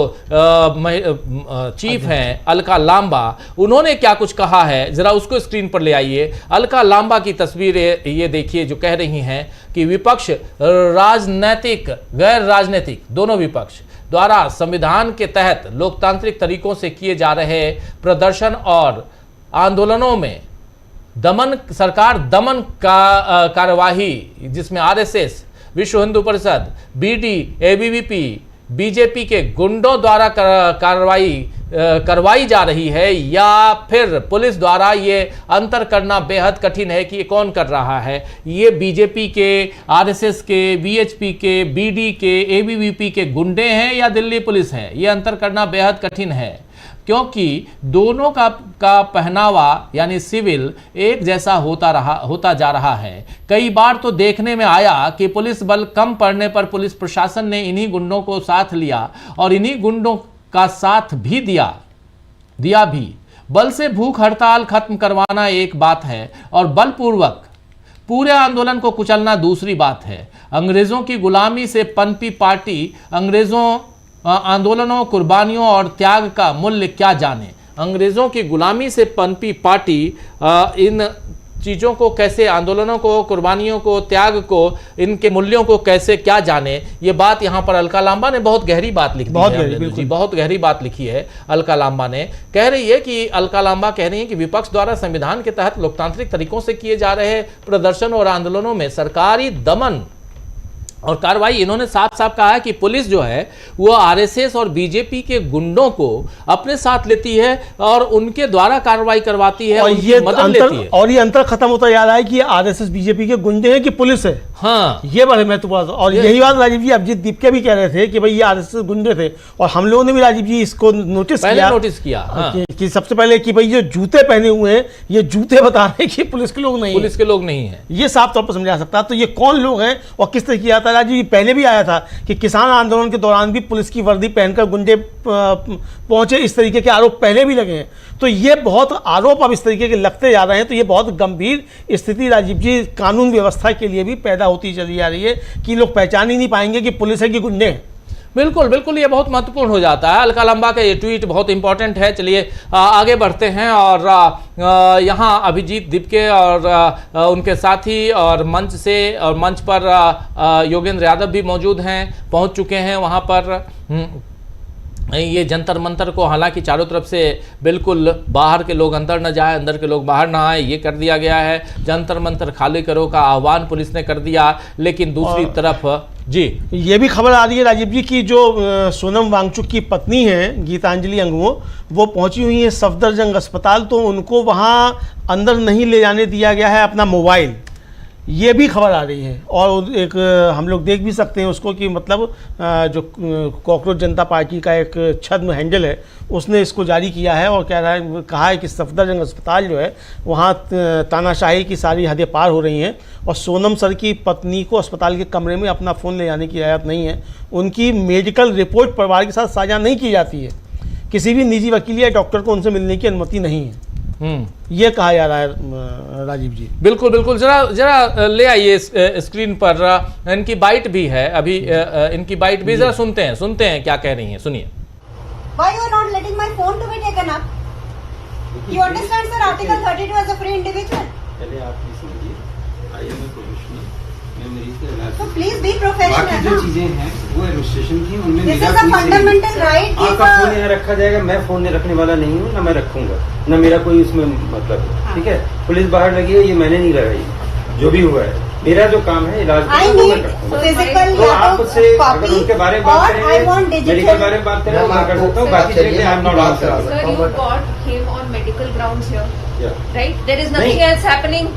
S1: चीफ हैं अलका लांबा, उन्होंने क्या कुछ कहा है जरा उसको स्क्रीन पर ले आइए। अलका लांबा की तस्वीरें ये देखिए जो कह रही हैं कि विपक्ष राजनैतिक गैर राजनीतिक दोनों विपक्ष द्वारा संविधान के तहत लोकतांत्रिक तरीकों से किए जा रहे प्रदर्शन और आंदोलनों में दमन, सरकार दमन का कार्यवाही जिसमें आरएसएस, विश्व Hindu Parishad, BD, ABVP, BJP के गुंडों द्वारा कार्रवाई करवाई जा रही है या फिर पुलिस द्वारा, ये अंतर करना बेहद कठिन है कि ये कौन कर रहा है। ये बीजेपी के, आरएसएस के, वीएचपी के, बीडी के, एबीवीपी के गुंडे हैं या दिल्ली पुलिस है, ये अंतर करना बेहद कठिन है क्योंकि दोनों का पहनावा यानी सिविल एक जैसा होता जा रहा है। कई बार तो देखने में आया कि पुलिस बल कम पड़ने पर पुलिस प्रशासन ने इन्हीं गुंडों को साथ लिया और इन्हीं गुंडों का साथ भी दिया भी। बल से भूख हड़ताल खत्म करवाना एक बात है और बलपूर्वक पूरे आंदोलन को कुचलना दूसरी बात है। अंग्रेजों की गुलामी से पनपी पार्टी अंग्रेजों आंदोलनों, कुर्बानियों और त्याग का मूल्य क्या जाने। अंग्रेजों की गुलामी से पनपी पार्टी इन चीज़ों को कैसे, आंदोलनों को, कुर्बानियों को, त्याग को, इनके मूल्यों को कैसे क्या जाने। ये बात यहाँ पर अलका लांबा ने बहुत गहरी बात लिखी है, बहुत गहरी बात लिखी है अलका लांबा ने। कह रही है कि अलका लांबा कह रही है कि विपक्ष द्वारा संविधान के तहत लोकतांत्रिक तरीकों से किए जा रहे प्रदर्शन और आंदोलनों में सरकारी दमन और कार्रवाई, इन्होंने साफ साफ कहा है कि पुलिस जो है वो आरएसएस और बीजेपी के गुंडों को अपने साथ लेती है और उनके द्वारा कार्रवाई करवाती है और ये मदद लेती है।
S7: और ये अंतर खत्म होता जा रहा है कि आरएसएस बीजेपी के गुंडे हैं कि पुलिस है।
S1: हाँ,
S7: ये बड़े महत्वपूर्ण। और यही बात राजीव जी अभिजीत दीप के भी कह रहे थे कि भाई ये आरएसएस गुंडे थे और हम लोगों ने भी राजीव जी इसको नोटिस किया
S1: हाँ।
S7: कि सबसे पहले कि भाई जो जूते पहने हुए हैं ये जूते बता रहे हैं कि पुलिस के लोग नहीं,
S1: पुलिस के लोग नहीं है,
S7: ये साफ तौर पर समझा सकता। तो ये कौन लोग हैं और किस तरह किया था राजीव? पहले भी आया था कि किसान आंदोलन के दौरान भी पुलिस की वर्दी पहनकर गुंडे पहुंचे, इस तरीके के आरोप पहले भी लगे हैं। तो ये बहुत आरोप अब इस तरीके के लगते जा रहे हैं। तो ये बहुत गंभीर स्थिति राजीव जी कानून व्यवस्था के लिए भी पैदा होती चली जा रही है कि लोग पहचान ही नहीं पाएंगे कि पुलिस है कि गुंडे हैं।
S1: बिल्कुल बिल्कुल, ये बहुत महत्वपूर्ण हो जाता है। अलका लांबा का ये ट्वीट बहुत इंपॉर्टेंट है। चलिए आगे बढ़ते हैं और यहाँ अभिजीत दीप के और उनके साथी और मंच से और मंच पर योगेंद्र यादव भी मौजूद हैं, पहुँच चुके हैं वहाँ पर। ये जंतर मंतर को हालांकि चारों तरफ से बिल्कुल बाहर के लोग अंदर न जाए, अंदर के लोग बाहर ना आए, ये कर दिया गया है। जंतर मंतर खाली करो का आह्वान पुलिस ने कर दिया, लेकिन दूसरी तरफ जी
S7: ये भी खबर आ रही है राजीव जी की जो सोनम वांगचुक की पत्नी है गीतांजलि अंगवो, वो पहुंची हुई है सफदरजंग अस्पताल, तो उनको वहां अंदर नहीं ले जाने दिया गया है अपना मोबाइल, ये भी खबर आ रही है। और एक हम लोग देख भी सकते हैं उसको कि मतलब जो कॉकरोच जनता पार्टी का एक छद्म हैंडल है उसने इसको जारी किया है और कहा है कि सफदरजंग अस्पताल जो है वहाँ तानाशाही की सारी हदें पार हो रही हैं और सोनम सर की पत्नी को अस्पताल के कमरे में अपना फ़ोन ले जाने की इजाज़त नहीं है। उनकी मेडिकल रिपोर्ट परिवार के साथ साझा नहीं की जाती है, किसी भी निजी वकील या डॉक्टर को उनसे मिलने की अनुमति नहीं है। ये कहा जा रहा है राजीव जी।
S1: बिल्कुल बिल्कुल, जरा जरा ले आइए स्क्रीन पर, इनकी बाइट भी है अभी, इनकी बाइट भी जरा सुनते हैं क्या कह रही हैं, सुनिए।
S11: Why you are not letting my phone to be taken up? You understand sir, Article 32 as a free individual.
S12: पहले आप भी समझिए, आई एम ए प्रोफेशनल, मैं मरीज का इलाज।
S11: So please be professional.
S12: बाकी जो चीजें हैं वो एडमिनिस्ट्रेशन की, उनमें
S11: This
S12: मेरा
S11: is a
S12: कोई
S11: fundamental right.
S12: आपका फोन यहाँ रखा जाएगा, मैं फोन नहीं रखने वाला नहीं हूँ, ना मैं रखूंगा, ना मेरा कोई उसमें मतलब है, ठीक है। पुलिस बाहर लगी है, ये मैंने नहीं लगाई, जो भी हुआ है मेरा जो काम है इलाज
S11: I need physical
S12: तो आपसे अगर
S11: copy
S12: उनके बारे में
S11: or
S12: बात
S11: I
S12: करेंगे,
S11: want digital.
S12: मेडिकल बारे में बात करें, मैं कर सकता हूँ, बाकी चीजें I am not answer.
S13: Sir, you got him on medical grounds here,
S12: Yeah.
S13: right? There is nothing else happening.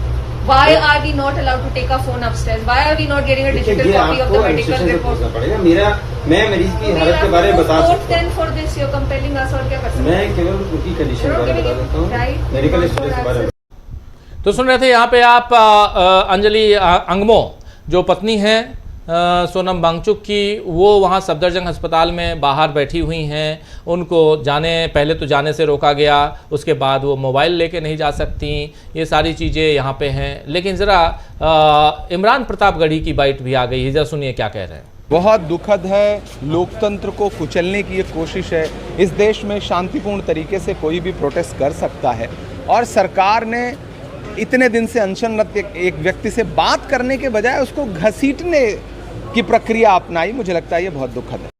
S13: Why are we not allowed to take our phone upstairs? Why are we not getting a digital
S12: ये
S13: copy of
S12: आपको
S13: the medical
S12: administration से
S13: report?
S12: पूछना पड़ेगा। मैं मरीज की
S13: So
S12: हालत के बारे में बता
S13: court
S12: सकता
S13: then for this you're compelling us और क्या कर सकते हैं?
S12: मैं केवल उनकी कंडीशन के बारे में बता सकता हूँ,
S13: Right.
S12: मेडिकल स्टोरेज के बारे में।
S1: तो सुन रहे थे यहाँ पे आप अंजलि अंगमो जो पत्नी है सोनम वांगचुक की, वो वहाँ सफदरजंग अस्पताल में बाहर बैठी हुई हैं। उनको पहले तो जाने से रोका गया, उसके बाद वो मोबाइल लेके नहीं जा सकती, ये सारी चीज़ें यहाँ पे हैं। लेकिन ज़रा इमरान प्रतापगढ़ी की बाइट भी आ गई है, जरा सुनिए क्या कह रहे हैं।
S14: बहुत दुखद है, लोकतंत्र को कुचलने की ये कोशिश है। इस देश में शांतिपूर्ण तरीके से कोई भी प्रोटेस्ट कर सकता है और सरकार ने इतने दिन से अनशनरत एक व्यक्ति से बात करने के बजाय उसको घसीटने की प्रक्रिया अपनाई। मुझे लगता है ये बहुत दुखद है।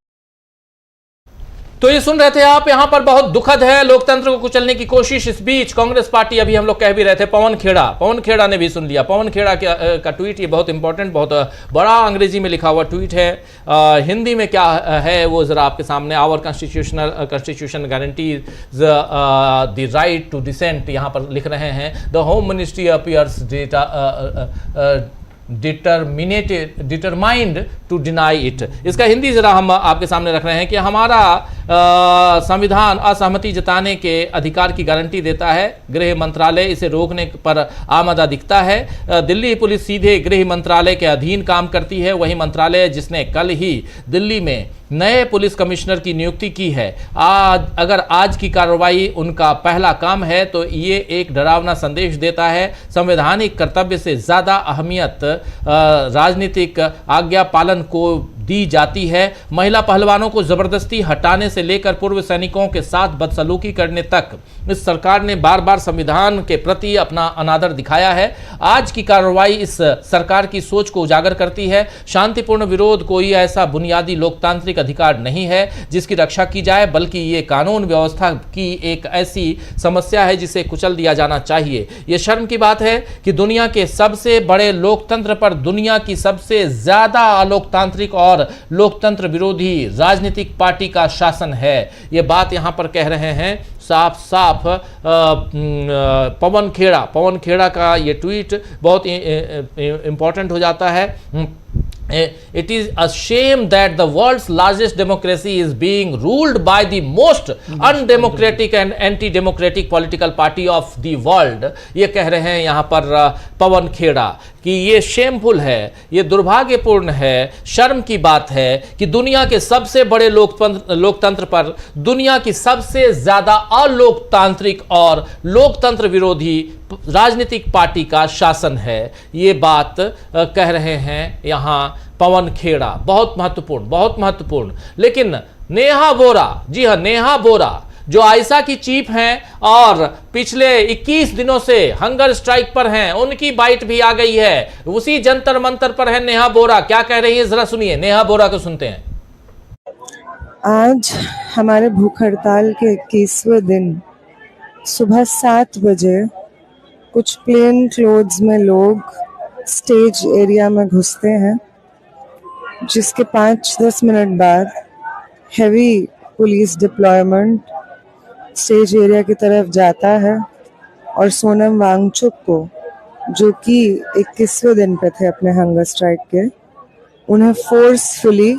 S1: तो ये सुन रहे थे आप, यहां पर बहुत दुखद है, लोकतंत्र को कुचलने की कोशिश। इस बीच कांग्रेस पार्टी, अभी हम लोग कह भी रहे थे, पवन खेड़ा ने भी सुन लिया। पवन खेड़ा का ट्वीट, ये बहुत इंपॉर्टेंट, बहुत बड़ा अंग्रेजी में लिखा हुआ ट्वीट है। हिंदी में क्या है वो जरा आपके सामने। Our constitution guarantees the right to dissent, यहां पर लिख रहे हैं। The home ministry appears determined to deny it. इसका हिंदी जरा हम आपके सामने रख रहे हैं कि हमारा संविधान असहमति जताने के अधिकार की गारंटी देता है, गृह मंत्रालय इसे रोकने पर आमादा दिखता है। दिल्ली पुलिस सीधे गृह मंत्रालय के अधीन काम करती है, वही मंत्रालय जिसने कल ही दिल्ली में नए पुलिस कमिश्नर की नियुक्ति की है। अगर आज की कार्रवाई उनका पहला काम है तो ये एक डरावना संदेश देता है। संवैधानिक कर्तव्य से ज़्यादा अहमियत राजनीतिक आज्ञा पालन को दी जाती है। महिला पहलवानों को जबरदस्ती हटाने से लेकर पूर्व सैनिकों के साथ बदसलूकी करने तक इस सरकार ने बार बार संविधान के प्रति अपना अनादर दिखाया है। आज की कार्रवाई इस सरकार की सोच को उजागर करती है। शांतिपूर्ण विरोध कोई ऐसा बुनियादी लोकतांत्रिक अधिकार नहीं है जिसकी रक्षा की जाए, बल्कि ये कानून व्यवस्था की एक ऐसी समस्या है जिसे कुचल दिया जाना चाहिए। यह शर्म की बात है कि दुनिया के सबसे बड़े लोकतंत्र पर दुनिया की सबसे ज्यादा अलोकतांत्रिक और लोकतंत्र विरोधी राजनीतिक पार्टी का शासन है। यह बात यहां पर कह रहे हैं साफ साफ पवन खेड़ा का ये ट्वीट बहुत इंपॉर्टेंट हो जाता है। It is a shame that the world's largest democracy is being ruled by the most undemocratic and anti-democratic political party of the world। ये कह रहे हैं यहाँ पर पवन खेड़ा कि ये शेमफुल है, ये दुर्भाग्यपूर्ण है, शर्म की बात है कि दुनिया के सबसे बड़े लोकतंत्र पर दुनिया की सबसे ज्यादा अलोकतांत्रिक और लोकतंत्र विरोधी राजनीतिक पार्टी का शासन है। ये बात कह रहे हैं यहाँ पवन खेड़ा। बहुत महत्वपूर्ण। लेकिन नेहा बोरा, जी हाँ, नेहा बोरा जो आयशा की चीफ हैं और पिछले 21 दिनों से हंगर स्ट्राइक पर हैं, उनकी बाइट भी आ गई है। उसी जंतर मंतर पर है नेहा बोरा। क्या कह रही है जरा सुनिए, नेहा बोरा को सुनते हैं।
S15: आज हमारे भूख हड़ताल के 21वें दिन सुबह 7 बजे कुछ प्लेन क्लोथ्स में लोग स्टेज एरिया में घुसते हैं, जिसके 5-10 मिनट बाद heavy police deployment stage area की तरफ जाता है और सोनम वांगचुक को, जो कि 21वें दिन पे थे अपने हंगर स्ट्राइक के, उन्हें फोर्सफुली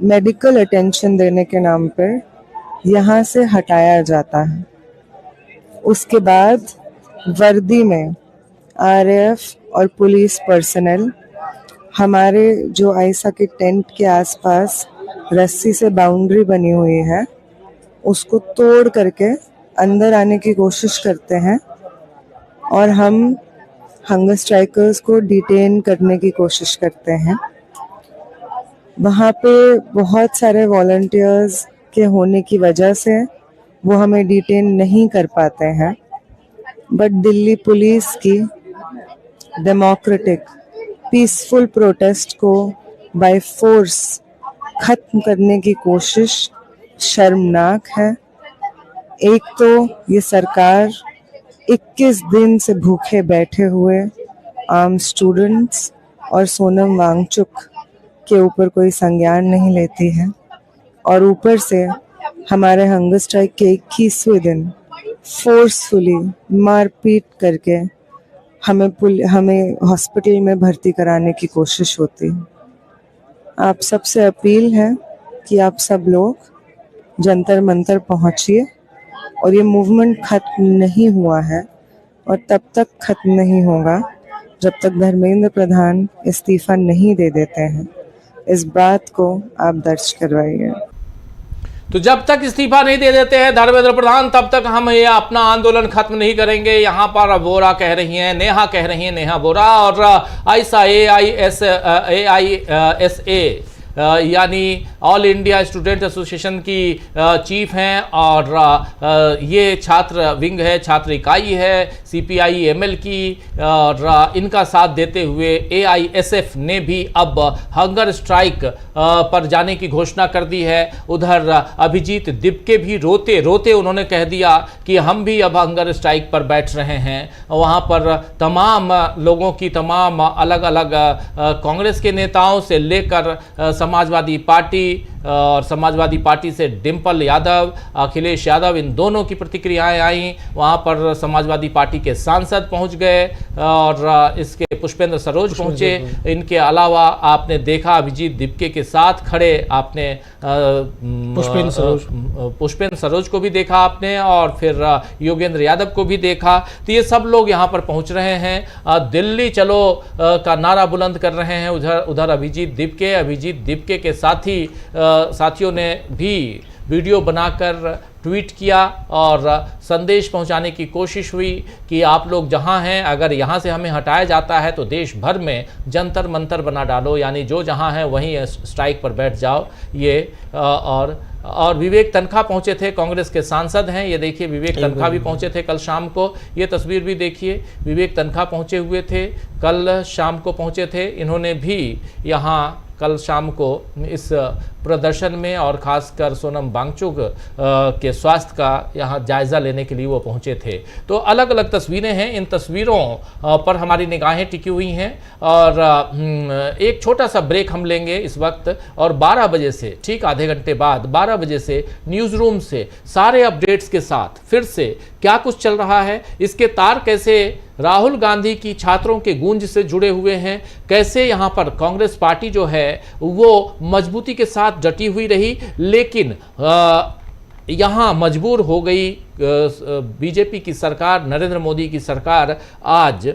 S15: मेडिकल अटेंशन देने के नाम पे यहाँ से हटाया जाता है। उसके बाद वर्दी में आरएएफ और पुलिस पर्सनल हमारे जो आयशा के टेंट के आसपास रस्सी से बाउंड्री बनी हुई है उसको तोड़ करके अंदर आने की कोशिश करते हैं और हम हंगर स्ट्राइकर्स को डिटेन करने की कोशिश करते हैं। वहाँ पे बहुत सारे वॉलंटियर्स के होने की वजह से वो हमें डिटेन नहीं कर पाते हैं, बट दिल्ली पुलिस की डेमोक्रेटिक पीसफुल प्रोटेस्ट को बाय फोर्स खत्म करने की कोशिश शर्मनाक है। एक तो ये सरकार 21 दिन से भूखे बैठे हुए आम स्टूडेंट्स और सोनम वांगचुक के ऊपर कोई संज्ञान नहीं लेती है, और ऊपर से हमारे हंगर स्ट्राइक के 21वें दिन फोर्सफुली मारपीट करके हमें हॉस्पिटल में भर्ती कराने की कोशिश होती है। आप सबसे अपील है कि आप सब लोग जंतर मंतर पहुंचिए, और ये मूवमेंट खत्म नहीं हुआ है और तब तक खत्म नहीं होगा जब तक धर्मेंद्र प्रधान इस्तीफा नहीं दे देते हैं। इस बात को आप दर्ज करवाइए।
S1: तो जब तक इस्तीफा नहीं दे देते हैं धर्मेंद्र प्रधान, तब तक हम ये अपना आंदोलन खत्म नहीं करेंगे। यहाँ पर वोरा कह रही हैं, नेहा कह रही हैं, नेहा वोरा, और आयसा AISA यानी ऑल इंडिया स्टूडेंट एसोसिएशन की चीफ हैं, और ये छात्र विंग है, छात्र इकाई है CPI ML की, और इनका साथ देते हुए AISF ने भी अब हंगर स्ट्राइक पर जाने की घोषणा कर दी है। उधर अभिजीत दिपके भी रोते रोते उन्होंने कह दिया कि हम भी अब हंगर स्ट्राइक पर बैठ रहे हैं। वहाँ पर तमाम लोगों की, तमाम अलग अलग कांग्रेस के नेताओं से लेकर समाजवादी पार्टी और समाजवादी पार्टी से डिम्पल यादव, अखिलेश यादव, इन दोनों की प्रतिक्रियाएं आई। वहां पर समाजवादी पार्टी के सांसद पहुंच गए और इसके पुष्पेंद्र सरोज पहुंचे। इनके अलावा आपने देखा अभिजीत दिपके के साथ खड़े आपने पुष्पेंद्र सरोज को भी देखा आपने, और फिर योगेंद्र यादव को भी देखा। तो ये सब लोग यहाँ पर पहुंच रहे हैं। दिल्ली चलो का नारा बुलंद कर रहे हैं। उधर अभिजीत दिपके के साथियों ने भी वीडियो बनाकर ट्वीट किया और संदेश पहुंचाने की कोशिश हुई कि आप लोग जहां हैं, अगर यहां से हमें हटाया जाता है तो देश भर में जंतर मंतर बना डालो, यानी जो जहां है वहीं स्ट्राइक पर बैठ जाओ। ये और विवेक तनखा पहुंचे थे, कांग्रेस के सांसद हैं। ये देखिए विवेक तनखा भी पहुंचे थे कल शाम को। ये तस्वीर भी देखिए, विवेक तनखा पहुंचे हुए थे, कल शाम को पहुंचे थे। इन्होंने भी यहाँ कल शाम को इस प्रदर्शन में और ख़ासकर सोनम वांगचुक के स्वास्थ्य का यहाँ जायज़ा लेने के लिए वो पहुँचे थे। तो अलग अलग तस्वीरें हैं, इन तस्वीरों पर हमारी निगाहें टिकी हुई हैं। और एक छोटा सा ब्रेक हम लेंगे इस वक्त, और 12 बजे से, ठीक आधे घंटे बाद 12 बजे से न्यूज़ रूम से सारे अपडेट्स के साथ फिर से क्या कुछ चल रहा है, इसके तार कैसे राहुल गांधी की छात्रों के गूंज से जुड़े हुए हैं, कैसे यहाँ पर कांग्रेस पार्टी जो है वो मजबूती के साथ डटी हुई रही, लेकिन यहाँ मजबूर हो गई बीजेपी की सरकार, नरेंद्र मोदी की सरकार आज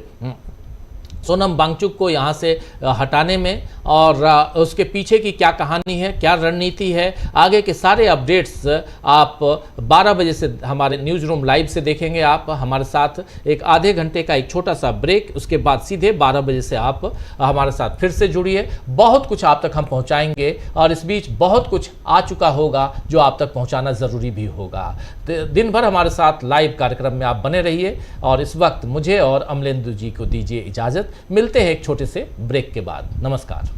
S1: सोनम वांगचुक को यहाँ से हटाने में, और उसके पीछे की क्या कहानी है, क्या रणनीति है, आगे के सारे अपडेट्स आप 12 बजे से हमारे न्यूज़ रूम लाइव से देखेंगे। आप हमारे साथ एक आधे घंटे का एक छोटा सा ब्रेक, उसके बाद सीधे 12 बजे से आप हमारे साथ फिर से जुड़िए। बहुत कुछ आप तक हम पहुँचाएंगे, और इस बीच बहुत कुछ आ चुका होगा जो आप तक पहुँचाना ज़रूरी भी होगा। दिन भर हमारे साथ लाइव कार्यक्रम में आप बने रहिए, और इस वक्त मुझे और अमलेंदु जी को दीजिए इजाज़त। मिलते हैं एक छोटे से ब्रेक के बाद। नमस्कार।